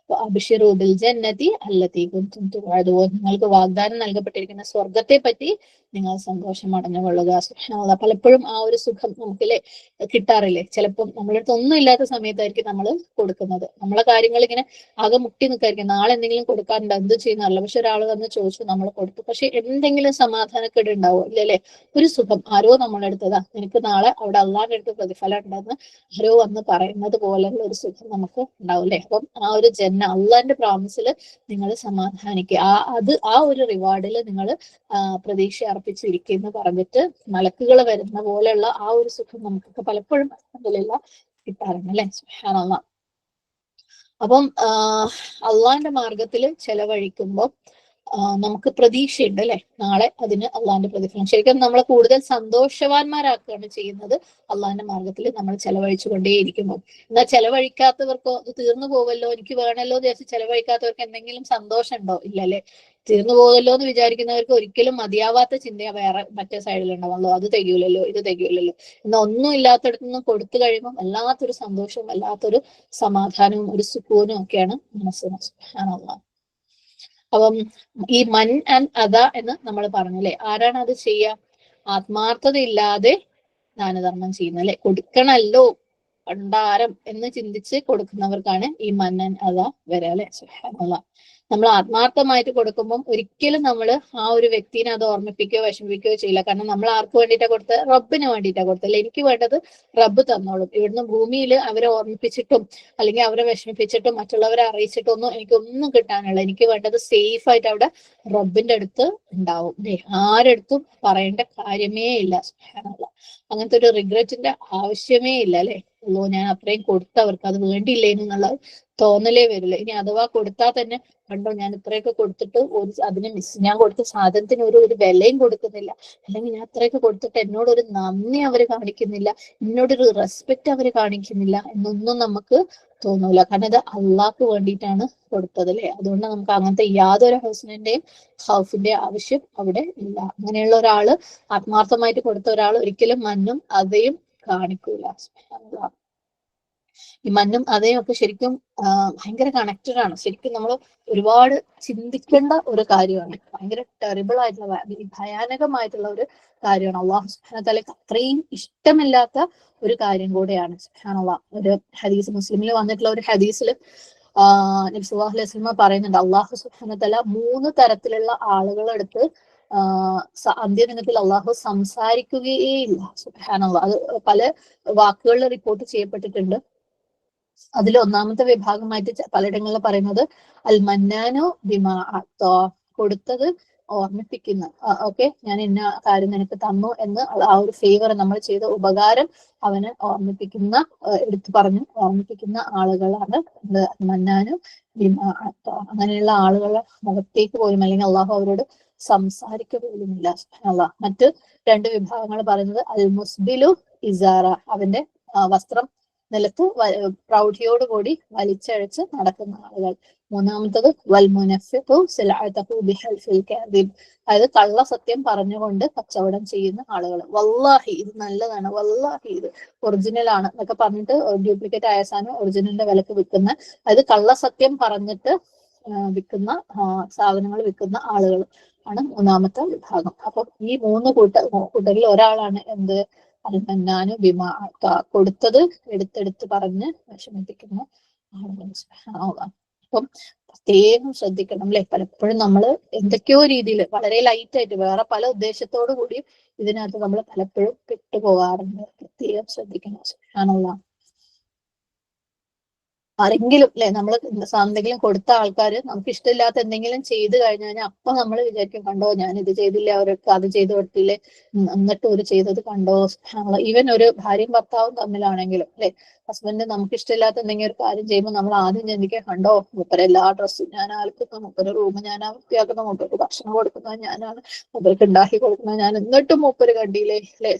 അബ്ശിറൂ ബിൽ ജന്നതി അല്ലതി കുൻതും തുഅദൂൻ. നിങ്ങൾക്ക് വാഗ്ദാനം നൽകപ്പെട്ടിരിക്കുന്ന സ്വർഗത്തെ പറ്റി നിങ്ങൾ സന്തോഷം അടഞ്ഞുകൊള്ളുക. സുബ്ഹാനല്ലാഹ്. പലപ്പോഴും ആ ഒരു സുഖം നമുക്കില്ലേ കിട്ടാറില്ലേ? ചിലപ്പം നമ്മുടെ അടുത്ത് ഒന്നും ഇല്ലാത്ത സമയത്തായിരിക്കും നമ്മൾ കൊടുക്കുന്നത്. നമ്മളെ കാര്യങ്ങൾ ഇങ്ങനെ ആകെ മുട്ടി നിൽക്കായിരിക്കും, നാളെ എന്തെങ്കിലും കൊടുക്കാനുണ്ടോ, എന്ത് ചെയ്യുന്നതല്ല. പക്ഷെ ഒരാൾ വന്ന് ചോദിച്ചു, നമ്മൾ കൊടുത്തു. പക്ഷെ എന്തെങ്കിലും സമാധാനക്കേട് ഉണ്ടാവോ? ഇല്ലല്ലേ. ഒരു സുഖം ആരോ നമ്മളെടുത്തതാ, എനിക്ക് നാളെ അവിടെ അള്ളാഹിന്റെ അടുത്ത് പ്രതിഫലം ഉണ്ടെന്ന് ആരോ വന്ന് പറയുന്നത് പോലെയുള്ള ഒരു സുഖം നമുക്ക് ഉണ്ടാവില്ലേ. അപ്പം ആ ഒരു അള്ളാഹിന്റെ പ്രോമിസിൽ നിങ്ങൾ സമാധാനിക്കുക. ആ ഒരു റിവാർഡിൽ നിങ്ങൾ പ്രതീക്ഷ അർപ്പിച്ചിരിക്കുക എന്ന് പറഞ്ഞിട്ട് മലക്കുകൾ വരുന്ന പോലെയുള്ള ആ ഒരു സുഖം നമുക്കൊക്കെ പലപ്പോഴും അൽഹംദുലില്ലാഹ് കിട്ടാറുണ്ട് അല്ലെ. സുബ്ഹാനല്ലാഹ്. അപ്പം അള്ളാഹിന്റെ മാർഗത്തിൽ ചെലവഴിക്കുമ്പോൾ നമുക്ക് പ്രതീക്ഷയുണ്ട് അല്ലെ, നാളെ അതിന് അള്ളാഹിന്റെ പ്രതിഫലം. ശരിക്കും നമ്മളെ കൂടുതൽ സന്തോഷവാന്മാരാക്കുകയാണ് ചെയ്യുന്നത് അള്ളാഹിന്റെ മാർഗത്തിൽ നമ്മൾ ചെലവഴിച്ചുകൊണ്ടേയിരിക്കുമ്പോൾ. എന്നാൽ ചെലവഴിക്കാത്തവർക്കോ അത് തീർന്നു പോവല്ലോ, എനിക്ക് വേണമല്ലോ എന്ന് വിചാരിച്ച് ചെലവഴിക്കാത്തവർക്ക് എന്തെങ്കിലും സന്തോഷം ഉണ്ടോ? ഇല്ല അല്ലെ. തീർന്നു പോകല്ലോ എന്ന് വിചാരിക്കുന്നവർക്ക് ഒരിക്കലും മതിയാവാത്ത ചിന്തയാ വേറെ മറ്റേ സൈഡിൽ ഉണ്ടാവുള്ളൂ. അത് തികയൂലല്ലോ, ഇത് തികയൂലല്ലോ. എന്നാൽ ഒന്നും ഇല്ലാത്തടത്തു നിന്നും കൊടുത്തു കഴിയുമ്പോൾ വല്ലാത്തൊരു സന്തോഷവും വല്ലാത്തൊരു സമാധാനവും ഒരു സുഖൂനും ഒക്കെയാണ് മനസ്സിന്. സുബ്ഹാനല്ലാഹ്. അപ്പം ഈ മൻ ആൻഡ് അദ എന്ന് നമ്മൾ പറഞ്ഞു അല്ലെ. ആരാണ് അത് ചെയ്യുക? ആത്മാർത്ഥത ഇല്ലാതെ ദാനധർമ്മം ചെയ്യുന്നത് അല്ലെ. കൊടുക്കണല്ലോ ഭണ്ഡാരം എന്ന് ചിന്തിച്ച് കൊടുക്കുന്നവർക്കാണ് ഈ മൻ ആൻഡ് അദ വരിക അല്ലെ. സുബ്ഹാനല്ലാഹ്. നമ്മൾ ആത്മാർത്ഥമായിട്ട് കൊടുക്കുമ്പോൾ ഒരിക്കലും നമ്മൾ ആ ഒരു വ്യക്തിനെ അത് ഓർമ്മിപ്പിക്കുകയോ വിഷമിപ്പിക്കുകയോ ചെയ്യില്ല. കാരണം നമ്മൾ ആർക്ക് വേണ്ടിയിട്ടാണ് കൊടുത്തത്? റബ്ബിന് വേണ്ടിയിട്ടാണ് കൊടുത്തത്. എനിക്ക് വേണ്ടത് റബ്ബ് തന്നോളും. ഇവിടുന്ന് ഭൂമിയിൽ അവരെ ഓർമ്മിപ്പിച്ചിട്ടും അല്ലെങ്കിൽ അവരെ വിഷമിപ്പിച്ചിട്ടും മറ്റുള്ളവരെ അറിയിച്ചിട്ടും ഒന്നും എനിക്കൊന്നും കിട്ടാനുള്ള, എനിക്ക് വേണ്ടത് സേഫ് ആയിട്ട് അവിടെ റബ്ബിന്റെ അടുത്ത് ഉണ്ടാവും. ആരെടുത്തും പറയേണ്ട കാര്യമേ ഇല്ല. അങ്ങനത്തെ ഒരു റിഗ്രറ്റിന്റെ ആവശ്യമേ ഇല്ല അല്ലെ. ഓ ഞാൻ അത്രയും കൊടുത്തവർക്ക് അത് വേണ്ടിയില്ലേന്ന് എന്നുള്ള തോന്നലേ വരില്ല. ഇനി അഥവാ കൊടുത്താൽ തന്നെ കണ്ടോ ഞാൻ ഇത്രയൊക്കെ കൊടുത്തിട്ട് അതിന് ഞാൻ കൊടുത്ത സാധനത്തിന് ഒരു വിലയും കൊടുക്കുന്നില്ല, അല്ലെങ്കിൽ ഞാൻ ഇത്രയൊക്കെ കൊടുത്തിട്ട് എന്നോടൊരു നന്ദി അവര് കാണിക്കുന്നില്ല, എന്നോടൊരു റെസ്പെക്ട് അവര് കാണിക്കുന്നില്ല എന്നൊന്നും നമുക്ക് തോന്നൂല. കാരണം ഇത് അള്ളാഹ്ക്ക് വേണ്ടിയിട്ടാണ് കൊടുത്തത് അല്ലെ. അതുകൊണ്ട് നമുക്ക് അങ്ങനത്തെ യാതൊരു ഹസ്ബൻഡിന്റെയും ഹൗഫിന്റെ ആവശ്യം അവിടെ ഇല്ല. അങ്ങനെയുള്ള ഒരാള്, ആത്മാർത്ഥമായിട്ട് കൊടുത്ത ഒരാൾ ഒരിക്കലും മന്നും അതയും കാണിക്കൂല. ഈ മന്നും അതയും ഒക്കെ ശരിക്കും ഭയങ്കര കണക്റ്റഡ് ആണ്. ശരിക്കും നമ്മൾ ഒരുപാട് ചിന്തിക്കേണ്ട ഒരു കാര്യമാണ്. ഭയങ്കര ടെറിബിൾ ആയിട്ടുള്ള, ഭയാനകമായിട്ടുള്ള ഒരു കാര്യമാണ്. അള്ളാഹു സുബ്ഹാനഹു വതആലയ്ക്ക് അത്രയും ഇഷ്ടമില്ലാത്ത ഒരു കാര്യം കൂടെയാണ്. സുബ്ഹാനല്ലാഹ്. ഒരു ഹദീസ്, മുസ്ലിമിൽ വന്നിട്ടുള്ള ഒരു ഹദീസിൽ നബി സല്ലല്ലാഹു അലൈഹി വസല്ലം പറയുന്നുണ്ട്, അള്ളാഹു സുബ്ഹാനഹു വതആല 3 തരത്തിലുള്ള ആളുകളെടുത്ത് അന്ത്യദിനത്തിൽ അള്ളാഹു സംസാരിക്കുകയേ ഇല്ല. സുബ്ഹാനല്ലാഹ്. അത് പല വാക്കുകളിൽ റിപ്പോർട്ട് ചെയ്യപ്പെട്ടിട്ടുണ്ട്. അതിൽ ഒന്നാമത്തെ വിഭാഗമായിട്ട് പലയിടങ്ങളിൽ പറയുന്നത് അൽ മന്നാനു ബിമാ അഅ്താ, കൊടുത്തത് ഓർമ്മിപ്പിക്കുന്ന. ഓക്കെ, ഞാൻ ഇന്ന കാര്യം നിനക്ക് തന്നു എന്ന് ആ ഒരു ഫേവർ, നമ്മൾ ചെയ്ത ഉപകാരം അവന് ഓർമ്മിപ്പിക്കുന്ന, എടുത്തു പറഞ്ഞു ഓർമ്മിപ്പിക്കുന്ന ആളുകളാണ് മന്നാനു ബിമാ അഅ്താ. അങ്ങനെയുള്ള ആളുകളെ മുഖത്തേക്ക് പോലും അല്ലെങ്കിൽ അള്ളാഹു അവരോട് സംസാരിക്കുക പോലുമില്ല. സുബ്ഹാനല്ലാഹ്. മറ്റ് 2 വിഭാഗങ്ങൾ പറയുന്നത് അൽ മുസ്ബിലു ഇസാറ, അവന്റെ വസ്ത്രം നിലത്ത് പ്രൗഢിയോടുകൂടി വലിച്ചഴച്ച് നടക്കുന്ന ആളുകൾ. മൂന്നാമത്തത് വൽ മുനഫിഖു സിൽഅതഹു ബിഹൽഫിൽ കാദിബ്, അതായത് കള്ളസത്യം പറഞ്ഞുകൊണ്ട് കച്ചവടം ചെയ്യുന്ന ആളുകൾ. വല്ലാഹി ഇത് നല്ലതാണ്, വല്ലാഹി ഇത് ഒറിജിനൽ ആണ് എന്നൊക്കെ പറഞ്ഞിട്ട് ഡ്യൂപ്ലിക്കേറ്റ് ആയ സാധനം ഒറിജിനലിന്റെ വിലക്ക് വിൽക്കുന്ന, അതായത് കള്ളസത്യം പറഞ്ഞിട്ട് വിൽക്കുന്ന സാധനങ്ങൾ വിൽക്കുന്ന ആളുകൾ ആണ് മൂന്നാമത്തെ വിഭാഗം. അപ്പൊ ഈ 3 കൂട്ടരിൽ ഒരാളാണ് എന്ത്? അൽമന്നാനു ബിമാ അഅ്താ, കൊടുത്തത് എടുത്തെടുത്ത് പറഞ്ഞ് വിഷമിപ്പിക്കുന്ന ആളുകൾ. അപ്പം പ്രത്യേകം ശ്രദ്ധിക്കണം അല്ലെ. പലപ്പോഴും നമ്മൾ എന്തൊക്കെയോ രീതിയിൽ വളരെ ലൈറ്റ് ആയിട്ട് വേറെ പല ഉദ്ദേശത്തോടു കൂടി ഇതിനകത്ത് നമ്മൾ പലപ്പോഴും പെട്ടുപോകാറുണ്ട്. പ്രത്യേകം ശ്രദ്ധിക്കണം. സുബ്ഹാനല്ലാഹ്. ആരെങ്കിലും അല്ലെ, നമ്മൾ എന്തെങ്കിലും കൊടുത്ത ആൾക്കാർ നമുക്ക് ഇഷ്ടമില്ലാത്ത എന്തെങ്കിലും ചെയ്തു കഴിഞ്ഞു കഴിഞ്ഞാൽ അപ്പൊ നമ്മൾ വിചാരിക്കും, കണ്ടോ ഞാൻ ഇത് ചെയ്തില്ല, അവരൊക്കെ അത് ചെയ്ത് കൊടുത്തില്ലേ, എന്നിട്ട് ഒരു ചെയ്തത് കണ്ടോ. ഈവൻ ഒരു ഭാര്യയും ഭർത്താവും തമ്മിലാണെങ്കിലും അല്ലെ, ഹസ്ബൻഡ് നമുക്ക് ഇഷ്ടമില്ലാത്ത എന്തെങ്കിലും ഒരു കാര്യം ചെയ്യുമ്പോൾ നമ്മൾ ആദ്യം ചിന്തിക്കുക, കണ്ടോ മൂപ്പര് എല്ലാ ഡ്രസ്സും ഞാൻ ആൽക്കുന്ന, മൂപ്പര് റൂം ഞാൻ വൃത്തിയാക്കുന്ന, മൂപ്പർക്ക് ഭക്ഷണം കൊടുക്കുന്നത് ഞാനാണ്, മൂപ്പർക്ക് ഉണ്ടാക്കി കൊടുക്കുന്നത് ഞാൻ, എന്നിട്ടും മൂപ്പര് കണ്ടില്ലേ അല്ലെ.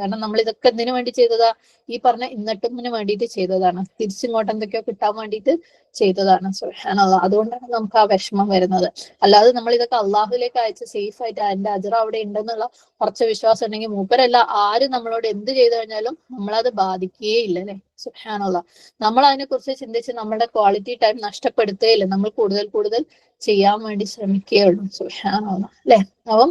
കാരണം നമ്മൾ ഇതൊക്കെ എന്തിനു വേണ്ടി ചെയ്തതാ? ഈ പറഞ്ഞ എന്നിട്ടും വേണ്ടിയിട്ട് ചെയ്തതാണ്. തിരിച്ചിങ്ങോട്ട് എന്തൊക്കെയോ കിട്ടാൻ വേണ്ടിയിട്ട് ചെയ്തതാണ്. സുബ്ഹാനല്ലാഹ്. അതുകൊണ്ടാണ് നമുക്ക് ആ വിഷമം വരുന്നത്. അല്ലാതെ നമ്മൾ ഇതൊക്കെ അള്ളാഹുലേക്ക് അയച്ച് സേഫ് ആയിട്ട് അതിന്റെ അജ്ർ അവിടെ ഉണ്ടെന്നുള്ള കുറച്ച് വിശ്വാസം ഉണ്ടെങ്കിൽ മൂപ്പരല്ല ആര് നമ്മളോട് എന്ത് ചെയ്തു കഴിഞ്ഞാലും നമ്മളത് ബാധിക്കുകയേ ഇല്ല അല്ലെ. സുബ്ഹാനല്ലാഹ്. നമ്മൾ അതിനെ കുറിച്ച് ചിന്തിച്ച് നമ്മുടെ ക്വാളിറ്റി ടൈം നഷ്ടപ്പെടുത്തുകയില്ല. നമ്മൾ കൂടുതൽ ചെയ്യാൻ വേണ്ടി ശ്രമിക്കുകയുള്ളൂ. സുബ്ഹാനല്ലാഹ് അല്ലെ. അപ്പം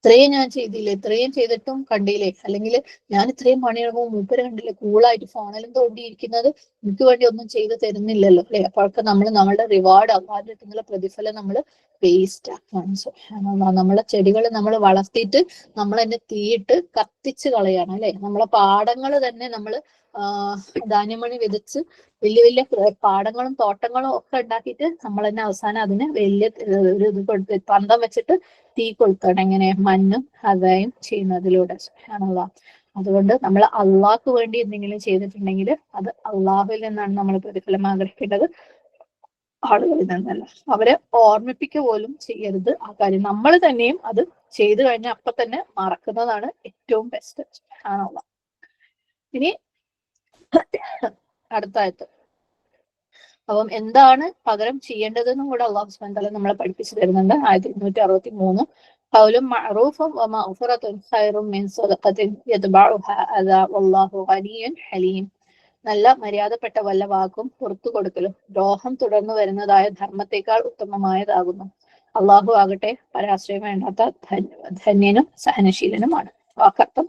ഇത്രയും ഞാൻ ചെയ്തില്ലേ, ഇത്രയും ചെയ്തിട്ടും കണ്ടില്ലേ, അല്ലെങ്കിൽ ഞാൻ ഇത്രയും പണിയെടുക്കുമ്പോൾ മൂപ്പര് കണ്ടില്ലേ കൂളായിട്ട് ഫോണിലും തോണ്ടിയിരിക്കുന്നത്, എനിക്ക് വേണ്ടി ഒന്നും ചെയ്തു തരുന്നില്ലല്ലോ അല്ലെ. അപ്പോഴൊക്കെ നമ്മൾ നമ്മളുടെ റിവാർഡ്, അള്ളാഹിന്റെ അടുത്തുള്ള പ്രതിഫലം നമ്മൾ വേസ്റ്റ് ആക്കാണ്. നമ്മളെ ചെടികൾ നമ്മൾ വളർത്തിയിട്ട് നമ്മൾ തന്നെ തീയിട്ട് കത്തിച്ച് കളയാണ് അല്ലെ. നമ്മളെ പാടങ്ങൾ തന്നെ നമ്മൾ ധാന്യമണി വിതച്ച് വലിയ വലിയ പാടങ്ങളും തോട്ടങ്ങളും ഒക്കെ ഉണ്ടാക്കിയിട്ട് നമ്മൾ തന്നെ അവസാനം അതിന് വലിയ ഒരു ഇത് കൊടുത്ത് പന്തം വെച്ചിട്ട് തീ കൊളുത്താണ്. എങ്ങനെ? മഞ്ഞും ഹദയും ചെയ്യുന്നതിലൂടെ. സുബ്ഹാനല്ലാഹ്. അതുകൊണ്ട് നമ്മൾ അള്ളാഹ്ക്ക് വേണ്ടി എന്തെങ്കിലും ചെയ്തിട്ടുണ്ടെങ്കിൽ അത് അള്ളാഹുവിൽ നിന്നാണ് നമ്മൾ പ്രതിഫലം ആഗ്രഹിക്കേണ്ടത്, ആളുകളിൽ നിന്നല്ല. അവരെ ഓർമ്മിപ്പിക്കുക പോലും ചെയ്യരുത് ആ കാര്യം. നമ്മൾ തന്നെയും അത് ചെയ്തു കഴിഞ്ഞാൽ അപ്പൊ തന്നെ മറക്കുന്നതാണ് ഏറ്റവും ബെസ്റ്റ്. സുബ്ഹാനല്ലാഹ്. ഇനി അടുത്തായിട്ട് അപ്പം എന്താണ് പകരം ചെയ്യേണ്ടതെന്നും കൂടെ അള്ളാഹു സുബ്ഹാനഹു വ തആല നമ്മളെ പഠിപ്പിച്ചു തരുന്നുണ്ട്. 1263 ഖൗലുൻ മഅറൂഫുൻ വമഗ്ഫിറത്തുൻ ഖൈറുൻ മിൻ സദഖത്തിൻ യത്ബഉഹാ അദാ വല്ലാഹു ഗനിയ്യുൻ ഹലീം. നല്ല മര്യാദപ്പെട്ട വല്ല വാക്കും പുറത്തു കൊടുക്കലും ദ്രോഹം തുടർന്നു വരുന്നതായ ധർമ്മത്തെക്കാൾ ഉത്തമമായതാകുന്നു. അള്ളാഹു ആകട്ടെ പരാശ്രയം വേണ്ടാത്ത ധന്യനും സഹനശീലനുമാണ്. വാക്കർത്ഥം: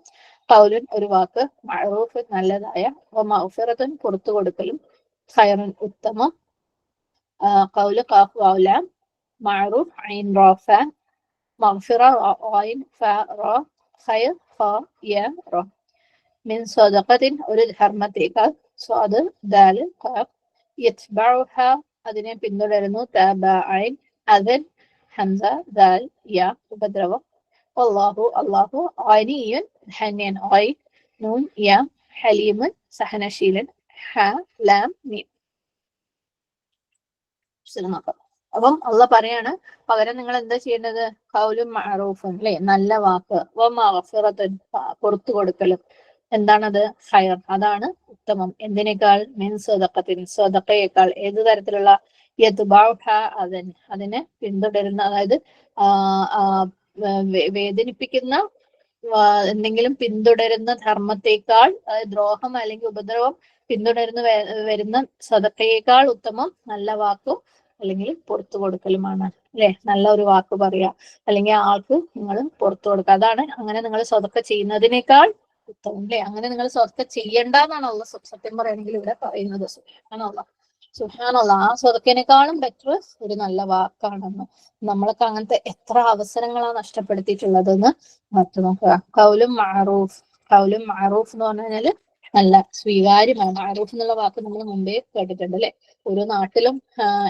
ഖൗലുൻ ഒരു വാക്ക്, മഅറൂഫ് നല്ലതായ, വമഗ്ഫിറത്തുൻ പുറത്തു കൊടുക്കലും, ഖൈറുൻ ഉത്തമം, ഖൗല് ഖാഫ് വാവ് ലാം, മഅറൂഫ് ഐൻ റാ ഫ, മഗ്ഫിറ ഐൻ ഫ റാ, ഖൈർ ഖ യ റ. മിൻ സദഖത്തിൻ ഒരു ധർമ്മത്തേക്കാൾ, സ്വാദ് ദാൽ ഖാഫ്, യത്ബഉഹ അതിനെ പിന്തുടരുന്നു, തബ ഐൻ അദൻ ഹംസ ദാൽ യ ഉപദ്രവം, വല്ലാഹു അല്ലാഹു, ഗനിയുൻ ധന്യൻ ഐൻ നൂൻ യ, ഹലീമുൻ സഹനശീലൻ ഹ ലാം മീം. അപ്പം അള്ളാഹ് പറയാണ്, പകരം നിങ്ങൾ എന്താ ചെയ്യേണ്ടത്? ഖൗലും മഅറൂഫുൻ അല്ലെ, നല്ല വാക്ക്, വ മഗ്ഫിറത്തുൻ പുറത്തു കൊടുക്കലും, എന്താണത്? ഖൈർ, അതാണ് ഉത്തമം. എന്തിനേക്കാൾ? മിൻ സദഖത്തിൻ സദഖയേക്കാൾ. ഏത് തരത്തിലുള്ള? യത്ബഉഹ അതിനെ പിന്തുടരുന്ന, അതായത് വേദനിപ്പിക്കുന്ന എന്തെങ്കിലും പിന്തുടരുന്ന ധർമ്മത്തേക്കാൾ, ദ്രോഹം അല്ലെങ്കിൽ ഉപദ്രവം പിന്തുടരുന്ന വരുന്ന സദഖയേക്കാൾ ഉത്തമം നല്ല വാക്കും അല്ലെങ്കിൽ പുറത്തു കൊടുക്കലുമാണ് അല്ലെ. നല്ല ഒരു വാക്ക് പറയാ, അല്ലെങ്കിൽ ആൾക്ക് നിങ്ങൾ പുറത്തു കൊടുക്കുക, അതാണ്. അങ്ങനെ നിങ്ങൾ സദഖ ചെയ്യുന്നതിനേക്കാൾ ഉത്തമം അല്ലെ. അങ്ങനെ നിങ്ങൾ സദഖ ചെയ്യണ്ടെന്നാണ് അള്ളാഹ് സത്യം പറയുകയാണെങ്കിൽ ഇവിടെ പറയുന്നത്. സുബ്ഹാനല്ലാഹ്, ആ സദഖേനേക്കാളും ബെറ്റർ ഒരു നല്ല വാക്കാണെന്ന്. നമ്മളൊക്കെ അങ്ങനത്തെ എത്ര അവസരങ്ങളാണ് നഷ്ടപ്പെടുത്തിയിട്ടുള്ളതെന്ന് മറ്റു നോക്കുക. ഖൗലും മഅറൂഫ് എന്ന് പറഞ്ഞു കഴിഞ്ഞാല് നല്ല സ്വീകാര്യമാണ്. മഅറൂഫ് എന്നുള്ള വാക്ക് നമ്മൾ മുമ്പേ കേട്ടിട്ടുണ്ട് അല്ലെ. ഓരോ നാട്ടിലും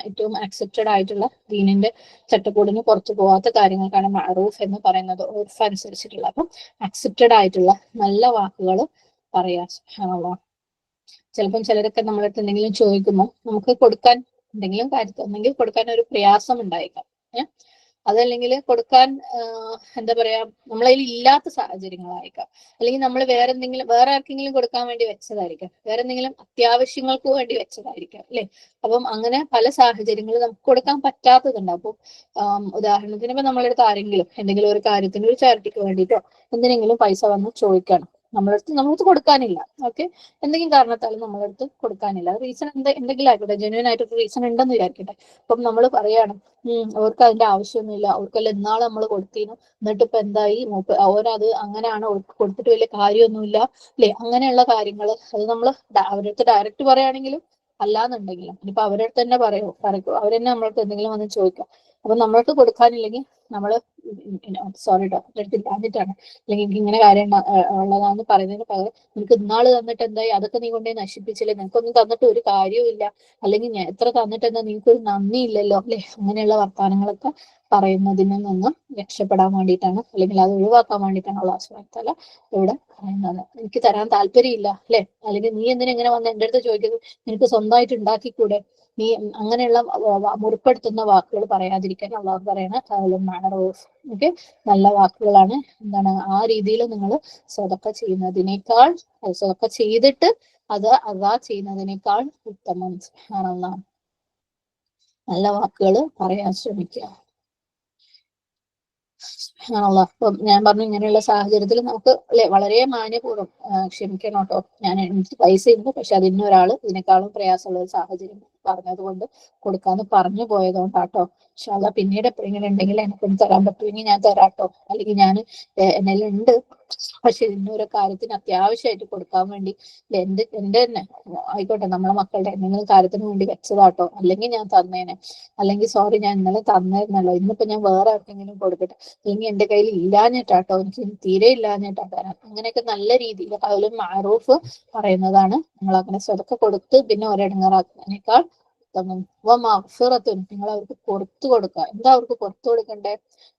ഏറ്റവും അക്സെപ്റ്റഡ് ആയിട്ടുള്ള ദീനിന്റെ ചട്ടക്കൂടിന് പുറത്തു പോകാത്ത കാര്യങ്ങൾക്കാണ് മഅറൂഫ് എന്ന് പറയുന്നത്, ഉർഫ് അനുസരിച്ചിട്ടുള്ള. അപ്പം അക്സെപ്റ്റഡ് ആയിട്ടുള്ള നല്ല വാക്കുകൾ പറയാ. സുബ്ഹാനല്ലാഹ്, ചിലപ്പം ചിലരൊക്കെ നമ്മളടുത്ത് എന്തെങ്കിലും ചോദിക്കുമ്പോൾ നമുക്ക് കൊടുക്കാൻ എന്തെങ്കിലും കാര്യത്തിൽ ഒന്നെങ്കിൽ കൊടുക്കാൻ ഒരു പ്രയാസം ഉണ്ടായേക്കാം, അതല്ലെങ്കിൽ കൊടുക്കാൻ എന്താ പറയാ, നമ്മളതിൽ ഇല്ലാത്ത സാഹചര്യങ്ങളായിരിക്കാം, അല്ലെങ്കിൽ നമ്മൾ വേറെ ആർക്കെങ്കിലും കൊടുക്കാൻ വേണ്ടി വെച്ചതായിരിക്കാം, വേറെ എന്തെങ്കിലും അത്യാവശ്യങ്ങൾക്ക് വേണ്ടി വെച്ചതായിരിക്കാം അല്ലെ. അപ്പം അങ്ങനെ പല സാഹചര്യങ്ങളിൽ നമുക്ക് കൊടുക്കാൻ പറ്റാത്തതുണ്ട്. അപ്പം ഉദാഹരണത്തിന് ഇപ്പൊ നമ്മളടുത്ത് ആരെങ്കിലും എന്തെങ്കിലും ഒരു കാര്യത്തിന്, ഒരു ചാരിറ്റിക്ക് വേണ്ടിയിട്ടോ എന്തിനെങ്കിലും പൈസ വന്ന് ചോദിക്കണം, നമ്മളടുത്ത് കൊടുക്കാനില്ല, ഓക്കെ, എന്തെങ്കിലും കാരണത്താലും നമ്മളടുത്ത് കൊടുക്കാനില്ല, റീസൺ എന്തെങ്കിലും ആയിക്കോട്ടെ, ജെന്യൂൻ ആയിട്ടൊരു റീസൺ ഉണ്ടെന്ന് വിചാരിക്കട്ടെ. അപ്പം നമ്മൾ പറയാണ്, അവർക്ക് അതിന്റെ ആവശ്യമൊന്നുമില്ല, അവർക്കെല്ലാം ഇന്നാളെ നമ്മൾ കൊടുത്തിരുന്നു, എന്നിട്ട് ഇപ്പൊ എന്തായി, അവരത് അങ്ങനെയാണ്, കൊടുത്തിട്ട് വലിയ കാര്യമൊന്നുമില്ല അല്ലെ. അങ്ങനെയുള്ള കാര്യങ്ങൾ അത് നമ്മൾ അവരടുത്ത് ഡയറക്റ്റ് പറയുകയാണെങ്കിലും അല്ലാന്നുണ്ടെങ്കിലും ഇനിയിപ്പൊ അവരടുത്ത് തന്നെ പറയും, അവരെന്നെ നമ്മൾക്ക് എന്തെങ്കിലും വന്ന് ചോദിക്കാം. അപ്പൊ നമ്മൾക്ക് കൊടുക്കാനില്ലെങ്കിൽ നമ്മള് സോറി ഡോക്ടറെ ഇല്ലാഞ്ഞിട്ടാണ്, അല്ലെങ്കിൽ എനിക്ക് ഇങ്ങനെ കാര്യം ഉള്ളതാന്ന് പറയുന്നതിന് പകരം, നിനക്ക് ഇന്നാള് തന്നിട്ട് എന്തായി, അതൊക്കെ നീ കൊണ്ടേ നശിപ്പിച്ചില്ലേ, നിനക്കൊന്നും തന്നിട്ട് ഒരു കാര്യവും ഇല്ല, അല്ലെങ്കിൽ ഞാൻ എത്ര തന്നിട്ട് എന്താ, നിനക്ക് ഒരു നന്ദി ഇല്ലല്ലോ അല്ലെ. അങ്ങനെയുള്ള വർത്താനങ്ങളൊക്കെ പറയുന്നതിൽ നിന്നും രക്ഷപ്പെടാൻ വേണ്ടിയിട്ടാണ്, അല്ലെങ്കിൽ അത് ഒഴിവാക്കാൻ വേണ്ടിയിട്ടാണ് അല്ലാഹു സുബ്ഹാനഹു വ തആല ഇവിടെ പറയുന്നത്. എനിക്ക് തരാൻ താല്പര്യമില്ല അല്ലെ, അല്ലെങ്കിൽ നീ എന്തിനാ ഇങ്ങനെ വന്ന് എന്റെ അടുത്ത് ചോദിക്കുന്നത്, നിനക്ക് സ്വന്തമായിട്ട് ഉണ്ടാക്കിക്കൂടെ, നീ അങ്ങനെയുള്ള മുറിപ്പെടുത്തുന്ന വാക്കുകൾ പറയാതിരിക്കാൻ അള്ളാഹു പറയണ ഖൗലുൻ മഅറൂഫ്. ഓക്കെ, നല്ല വാക്കുകളാണ്. എന്താണ് ആ രീതിയിൽ നിങ്ങൾ സദഖ ചെയ്യുന്നതിനേക്കാൾ, സദഖ ചെയ്തിട്ട് അത് അദാ ചെയ്യുന്നതിനേക്കാൾ ഉത്തമം. സുബ്ഹാനല്ലാഹ്, നല്ല വാക്കുകൾ പറയാൻ ശ്രമിക്കുക. അപ്പം ഞാൻ പറഞ്ഞു, ഇങ്ങനെയുള്ള സാഹചര്യത്തിൽ നമുക്ക് അല്ലെ വളരെ മാന്യപൂർവ്വം ക്ഷമിക്കണം കേട്ടോ, ഞാൻ എനിക്ക് പൈസ ഉണ്ട്, പക്ഷെ അത് ഇന്നൊരാള് ഇതിനേക്കാളും പ്രയാസമുള്ള ഒരു സാഹചര്യം പറഞ്ഞത് കൊണ്ട് കൊടുക്കാന്ന് പറഞ്ഞു പോയതുകൊണ്ടാട്ടോ. പക്ഷെ അല്ല, പിന്നീട് എപ്പോഴെങ്കിലും ഉണ്ടെങ്കിൽ എനിക്കൊന്ന് തരാൻ പറ്റുമെങ്കിൽ ഞാൻ തരാട്ടോ, അല്ലെങ്കിൽ ഞാൻ എന്നെല്ലാം ഉണ്ട്, പക്ഷെ ഇന്നൊരു കാര്യത്തിന് അത്യാവശ്യമായിട്ട് കൊടുക്കാൻ വേണ്ടി എന്റെ തന്നെ ആയിക്കോട്ടെ, നമ്മളെ മക്കളുടെ എന്തെങ്കിലും കാര്യത്തിന് വേണ്ടി വെച്ചതാട്ടോ, അല്ലെങ്കിൽ ഞാൻ തന്നേനെ, അല്ലെങ്കിൽ സോറി ഞാൻ ഇന്നലെ തന്നായിരുന്നല്ലോ, ഇന്നിപ്പോ ഞാൻ വേറെ ആർക്കെങ്കിലും കൊടുക്കട്ടെ, അല്ലെങ്കിൽ എന്റെ കയ്യിൽ ഇല്ലാഞ്ഞിട്ടാട്ടോ, എനിക്ക് തീരെ ഇല്ലാഞ്ഞിട്ടാ തരാം. അങ്ങനെയൊക്കെ നല്ല രീതിയിൽ ഖൗലുൻ മഅറൂഫ് പറയുന്നതാണ്. നിങ്ങൾ അങ്ങനെ സ്വതക്കെ കൊടുത്ത് പിന്നെ ഒരിടങ്ങാറാക്കുന്നതിനേക്കാൾ ഉത്തമം. വ മഗ്ഫിറത്തുൻ, നിങ്ങൾ അവർക്ക് പുറത്തു കൊടുക്കുക. എന്താ അവർക്ക് പുറത്തു കൊടുക്കണ്ടേ?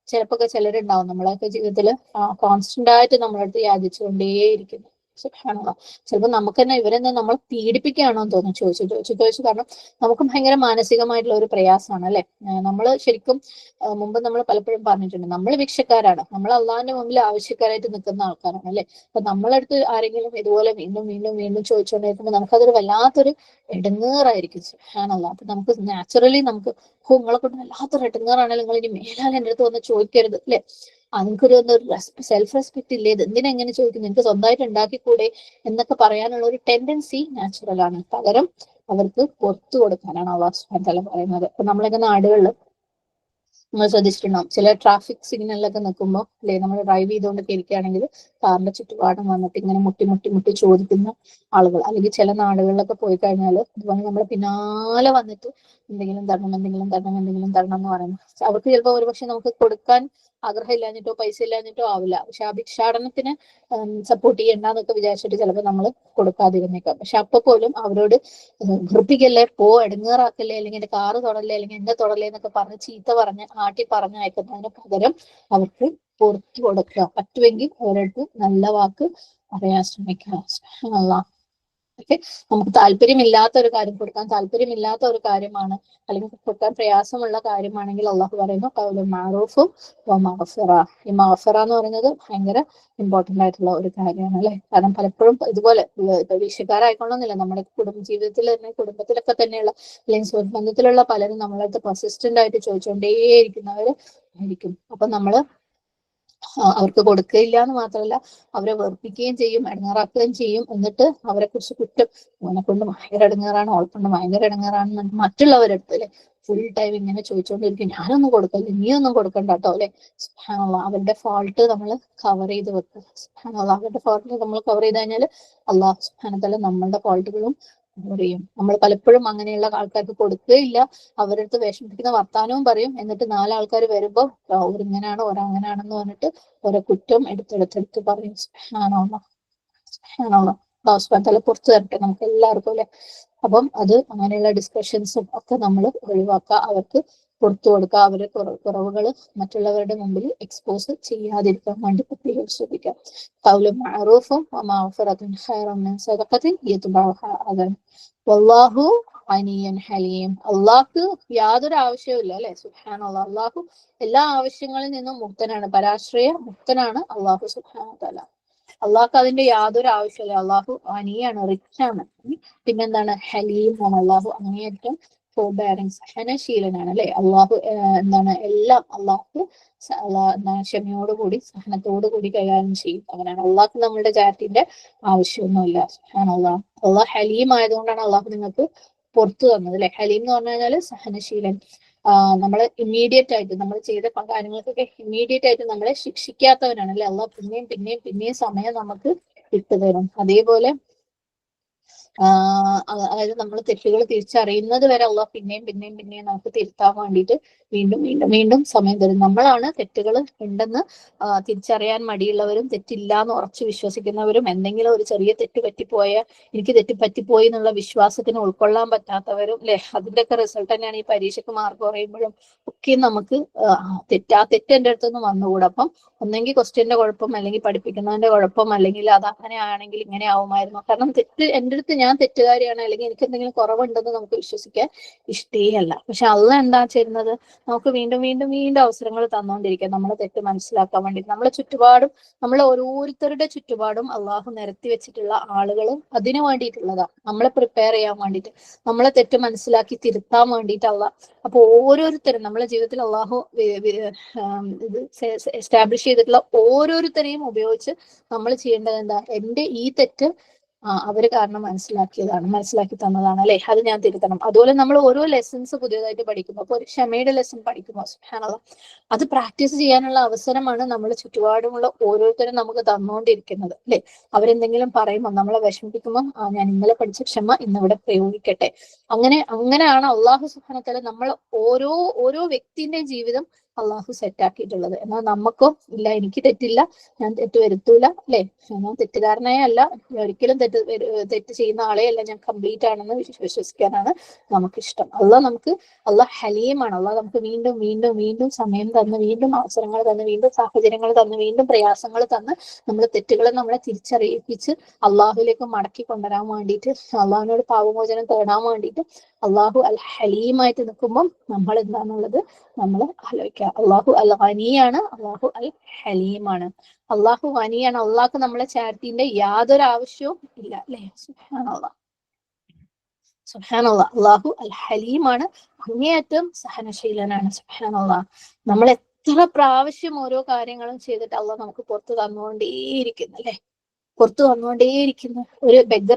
ചിലപ്പോ ചിലരുണ്ടാവും നമ്മളൊക്കെ ജീവിതത്തില് കോൺസ്റ്റന്റ് ആയിട്ട് നമ്മളടുത്ത് യാചിച്ചുകൊണ്ടേയിരിക്കുന്നു. സുബ്ഹാനല്ലാഹ്, ചിലപ്പോൾ നമുക്ക് തന്നെ ഇവരെന്താ നമ്മൾ പീഡിപ്പിക്കുകയാണോ എന്ന് തോന്നും ചോദിച്ചു. കാരണം നമുക്ക് ഭയങ്കര മാനസികമായിട്ടുള്ള ഒരു പ്രയാസമാണ് അല്ലെ. നമ്മൾ ശരിക്കും മുമ്പ് നമ്മൾ പലപ്പോഴും പറഞ്ഞിട്ടുണ്ട്, നമ്മൾ ഭിക്ഷക്കാരാണ്, നമ്മൾ അള്ളാഹിന്റെ മുമ്പിൽ ആവശ്യക്കാരായിട്ട് നിൽക്കുന്ന ആൾക്കാരാണ് അല്ലെ. അപ്പൊ നമ്മളടുത്ത് ആരെങ്കിലും ഇതുപോലെ വീണ്ടും വീണ്ടും വീണ്ടും ചോദിച്ചുകൊണ്ടിരിക്കുമ്പോൾ നമുക്കതൊരു വല്ലാത്തൊരു ഇടങ്ങേറായിരിക്കും. സുബ്ഹാനല്ലാഹ്, അപ്പൊ നമുക്ക് നാച്ചുറലി നമുക്ക് നിങ്ങളെ കൊണ്ട് വല്ലാത്തൊരു ഇടങ്ങേറാണെങ്കിൽ നിങ്ങൾ ഇനി മേലാൽ എന്റെ അടുത്ത് വന്ന് ചോദിക്കരുത് അല്ലെ. നിങ്ങൾക്കൊരു സെൽഫ് റെസ്പെക്ട് ഇല്ലേ, ഇത് എന്തിനാ എങ്ങനെ ചോദിക്കുന്നത്, നിങ്ങൾക്ക് സ്വന്തമായിട്ട് ഉണ്ടാക്കിക്കൂടെ എന്നൊക്കെ പറയാനുള്ള ഒരു ടെൻഡൻസി നാച്ചുറൽ ആണ്. പകരം അവർക്ക് പുറത്തു കൊടുക്കാനാണ് അല്ലാഹു സുബ്ഹാനഹു വ തആല പറയുന്നത്. അപ്പൊ നമ്മളൊക്കെ നാടുകളിൽ നമ്മൾ ശ്രദ്ധിച്ചിട്ടുണ്ടാവും ചില ട്രാഫിക് സിഗ്നലിലൊക്കെ നിൽക്കുമ്പോൾ അല്ലെ, നമ്മൾ ഡ്രൈവ് ചെയ്തുകൊണ്ടൊക്കെ ഇരിക്കുകയാണെങ്കിൽ കാറിന്റെ ചുറ്റുപാടും വന്നിട്ട് ഇങ്ങനെ മുട്ടി മുട്ടി മുട്ടി ചോദിക്കുന്ന ആളുകൾ, അല്ലെങ്കിൽ ചില നാടുകളിലൊക്കെ പോയി കഴിഞ്ഞാൽ ഇതുപോലെ നമ്മൾ പിന്നാലെ വന്നിട്ട് എന്തെങ്കിലും തരണം എന്തെങ്കിലും തരണം എന്തെങ്കിലും തരണം എന്ന് പറയുന്നത്. അവർക്ക് ചിലപ്പോൾ ഒരുപക്ഷെ നമുക്ക് കൊടുക്കാൻ ആഗ്രഹം ഇല്ലാഞ്ഞിട്ടോ പൈസ ഇല്ലാഞ്ഞിട്ടോ ആവില്ല, പക്ഷെ ആ ഭിക്ഷാടനത്തിന് സപ്പോർട്ട് ചെയ്യണ്ടെന്നൊക്കെ വിചാരിച്ചിട്ട് ചിലപ്പോൾ നമ്മൾ കൊടുക്കാതിരുന്നേക്കാം. പക്ഷെ അപ്പൊ പോലും അവരോട് വെറുപ്പിക്കല്ലേ, എടുങ്ങേറാക്കല്ലേ, അല്ലെങ്കിൽ എന്റെ കാറ് തൊടല്ലേ, അല്ലെങ്കിൽ എന്നെ തൊടല്ലേ എന്നൊക്കെ പറഞ്ഞ് ചീത്ത പറഞ്ഞ് ആട്ടി പറഞ്ഞയക്കുന്നതിന് പകരം അവർക്ക് പുറത്തു കൊടുക്കുക, പറ്റുമെങ്കിൽ അവരടുത്ത് നല്ല വാക്ക് പറയാൻ ശ്രമിക്കുക. ഓക്കെ, നമുക്ക് താല്പര്യമില്ലാത്ത ഒരു കാര്യം, കൊടുക്കാൻ താല്പര്യമില്ലാത്ത ഒരു കാര്യമാണ്, അല്ലെങ്കിൽ കൊടുക്കാൻ പ്രയാസമുള്ള കാര്യമാണെങ്കിൽ അള്ളാഹു പറയുന്നു ഖൗലുൻ മഅറൂഫും വ മഗ്ഫിറ. ഈ മഗ്ഫിറ എന്ന് പറയുന്നത് ഭയങ്കര ഇമ്പോർട്ടന്റ് ആയിട്ടുള്ള ഒരു കാര്യമാണ് അല്ലെ. കാരണം പലപ്പോഴും ഇതുപോലെ ഇപ്പൊ വീഴ്ചക്കാരായിക്കൊള്ളുന്നില്ല, നമ്മുടെ ജീവിതത്തിൽ തന്നെ കുടുംബത്തിലൊക്കെ തന്നെയുള്ള അല്ലെങ്കിൽ സുഹൃത്ത് ബന്ധത്തിലുള്ള പലരും നമ്മളടുത്ത് പെർസിസ്റ്റന്റ് ആയിട്ട് ചോദിച്ചുകൊണ്ടേയിരിക്കുന്നവര് ആയിരിക്കും. അപ്പൊ നമ്മള് അവർക്ക് കൊടുക്കുകയില്ല എന്ന് മാത്രമല്ല അവരെ വെറുപ്പിക്കുകയും ചെയ്യും, ഇടങ്ങാറാക്കുകയും ചെയ്യും. എന്നിട്ട് അവരെ കുറിച്ച് കുറ്റം, ഓനെ കൊണ്ട് ഭയങ്കര ഇടങ്ങാറാണ്, അവളെ കൊണ്ട് ഭയങ്കര ഇടങ്ങാറാണ് മറ്റുള്ളവരെടുത്ത് അല്ലെ ഫുൾ ടൈം ഇങ്ങനെ ചോദിച്ചുകൊണ്ടിരിക്കും, ഞാനൊന്നും കൊടുക്കല്ലേ, നീ ഒന്നും കൊടുക്കണ്ട കേട്ടോ അല്ലെ. അവരുടെ ഫോൾട്ട് നമ്മൾ കവർ ചെയ്ത് വെക്കുക. അവരുടെ ഫോൾട്ട് നമ്മൾ കവർ ചെയ്ത് കഴിഞ്ഞാൽ അള്ളാഹു സുബ്ഹാനഹു വ തആല നമ്മളുടെ ഫോൾട്ടുകളും പറയും. നമ്മൾ പലപ്പോഴും അങ്ങനെയുള്ള ആൾക്കാർക്ക് കൊടുക്കുകയില്ല, അവരുടെ അടുത്ത് വിഷമിപ്പിക്കുന്ന വർത്താനവും പറയും. എന്നിട്ട് നാലാൾക്കാർ വരുമ്പോൾ ഒരിങ്ങനെയാണ് ഒരങ്ങനെയാണെന്ന് പറഞ്ഞിട്ട് ഓരോ കുറ്റം എടുത്തെടുത്തെടുത്ത് പറയും. തല പുറത്തു തരട്ടെ നമുക്ക് എല്ലാവർക്കും അല്ലെ. അപ്പം അത് അങ്ങനെയുള്ള ഡിസ്കഷൻസും ഒക്കെ നമ്മൾ ഒഴിവാക്കുക, അവർക്ക് പുറത്തു കൊടുക്കുക, അവരുടെ കുറവുകൾ മറ്റുള്ളവരുടെ മുമ്പിൽ എക്സ്പോസ് ചെയ്യാതിരിക്കാൻ വേണ്ടി പ്രത്യേകം ശ്രദ്ധിക്കാം. ഖൗലുൻ മഅറൂഫും വമഗ്ഫിറത്തുൻ ഖൈറും മിൻ സദഖത്തിൻ യത്ബഉഹാ അദൻ വല്ലാഹു ഗനിയ്യുൻ ഹലീം. അള്ളാഹ്ക്ക് യാതൊരു ആവശ്യവുമില്ല അല്ലെ. സുബ്ഹാനല്ലാഹ്, അള്ളാഹു എല്ലാ ആവശ്യങ്ങളിൽ നിന്നും മുക്തനാണ്, പരാശ്രയ മുക്തനാണ് അള്ളാഹു സുബ്ഹാനഹു വ തആല. അള്ളാഹ്ക്ക് അതിന്റെ യാതൊരു ആവശ്യമില്ല. അള്ളാഹു അനിയാണ്, റിച്ച് ആണ്. പിന്നെന്താണ്, ഹലീമാണ്. അള്ളാഹു അങ്ങേയറ്റം ഫോർബെയറിങ്, സഹനശീലനാണ് അല്ലെ. അള്ളാഹു എന്താണ്, എല്ലാം അള്ളാഹു എന്താണ് ക്ഷമയോടുകൂടി സഹനത്തോടു കൂടി കൈകാര്യം ചെയ്യും. അങ്ങനെയാണ്. അള്ളാഹ്ക്ക് നമ്മളുടെ ചാറ്റിന്റെ ആവശ്യമൊന്നുമില്ല. സുബ്ഹാനല്ലാഹ്. അള്ളാഹ് ഹലീം ആയതുകൊണ്ടാണ് അള്ളാഹു നിങ്ങൾക്ക് പുറത്തു തന്നത് അല്ലെ. ഹലീം എന്ന് പറഞ്ഞു കഴിഞ്ഞാൽ സഹനശീലൻ. നമ്മൾ ഇമ്മീഡിയറ്റ് ആയിട്ട് നമ്മൾ ചെയ്ത കാര്യങ്ങൾക്കൊക്കെ ഇമ്മീഡിയറ്റ് ആയിട്ട് നമ്മളെ ശിക്ഷിക്കാത്തവരാണ് അല്ലെ. അള്ളാഹ് പിന്നെയും പിന്നെയും പിന്നെയും സമയം നമുക്ക് ഇട്ടുതരും. അതേപോലെ അതായത് നമ്മൾ തെറ്റുകൾ തിരിച്ചറിയുന്നത് വരെ അള്ളാഹ് പിന്നെയും പിന്നെയും പിന്നെയും നമുക്ക് തിരുത്താൻ വേണ്ടിയിട്ട് വീണ്ടും വീണ്ടും വീണ്ടും സമയം തരും. നമ്മളാണ് തെറ്റുകൾ ഉണ്ടെന്ന് തിരിച്ചറിയാൻ മടിയുള്ളവരും തെറ്റില്ല എന്ന് ഉറച്ചു വിശ്വസിക്കുന്നവരും എന്തെങ്കിലും ഒരു ചെറിയ തെറ്റ് പറ്റിപ്പോയ എനിക്ക് തെറ്റുപറ്റിപ്പോയി എന്നുള്ള വിശ്വാസത്തിന് ഉൾക്കൊള്ളാൻ പറ്റാത്തവരും അല്ലെ. അതിന്റെയൊക്കെ റിസൾട്ട് തന്നെയാണ് ഈ പരീക്ഷയ്ക്ക് മാർക്ക് കുറയുമ്പോഴും ഒക്കെ നമുക്ക് തെറ്റ് എൻ്റെ അടുത്തൊന്നും വന്നുകൂടാ. അപ്പം ഒന്നെങ്കിൽ ക്വസ്റ്റ്യന്റെ കുഴപ്പം, അല്ലെങ്കിൽ പഠിപ്പിക്കുന്നതിന്റെ കുഴപ്പം, അല്ലെങ്കിൽ അത് അങ്ങനെ ആണെങ്കിൽ ഇങ്ങനെ ആവുമായിരുന്നു. കാരണം തെറ്റ് എൻ്റെ അടുത്ത്, ഞാൻ തെറ്റുകാരിയാണ് അല്ലെങ്കിൽ എനിക്ക് എന്തെങ്കിലും കുറവുണ്ടെന്ന് നമുക്ക് വിശ്വസിക്കാൻ ഇഷ്ടേയല്ല. പക്ഷെ അള്ളാഹ് എന്താ ചെയ്യുന്നത്, നമുക്ക് വീണ്ടും വീണ്ടും വീണ്ടും അവസരങ്ങൾ തന്നുകൊണ്ടിരിക്കുക നമ്മളെ തെറ്റ് മനസ്സിലാക്കാൻ വേണ്ടി. നമ്മളെ ചുറ്റുപാടും, നമ്മളെ ഓരോരുത്തരുടെ ചുറ്റുപാടും അള്ളാഹു നിരത്തി വെച്ചിട്ടുള്ള ആളുകളും അതിനു വേണ്ടിയിട്ടുള്ളതാ, നമ്മളെ പ്രിപ്പയർ ചെയ്യാൻ വേണ്ടിയിട്ട്, നമ്മളെ തെറ്റ് മനസ്സിലാക്കി തിരുത്താൻ വേണ്ടിയിട്ടുള്ള. അപ്പൊ ഓരോരുത്തരും നമ്മളെ ജീവിതത്തിൽ അള്ളാഹു ഇത് എസ്റ്റാബ്ലിഷ് ചെയ്തിട്ടുള്ള ഓരോരുത്തരെയും ഉപയോഗിച്ച് നമ്മൾ ചെയ്യേണ്ടത് എന്താ, എന്റെ ഈ തെറ്റ് അവര് കാരണം മനസ്സിലാക്കി തന്നതാണ് അല്ലെ, അത് ഞാൻ തിരുത്തണം. അതുപോലെ നമ്മൾ ഓരോ ലെസൺസ് പുതിയതായിട്ട് പഠിക്കുമ്പോൾ, അപ്പൊ ഒരു ക്ഷമയുടെ ലെസൺ പഠിക്കുമ്പോൾ സുബ്ഹാനല്ലാഹ്, അത് പ്രാക്ടീസ് ചെയ്യാനുള്ള അവസരമാണ് നമ്മൾ ചുറ്റുപാടുമുള്ള ഓരോരുത്തരും നമുക്ക് തന്നുകൊണ്ടിരിക്കുന്നത് അല്ലെ. അവരെന്തെങ്കിലും പറയുമ്പോൾ, നമ്മളെ വിഷമിപ്പിക്കുമ്പോൾ, ഞാൻ ഇന്നലെ പഠിച്ച ക്ഷമ ഇന്നിവിടെ പ്രയോഗിക്കട്ടെ. അങ്ങനെയാണ് അള്ളാഹു സുബ്ഹാനഹു വ തആല നമ്മൾ ഓരോ വ്യക്തിന്റെയും ജീവിതം അള്ളാഹു സെറ്റ് ആക്കിയിട്ടുള്ളത്. എന്നാൽ നമുക്കോ ഇല്ല, എനിക്ക് തെറ്റില്ല, ഞാൻ തെറ്റ് വരുത്തൂല അല്ലെ, ഞാൻ തെറ്റുകാരനായ അല്ല, ഒരിക്കലും തെറ്റ് ചെയ്യുന്ന ആളെ അല്ല, ഞാൻ കംപ്ലീറ്റ് ആണെന്ന് വിശ്വസിക്കാനാണ് നമുക്കിഷ്ടം. അള്ളാഹ് ഹലീമാണ്. അള്ളാഹ് നമുക്ക് വീണ്ടും വീണ്ടും വീണ്ടും സമയം തന്ന്, വീണ്ടും അവസരങ്ങൾ തന്ന്, വീണ്ടും സാഹചര്യങ്ങൾ തന്ന്, വീണ്ടും പ്രയാസങ്ങൾ തന്ന് നമ്മൾ തെറ്റുകളെ നമ്മളെ തിരിച്ചറിയിപ്പിച്ച് അള്ളാഹുലേക്ക് മടക്കി കൊണ്ടുവരാൻ വേണ്ടിയിട്ട്, അള്ളാഹുവിനോട് പാപമോചനം തേടാൻ വേണ്ടിയിട്ട് അള്ളാഹു അൽ ഹലീമായിട്ട് നിൽക്കുമ്പോൾ നമ്മൾ എന്താണെന്നുള്ളത് നമ്മൾ ആലോചിക്കുക. അള്ളാഹു അൽ ഗനിയാണ്, അള്ളാഹു അൽ ഹലീമാണ്. അള്ളാഹു ഗനിയാണ്, അള്ളാഹ്ക്ക് നമ്മളെ ചാരിറ്റിന്റെ യാതൊരു ആവശ്യവും ഇല്ല അല്ലെ. സുബ്ഹാനല്ലാഹ്, സുബ്ഹാനല്ലാഹ്. അള്ളാഹു അൽ ഹലീമാണ്, അങ്ങേയറ്റം സഹനശീലനാണ്. സുബ്ഹാനല്ലാഹ്. നമ്മൾ എത്ര പ്രാവശ്യം ഓരോ കാര്യങ്ങളും ചെയ്തിട്ട് അള്ളാഹ് നമുക്ക് പുറത്തു തന്നുകൊണ്ടേയിരിക്കുന്നു അല്ലെ, പുറത്തു വന്നുകൊണ്ടേയിരിക്കുന്നു.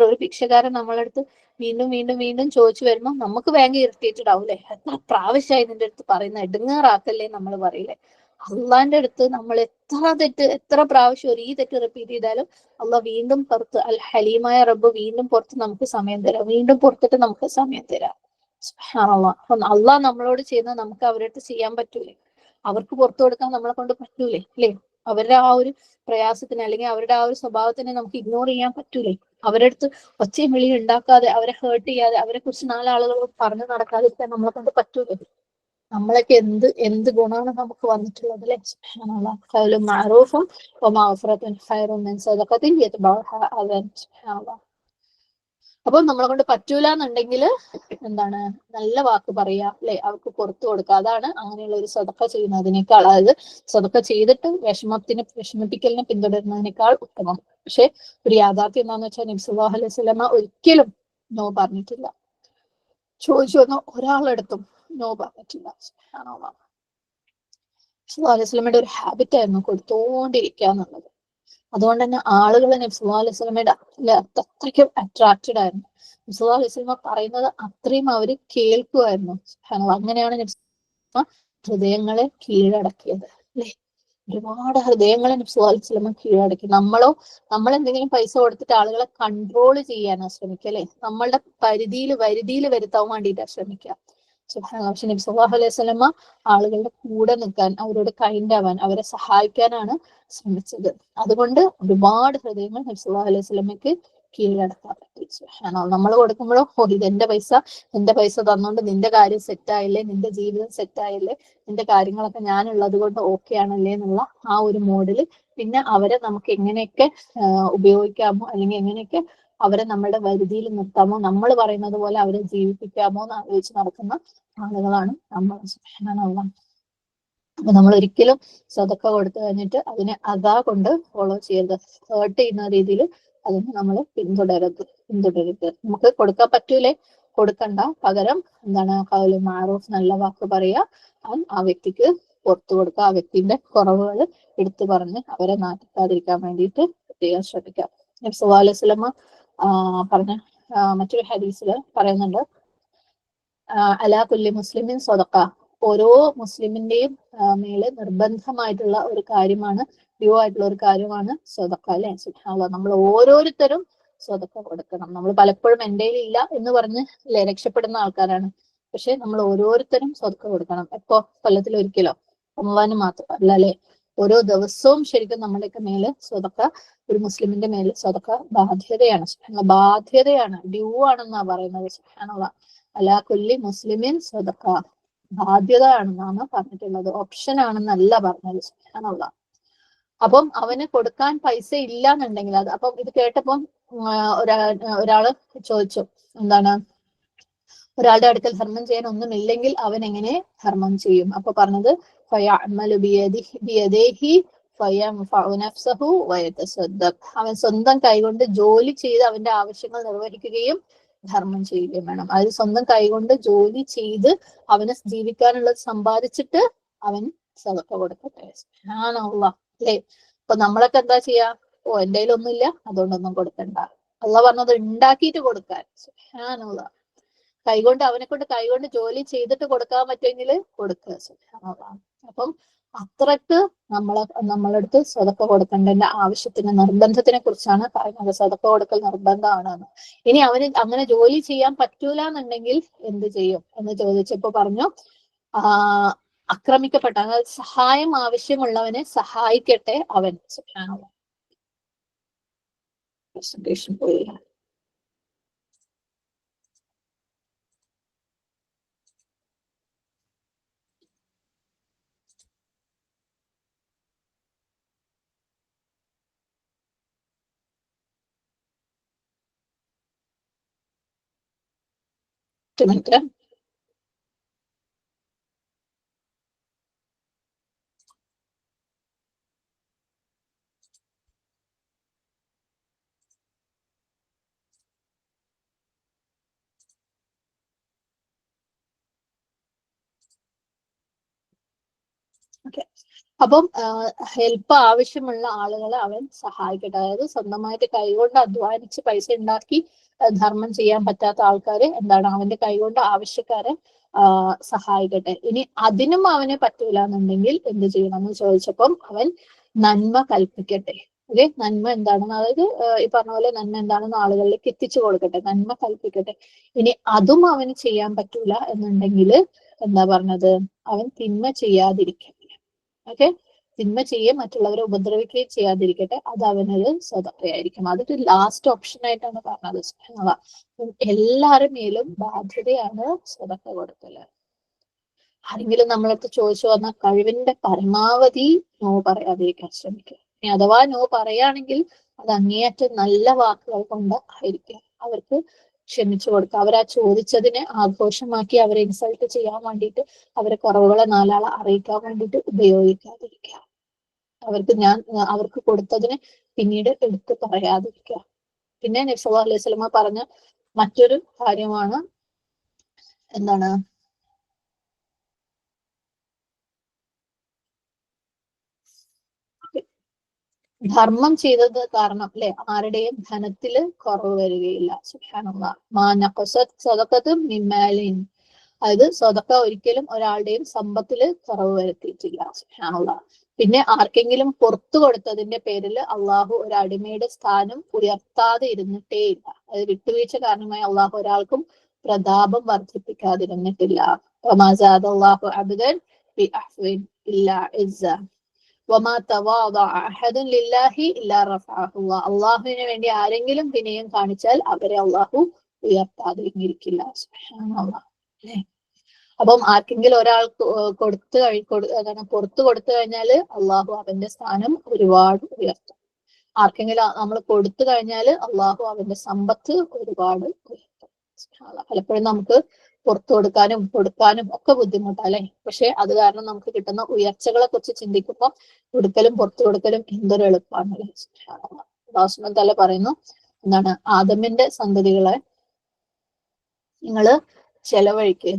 ഒരു ഭിക്ഷക്കാരൻ നമ്മളടുത്ത് വീണ്ടും വീണ്ടും വീണ്ടും ചോദിച്ചു വരുമ്പോൾ നമുക്ക് ഭയങ്കര ഇറിറ്റേറ്റഡ് ആവൂലേ, എത്ര പ്രാവശ്യമായി നിന്റെ അടുത്ത് പറയുന്ന, എടുങ്ങാറാക്കല്ലേ നമ്മൾ പറയില്ലേ. അള്ളാന്റെ അടുത്ത് നമ്മൾ എത്ര പ്രാവശ്യം ഒരു ഈ തെറ്റ് റിപ്പീറ്റ് ചെയ്താലും അള്ളാഹ് വീണ്ടും പുറത്ത്, അൽ ഹലീമായ റബ്ബ് വീണ്ടും പുറത്ത് നമുക്ക് സമയം തരാം, വീണ്ടും പുറത്തിട്ട് നമുക്ക് സമയം തരാം. സുബ്ഹാനല്ലാഹ്. അപ്പം അള്ളാഹ് നമ്മളോട് ചെയ്യുന്നത് നമുക്ക് അവരുടെ അടുത്ത് ചെയ്യാൻ പറ്റൂലേ, അവർക്ക് പുറത്തു കൊടുക്കാൻ നമ്മളെ കൊണ്ട് പറ്റൂലേ അല്ലേ. അവരുടെ ആ ഒരു പ്രയാസത്തിന് അല്ലെങ്കിൽ അവരുടെ ആ ഒരു സ്വഭാവത്തിനെ നമുക്ക് ഇഗ്നോർ ചെയ്യാൻ പറ്റൂലേ. അവരുടെ അടുത്ത് ഒച്ചയും വിളിയും ഉണ്ടാക്കാതെ, അവരെ ഹേർട്ട് ചെയ്യാതെ, അവരെ കുറിച്ച് നാലാളുകൾ പറഞ്ഞു നടക്കാതിരിക്കാൻ നമ്മളെ കൊണ്ട് പറ്റൂലേ. നമ്മളൊക്കെ എന്ത് ഗുണമാണ് നമുക്ക് വന്നിട്ടുള്ളത് അല്ലെ. സുബ്ഹാനല്ലാഹ്. ഖൗലുൻ മഅറൂഫും വമഗ്ഫിറത്തുൻ ഖൈറും മിൻ സദഖത്തിൻ യത്ബഉഹാ അദൻ. സുബ്ഹാനല്ലാഹ്. അപ്പൊ നമ്മളെ കൊണ്ട് പറ്റൂല എന്നുണ്ടെങ്കിൽ എന്താണ്, നല്ല വാക്ക് പറയാ അല്ലെ, അവർക്ക് പുറത്തു കൊടുക്കുക. അതാണ് അങ്ങനെയുള്ള ഒരു സദഖ ചെയ്യുന്നതിനേക്കാൾ, അതായത് സദഖ ചെയ്തിട്ട് വിഷമിപ്പിക്കലിനെ പിന്തുടരുന്നതിനേക്കാൾ ഉത്തമം. പക്ഷെ ഒരു യാഥാർത്ഥ്യം എന്താണെന്ന് വെച്ചാൽ നബി സല്ലല്ലാഹു അലൈഹി വസല്ലമ ഒരിക്കലും നോ പറഞ്ഞിട്ടില്ല. ചോദിച്ചു വന്ന ഒരാളെടുത്തും നോ പറഞ്ഞിട്ടില്ല. സുബ്ഹാനല്ലാഹ്. സല്ലല്ലാഹു അലൈഹി വസല്ലമയുടെ ഒരു ഹാബിറ്റ് ആയിരുന്നു കൊടുത്തോണ്ടിരിക്കുക എന്നുള്ളത്. അതുകൊണ്ട് തന്നെ ആളുകൾ നബി സല്ലല്ലാഹു അലൈഹി വസല്ലമയുടെ അത്രയ്ക്കും അട്രാക്റ്റഡ് ആയിരുന്നു. നബി സല്ലല്ലാഹു അലൈഹി വസല്ലമ പറയുന്നത് അത്രയും അവര് കേൾക്കുമായിരുന്നു. സുബ്ഹാനല്ലാഹ്. അങ്ങനെയാണ് നബി സല്ലല്ലാഹു ഹൃദയങ്ങളെ കീഴടക്കിയത് അല്ലെ. ഒരുപാട് ഹൃദയങ്ങളെ നബി സല്ലല്ലാഹു അലൈഹി വസല്ലമ കീഴടക്കി. നമ്മൾ എന്തെങ്കിലും പൈസ കൊടുത്തിട്ട് ആളുകളെ കൺട്രോൾ ചെയ്യാനാണ് ശ്രമിക്കുക അല്ലെ, നമ്മളുടെ വരുതിയിൽ വരുത്താൻ വേണ്ടിയിട്ടാണ് ശ്രമിക്കുക. സുബ്ഹാനല്ലാഹ്. പക്ഷെ നബി സല്ലല്ലാഹു അലൈഹി വസല്ലമ ആളുകളുടെ കൂടെ നിൽക്കാൻ, അവരോട് കൈൻഡ് ആവാൻ, അവരെ സഹായിക്കാനാണ് ശ്രമിച്ചത്. അതുകൊണ്ട് ഒരുപാട് ഹൃദയങ്ങൾ നബി സല്ലല്ലാഹു അലൈഹി വസല്ലമയ്ക്ക് കീഴടക്കാൻ പറ്റി. സുബ്ഹാനല്ലാഹ്. നമ്മൾ കൊടുക്കുമ്പോഴോ, ഓ ഇത് എന്റെ പൈസ തന്നോണ്ട് നിന്റെ കാര്യം സെറ്റായില്ലേ, നിന്റെ ജീവിതം സെറ്റായില്ലേ, നിന്റെ കാര്യങ്ങളൊക്കെ ഞാനുള്ളത് കൊണ്ട് ഓക്കെ ആണല്ലേ എന്നുള്ള ആ ഒരു മോഡില് പിന്നെ അവരെ നമുക്ക് എങ്ങനെയൊക്കെ ഉപയോഗിക്കാമോ, അല്ലെങ്കിൽ എങ്ങനെയൊക്കെ അവരെ നമ്മളുടെ വരുതിയിൽ നിർത്താമോ, നമ്മൾ പറയുന്നത് പോലെ അവരെ ജീവിപ്പിക്കാമോ എന്ന് ആലോചിച്ച് നടക്കുന്ന ആളുകളാണ് നമ്മൾ. സുബ്ഹാനല്ലാഹ്. അപ്പൊ നമ്മൾ ഒരിക്കലും സദഖ കൊടുത്തു കഴിഞ്ഞിട്ട് അതിനെ അതാ കൊണ്ട് ഫോളോ ചെയ്യരുത്, ഹേർട്ട് ചെയ്യുന്ന രീതിയിൽ അതിന് നമ്മൾ പിന്തുടരരുത്. നമുക്ക് കൊടുക്കാൻ പറ്റൂലേ, കൊടുക്കണ്ട. പകരം എന്താണ്, ഖൗലുൻ മഅറൂഫ്, നല്ല വാക്ക് പറയുക, ആ വ്യക്തിക്ക് പുറത്തു കൊടുക്കുക, ആ വ്യക്തിന്റെ കുറവുകൾ എടുത്തു പറഞ്ഞ് അവരെ നാട്ടിക്കാതിരിക്കാൻ വേണ്ടിയിട്ട് പ്രത്യേകം ശ്രമിക്കാം. നബി സല്ലല്ലാഹു അലൈഹി വസല്ലമ പറഞ്ഞ മറ്റൊരു ഹദീസിൽ പറയുന്നുണ്ട്, അലാ കുല്ലി മുസ്ലിമിൻ സ്വതക്ക, ഓരോ മുസ്ലിമിന്റെയും മേലെ നിർബന്ധമായിട്ടുള്ള ഒരു കാര്യമാണ്, ഡ്യൂ ആയിട്ടുള്ള ഒരു കാര്യമാണ് സ്വതക്ക അല്ലെ. സുബ്ഹാനല്ലാഹ്. നമ്മൾ ഓരോരുത്തരും സ്വതക്ക കൊടുക്കണം. നമ്മൾ പലപ്പോഴും എൻ്റെ ഇല്ല എന്ന് പറഞ്ഞ് അല്ലെ രക്ഷപ്പെടുന്ന ആൾക്കാരാണ്. പക്ഷെ നമ്മൾ ഓരോരുത്തരും സ്വതക്ക കൊടുക്കണം. എപ്പോ, കൊല്ലത്തിൽ ഒരിക്കലോ, റമളാന് മാത്രമല്ല അല്ലെ, ഓരോ ദിവസവും ശരിക്കും നമ്മുടെയൊക്കെ മേലെ സ്വതക്ക, ഒരു മുസ്ലിമിന്റെ മേലെ സ്വതക്ക ബാധ്യതയാണ്. ബാധ്യതയാണ്, ഡ്യൂ ആണെന്നാ പറയുന്നത്. സുബ്ഹാനല്ലാഹ്. അലാ കുല്ലി മുസ്ലിമിൻ സ്വതക്ക, ബാധ്യത ആണെന്നാണ് പറഞ്ഞിട്ടുള്ളത്, ഓപ്ഷൻ ആണെന്നല്ല പറഞ്ഞത്. സുബ്ഹാനല്ലാഹ്. അപ്പം അവന് കൊടുക്കാൻ പൈസ ഇല്ല എന്നുണ്ടെങ്കിൽ അപ്പം ഇത് കേട്ടപ്പം ഒരാള് ചോദിച്ചു, എന്താണ്, ഒരാളുടെ അടുക്കൽ ധർമ്മം ചെയ്യാൻ ഒന്നുമില്ലെങ്കിൽ അവൻ എങ്ങനെ ധർമ്മം ചെയ്യും. അപ്പൊ പറഞ്ഞത് ഫയഅമലു ബിയദിഹി ഫയൻഫഉ നഫ്സഹു വയതസദ്ദഖ്, അവൻ സ്വന്തം കൈകൊണ്ട് ജോലി ചെയ്ത് അവന്റെ ആവശ്യങ്ങൾ നിർവഹിക്കുകയും ധർമ്മം ചെയ്യുകയും വേണം. അതായത് സ്വന്തം കൈകൊണ്ട് ജോലി ചെയ്ത് അവന് ജീവിക്കാനുള്ളത് സമ്പാദിച്ചിട്ട് അവൻ സദഖ കൊടുക്കട്ടെ. സുബ്ഹാനല്ലാഹ് അല്ലേ. അപ്പൊ നമ്മളൊക്കെ എന്താ ചെയ്യാ, ഓ എന്റെ കയ്യിലൊന്നുമില്ല അതുകൊണ്ടൊന്നും കൊടുക്കണ്ട. അള്ളാഹ് പറഞ്ഞത് ഉണ്ടാക്കിയിട്ട് കൊടുക്കാൻ. സുബ്ഹാനല്ലാഹ്. അവനെ കൊണ്ട് കൈകൊണ്ട് ജോലി ചെയ്തിട്ട് കൊടുക്കാൻ പറ്റുമെങ്കിൽ കൊടുക്കുക. സുബ്ഹാനല്ലാഹ്. അപ്പം അത്രക്ക് നമ്മളടുത്ത് സ്വതക്ക കൊടുക്കേണ്ടതിന്റെ ആവശ്യത്തിന്, നിർബന്ധത്തിനെ കുറിച്ചാണ് പറയുന്നത്. സ്വതക്ക കൊടുക്കൽ നിർബന്ധമാണ്. ഇനി അവന് അങ്ങനെ ജോലി ചെയ്യാൻ പറ്റൂല എന്നുണ്ടെങ്കിൽ എന്ത് ചെയ്യും എന്ന് ചോദിച്ചപ്പോ പറഞ്ഞു, ആക്രമിക്കപ്പെട്ട, അതായത് സഹായം ആവശ്യമുള്ളവനെ സഹായിക്കട്ടെ അവൻ. സുബ്ഹാനല്ലാഹ്. പ്രസന്റേഷൻ പോയി. മിനിറ്റ്. ഓക്കെ. അപ്പം ഹെൽപ്പ് ആവശ്യമുള്ള ആളുകളെ അവൻ സഹായിക്കട്ടെ. അതായത് സ്വന്തമായിട്ട് കൈകൊണ്ട് അധ്വാനിച്ച് പൈസ ഉണ്ടാക്കി ധർമ്മം ചെയ്യാൻ പറ്റാത്ത ആൾക്കാര് എന്താണ് അവന്റെ കൈകൊണ്ട് ആവശ്യക്കാരെ സഹായിക്കട്ടെ. ഇനി അതിനും അവന് പറ്റൂല എന്നുണ്ടെങ്കിൽ എന്ത് ചെയ്യണം എന്ന് ചോദിച്ചപ്പം അവൻ നന്മ കൽപ്പിക്കട്ടെ. ഓക്കെ, നന്മ എന്താണെന്ന്, അതായത് ഈ പറഞ്ഞ പോലെ നന്മ എന്താണെന്ന് ആളുകളിലേക്ക് എത്തിച്ചു കൊടുക്കട്ടെ, നന്മ കൽപ്പിക്കട്ടെ. ഇനി അതും അവന് ചെയ്യാൻ പറ്റൂല എന്നുണ്ടെങ്കിൽ എന്താ പറഞ്ഞത്, അവൻ തിന്മ ചെയ്യാതിരിക്കട്ടെ. ഓക്കെ, തിന്മ ചെയ്യുകയും മറ്റുള്ളവരെ ഉപദ്രവിക്കുകയും ചെയ്യാതിരിക്കട്ടെ. അത് അവനൊരു സ്വതക്കയായിരിക്കും. അതൊരു ലാസ്റ്റ് ഓപ്ഷൻ ആയിട്ടാണ് പറഞ്ഞത്. എല്ലാവരുടെ മേലും ബാധ്യതയാണ് സ്വതക്ക കൊടുക്കല്. ആരെങ്കിലും നമ്മളടുത്ത് ചോദിച്ചു വന്നാൽ കഴിവിന്റെ പരമാവധി നോ പറയാതിരിക്കാൻ ശ്രമിക്കുക. ഇനി അഥവാ നോ പറയുകയാണെങ്കിൽ അത് അങ്ങേയറ്റം നല്ല വാക്കുകൾ കൊണ്ട് ആയിരിക്കും. അവർക്ക് ക്ഷമിച്ചു കൊടുക്കുക. അവരാ ചോദിച്ചതിനെ ആഘോഷമാക്കി അവരെ ഇൻസൾട്ട് ചെയ്യാൻ വേണ്ടിയിട്ട്, അവരെ കുറവുകളെ നാലാളെ അറിയിക്കാൻ വേണ്ടിയിട്ട് ഉപയോഗിക്കാതിരിക്കുക. അവർക്ക് കൊടുത്തതിനെ പിന്നീട് എടുത്ത് പറയാതിരിക്കുക. പിന്നെ നബി സല്ലല്ലാഹു അലൈഹി വസല്ലമ പറഞ്ഞ മറ്റൊരു കാര്യമാണ് എന്താണ്, ധർമ്മം ചെയ്തത് കാരണം അല്ലെ ആരുടെയും ധനത്തില് കുറവ് വരികയില്ല. സുബ്ഹാനല്ലാഹ്. മാ നഖസത് സദഖത്തും മിൻ മാലിൻ. അതായത് സ്വതക്ക ഒരിക്കലും ഒരാളുടെയും സമ്പത്തില് കുറവ് വരുത്തിയിട്ടില്ല. സുബ്ഹാനല്ലാഹ്. പിന്നെ ആർക്കെങ്കിലും പുറത്തു കൊടുത്തതിന്റെ പേരിൽ അള്ളാഹു ഒരു അടിമയുടെ സ്ഥാനം ഉയർത്താതെ ഇരുന്നിട്ടേ ഇല്ല. അത് വിട്ടുവീഴ്ച കാരണമായി അള്ളാഹു ഒരാൾക്കും പ്രതാപം വർദ്ധിപ്പിക്കാതിരുന്നിട്ടില്ല. അള്ളാഹു അബ്ദൻ ബി അഹ്വിൻ ഇല്ലാ ഇസ്സ. അള്ളാഹുവിന് വേണ്ടി ആരെങ്കിലും വിനയം കാണിച്ചാൽ അവരെ അള്ളാഹു ഉയർത്താതിരിക്കില്ല. അല്ലെ. അപ്പം ആർക്കെങ്കിലും ഒരാൾക്ക് പുറത്തു കൊടുത്തു കഴിഞ്ഞാല് അള്ളാഹു അവന്റെ സ്ഥാനം ഒരുപാട് ഉയർത്തും. ആർക്കെങ്കിലും നമ്മൾ കൊടുത്തു കഴിഞ്ഞാൽ അള്ളാഹു അവന്റെ സമ്പത്ത് ഒരുപാട് ഉയർത്തും. പലപ്പോഴും നമുക്ക് പുറത്തു കൊടുക്കാനും ഒക്കെ ബുദ്ധിമുട്ടല്ലേ. പക്ഷെ അത് കാരണം നമുക്ക് കിട്ടുന്ന ഉയർച്ചകളെ കുറിച്ച് ചിന്തിക്കുമ്പോൾ കൊടുക്കലും പുറത്തു കൊടുക്കലും എന്തൊരു എളുപ്പമാണ്. അല്ലാഹു സുബ്ഹാനഹു വ തആല പറയുന്നു, എന്താണ്, ആദമിന്റെ സന്തതികളെ നിങ്ങള് ചെലവഴിക്ക്.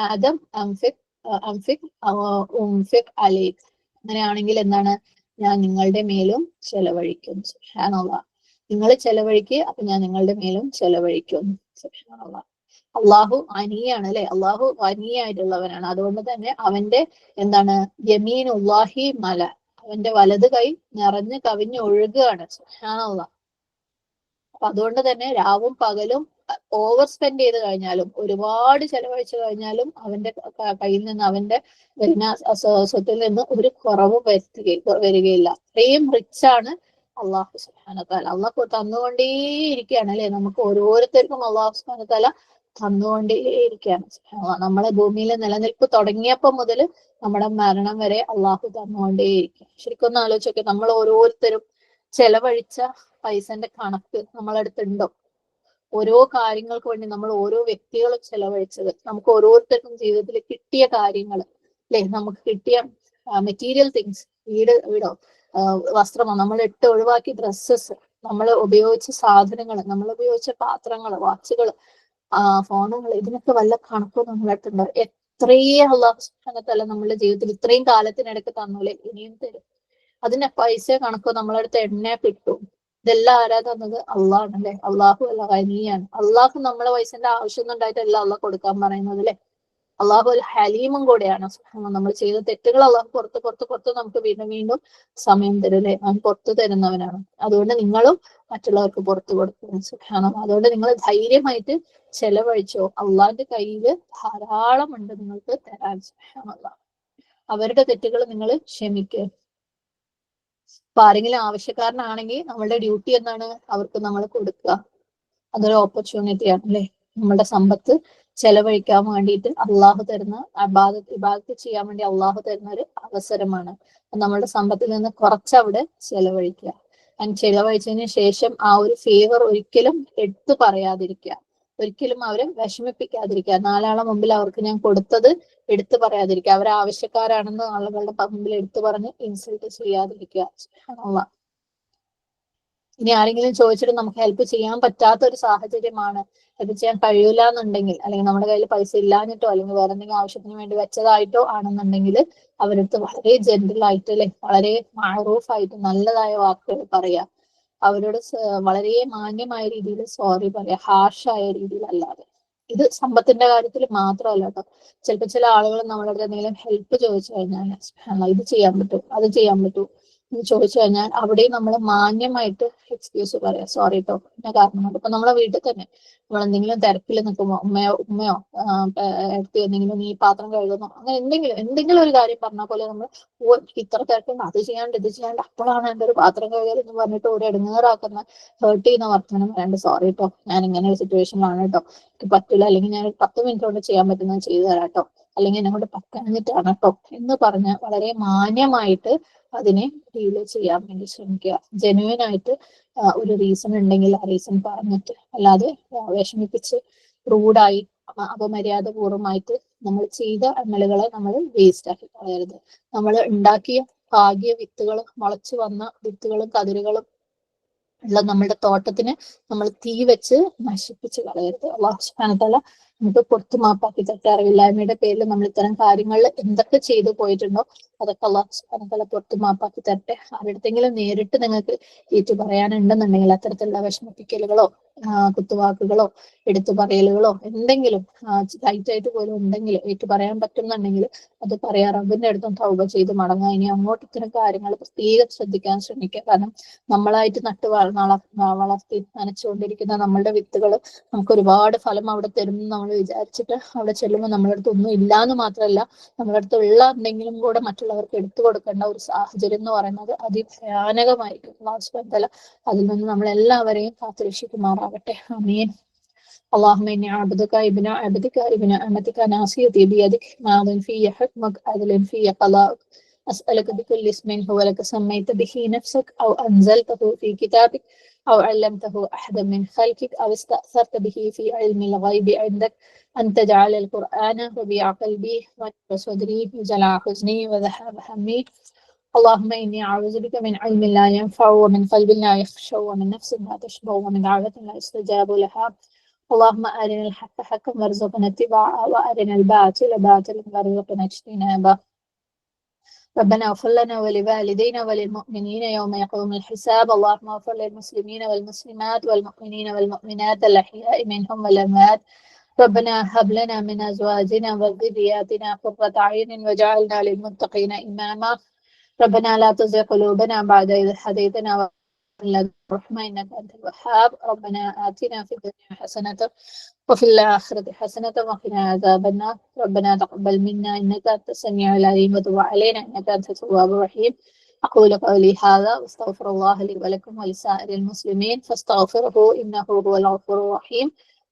ആദം അലൈക്. അങ്ങനെയാണെങ്കിൽ എന്താണ്, ഞാൻ നിങ്ങളുടെ മേലും ചെലവഴിക്കും. സുബ്ഹാനല്ലാഹ്. നിങ്ങൾ ചെലവഴിക്കുക, അപ്പൊ ഞാൻ നിങ്ങളുടെ മേലും ചെലവഴിക്കും. സുബ്ഹാനല്ലാഹ്. അള്ളാഹു അനിയാണ് അല്ലെ. അള്ളാഹു അനിയായിട്ടുള്ളവനാണ്. അതുകൊണ്ട് തന്നെ അവന്റെ എന്താണ്, യമീനുല്ലാഹി മല, അവന്റെ വലത് കൈ നിറഞ്ഞ് കവിഞ്ഞ് ഒഴുകുകയാണ്. സുബ്ഹാനല്ലാഹ്. അപ്പൊ അതുകൊണ്ട് തന്നെ രാവും പകലും ഓവർ സ്പെൻഡ് ചെയ്ത് കഴിഞ്ഞാലും, ഒരുപാട് ചെലവഴിച്ചു കഴിഞ്ഞാലും അവന്റെ കയ്യിൽ നിന്ന്, അവന്റെ സ്വത്തിൽ നിന്ന് ഒരു കുറവ് വരികയില്ല. അത്രയും റിച്ച് ആണ് അള്ളാഹു സുബ്ഹാനഹു വ തആല. അള്ളാഹു തന്നുകൊണ്ടേയിരിക്കുകയാണ് അല്ലെ. നമുക്ക് ഓരോരുത്തർക്കും അള്ളാഹു സുബ്ഹാനഹു വ തആല തന്നുകൊണ്ടേയിരിക്കുകയാണ്. നമ്മളെ ഭൂമിയിലെ നിലനിൽപ്പ് തുടങ്ങിയപ്പോൾ മുതൽ നമ്മുടെ മരണം വരെ അള്ളാഹു തന്നുകൊണ്ടേയിരിക്കും. ശരിക്കും ഒന്ന് ആലോചിച്ചൊക്കെ, നമ്മൾ ഓരോരുത്തരും ചെലവഴിച്ച പൈസന്റെ കണക്ക് നമ്മളടുത്തുണ്ടോ? ഓരോ കാര്യങ്ങൾക്ക് വേണ്ടി നമ്മൾ ഓരോ വ്യക്തികളും ചെലവഴിച്ചത്, നമുക്ക് ഓരോരുത്തർക്കും ജീവിതത്തിൽ കിട്ടിയ കാര്യങ്ങൾ അല്ലെ, നമുക്ക് കിട്ടിയ മെറ്റീരിയൽ തിങ്സ്, വീടോ വസ്ത്രമോ, നമ്മൾ ഇട്ട് ഒഴിവാക്കിയ ഡ്രസ്സസ്, നമ്മൾ ഉപയോഗിച്ച സാധനങ്ങൾ, നമ്മൾ ഉപയോഗിച്ച പാത്രങ്ങൾ, വാച്ചുകൾ, ഫോണുകൾ, ഇതിനൊക്കെ വല്ല കണക്കും നമ്മളടുത്തുണ്ടോ? എത്രയും അല്ലാഹു സുബ്ഹാനഹു വ തആല നമ്മുടെ ജീവിതത്തിൽ ഇത്രയും കാലത്തിനിടയ്ക്ക് തന്നൂലെ, ഇനിയും തരും. അതിന്റെ പൈസ കണക്കോ നമ്മളടുത്ത് എണ്ണ കിട്ടും. ഇതെല്ലാം ആരാ തന്നത്? അള്ളാഹ് അല്ലെ. അള്ളാഹു അല്ല ഖനിയാണ്. അള്ളാഹു നമ്മളെ പൈസന്റെ ആവശ്യമൊന്നും ഉണ്ടായിട്ടല്ല അള്ളാഹ് കൊടുക്കാൻ പറയുന്നത് അല്ലെ. അള്ളാഹു ഒരു ഹലീമും കൂടെയാണ്. നമ്മൾ ചെയ്ത തെറ്റുകൾ അള്ളാഹു പുറത്ത് നമുക്ക് വീണ്ടും സമയം തരും അല്ലെ. അവൻ പുറത്തു തരുന്നവനാണ്. അതുകൊണ്ട് നിങ്ങളും മറ്റുള്ളവർക്ക് പുറത്തു കൊടുക്കണം. സുബ്ഹാനല്ലാഹ്. അതുകൊണ്ട് നിങ്ങൾ ധൈര്യമായിട്ട് ചെലവഴിച്ചോ. അള്ളാഹിന്റെ കയ്യില് ധാരാളം ഉണ്ട് നിങ്ങൾക്ക് തരാൻ. സുബ്ഹാനല്ലാഹ്. അവരുടെ തെറ്റുകൾ നിങ്ങൾ ക്ഷമിക്കുക. അപ്പൊ ആരെങ്കിലും ആവശ്യക്കാരനാണെങ്കിൽ നമ്മളുടെ ഡ്യൂട്ടി എന്താണ്? അവർക്ക് നമ്മൾ കൊടുക്കുക. അതൊരു ഓപ്പർച്യൂണിറ്റിയാണ് അല്ലെ. നമ്മുടെ സമ്പത്ത് ചെലവഴിക്കാൻ വേണ്ടിയിട്ട് അള്ളാഹു തരുന്ന, ഇബാദത്ത് ചെയ്യാൻ വേണ്ടി അള്ളാഹു തരുന്ന ഒരു അവസരമാണ്. നമ്മളുടെ സമ്പത്തിൽ നിന്ന് കുറച്ചവിടെ ചെലവഴിക്കുക. ചെലവഴിച്ചതിന് ശേഷം ആ ഒരു ഫേവർ ഒരിക്കലും എടുത്തു പറയാതിരിക്കുക. ഒരിക്കലും അവരെ വിഷമിപ്പിക്കാതിരിക്കുക. നാലാളെ മുമ്പിൽ അവർക്ക് ഞാൻ കൊടുത്തത് എടുത്തു പറയാതിരിക്കുക. അവർ ആവശ്യക്കാരാണെന്ന് ആളുകളുടെ മുമ്പിൽ എടുത്തു പറഞ്ഞ് ഇൻസൾട്ട് ചെയ്യാതിരിക്കുക. ഇനി ആരെങ്കിലും ചോദിച്ചിട്ട് നമുക്ക് ഹെൽപ്പ് ചെയ്യാൻ പറ്റാത്ത ഒരു സാഹചര്യമാണ്, ഹെൽപ്പ് ചെയ്യാൻ കഴിയൂല എന്നുണ്ടെങ്കിൽ, അല്ലെങ്കിൽ നമ്മുടെ കയ്യിൽ പൈസ ഇല്ലാഞ്ഞിട്ടോ അല്ലെങ്കിൽ വേറെ എന്തെങ്കിലും ആവശ്യത്തിന് വേണ്ടി വെച്ചതായിട്ടോ ആണെന്നുണ്ടെങ്കിൽ അവരടുത്ത് വളരെ ജെന്റിൽ ആയിട്ട് അല്ലെ, വളരെ മാറൂഫായിട്ട് നല്ലതായ വാക്കുകൾ പറയാ, അവരോട് വളരെ മാന്യമായ രീതിയിൽ സോറി പറയാ, ഹാർഷായ രീതിയിൽ അല്ലാതെ. ഇത് സമ്പത്തിന്റെ കാര്യത്തിൽ മാത്രമല്ല കേട്ടോ. ചിലപ്പോൾ ചില ആളുകൾ നമ്മളടുത്ത് എന്തെങ്കിലും ഹെൽപ്പ് ചോദിച്ചു കഴിഞ്ഞാൽ ഇത് ചെയ്യാൻ പറ്റും അത് ചെയ്യാൻ പറ്റും എന്ന് ചോദിച്ചു കഴിഞ്ഞാൽ അവിടെയും നമ്മൾ മാന്യമായിട്ട് എക്സ്ക്യൂസ് പറയാം, സോറി കേട്ടോ പിന്നെ കാരണം കൊണ്ട്. ഇപ്പൊ നമ്മളെ വീട്ടിൽ തന്നെ നമ്മൾ എന്തെങ്കിലും തിരക്കിൽ നിൽക്കുമ്പോ ഉമ്മയോ എടുത്ത് എന്തെങ്കിലും നീ പാത്രം കഴുകുന്നോ അങ്ങനെ എന്തെങ്കിലും ഒരു കാര്യം പറഞ്ഞാൽ പോലെ നമ്മൾ ഇത്ര തിരക്കുണ്ട് അത് ചെയ്യാണ്ട് ഇത് ചെയ്യാണ്ട് അപ്പോഴാണ് എൻ്റെ ഒരു പാത്രം കഴുകൽ എന്ന് പറഞ്ഞിട്ട് ഒരു ഇടങ്ങേറാക്കുന്ന ഹേർട്ട് ചെയ്യുന്ന വർത്തമാനം വേണ്ട, സോറി കേട്ടോ ഞാൻ ഇങ്ങനെ ഒരു സിറ്റുവേഷനിലാണ് കേട്ടോ എനിക്ക് പറ്റില്ല, അല്ലെങ്കിൽ ഞാൻ 10 മിനിറ്റ് കൊണ്ട് ചെയ്യാൻ പറ്റുന്നത് ചെയ്തു തരാം കേട്ടോ, അല്ലെങ്കിൽ എന്നെ കൊണ്ട് പറ്റാഞ്ഞിട്ടാണ് കേട്ടോ എന്ന് പറഞ്ഞ് വളരെ മാന്യമായിട്ട് അതിനെ ഡീൽ ചെയ്യാൻ വേണ്ടി ശ്രമിക്കുക. ജെന്യുവൻ ആയിട്ട് ഒരു റീസൺ ഉണ്ടെങ്കിൽ ആ റീസൺ പറഞ്ഞിട്ട്, അല്ലാതെ വിഷമിപ്പിച്ച് റൂഡായി അപമര്യാദ പൂർവ്വമായിട്ട് നമ്മൾ ചെയ്ത അമലുകളെ നമ്മൾ വേസ്റ്റ് ആക്കി കളയരുത്. നമ്മൾ ഉണ്ടാക്കിയ പാകിയ വിത്തുകൾ, മുളച്ചു വന്ന വിത്തുകളും കതിരുകളും ഉള്ള നമ്മുടെ തോട്ടത്തിന് നമ്മൾ തീ വെച്ച് നശിപ്പിച്ച് കളയരുത്. അല്ലാഹു സുബ്ഹാനഹു വ തആല നമുക്ക് പുറത്തു മാപ്പാക്കി തരട്ടെ. അറിവില്ലായ്മയുടെ പേരിൽ നമ്മൾ ഇത്തരം കാര്യങ്ങളിൽ എന്തൊക്കെ ചെയ്തു പോയിട്ടുണ്ടോ അതൊക്കെ അല്ലാഹു സുബ്ഹാനഹു വ തആല പുറത്തു മാപ്പാക്കി തരട്ടെ. ആരുടെങ്കിലും നേരിട്ട് നിങ്ങൾക്ക് ഏറ്റു പറയാനുണ്ടെന്നുണ്ടെങ്കിൽ അത്തരത്തിലുള്ള വിഷമിപ്പിക്കലുകളോ കുത്തുവാക്കുകളോ എടുത്തു പറയലുകളോ എന്തെങ്കിലും ലൈറ്റായിട്ട് പോലും ഉണ്ടെങ്കിൽ ഏറ്റു പറയാൻ പറ്റുന്നുണ്ടെങ്കിൽ അത് പറയാം. റബ്ബിന്റെ അടുത്തും തൗബ ചെയ്ത് മടങ്ങാം. ഇനി അങ്ങോട്ട് ഇത്തരം കാര്യങ്ങൾ പ്രത്യേകം ശ്രദ്ധിക്കാൻ ശ്രമിക്കുക. കാരണം നമ്മളായിട്ട് വളർത്തി നനച്ചുകൊണ്ടിരിക്കുന്ന നമ്മളുടെ വിത്തുകൾ നമുക്ക് ഒരുപാട് ഫലം അവിടെ തരും നമ്മൾ വിചാരിച്ചിട്ട് അവിടെ ചെല്ലുമ്പോൾ നമ്മുടെ അടുത്ത് ഒന്നും ഇല്ലാന്ന് മാത്രമല്ല, നമ്മുടെ അടുത്ത് ഉള്ള എന്തെങ്കിലും കൂടെ മറ്റുള്ളവർക്ക് എടുത്തു കൊടുക്കേണ്ട ഒരു സാഹചര്യം എന്ന് പറയുന്നത് അതിഭയാനകമായിരിക്കും. അല്ലാഹു സുബ്ഹാനഹു വ തആല അതിൽ നിന്ന് നമ്മളെല്ലാവരെയും കാത്തുരക്ഷിക്കുമാറാകട്ടെ. ആമീൻ. اللهم إني عبدك ابن عبدك ابن أمتك ناصيتي بيدك ماض في حكمك عدل في قضاءك أسألك بكل اسم هو لك سميت به نفسك أو أنزلته في كتابك أو علمته أحدا من خلقك أو استأثرت به في علم الغيب عندك أن تجعل القرآن ربيع قلبي ونور صدري وجلاء حزني وذهاب همي. اللهم إني أعوذ بك من علم لا ينفع ومن قلب لا يخشع ومن نفس لا تشبع ومن دعوة لا يستجاب لها. اللهم أرنا الحق حقا وارزقنا اتباعه وأرنا الباطل باطلا وارزقنا اجتنابه. ربنا اغفر لنا ولوالدينا وللمؤمنين يوم يقوم الحساب. اللهم اغفر للمسلمين والمسلمات والمؤمنين والمؤمنات الأحياء منهم والأموات. ربنا هب لنا من أزواجنا وذرياتنا قرة أعين واجعلنا للمتقين إماما. ربنا لا تزغ قلوبنا بعد إذ هديتنا الرحمة إنك أنت الوهاب. ربنا آتنا في الدنيا حسنة وفي الآخرة حسنة وقنا عذاب النار. ربنا تقبل منا إنك أنت السميع العليم وتب علينا إنك أنت التواب الرحيم. أقول قولي هذا واستغفر الله لي ولكم ولسائر المسلمين فاستغفره إنه هو الغفور الرحيم.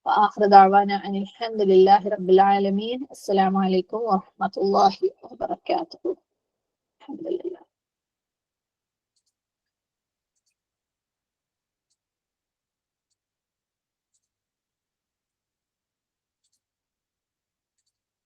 وآخر دعوانا أن الحمد لله رب العالمين. السلام عليكم ورحمة الله وبركاته.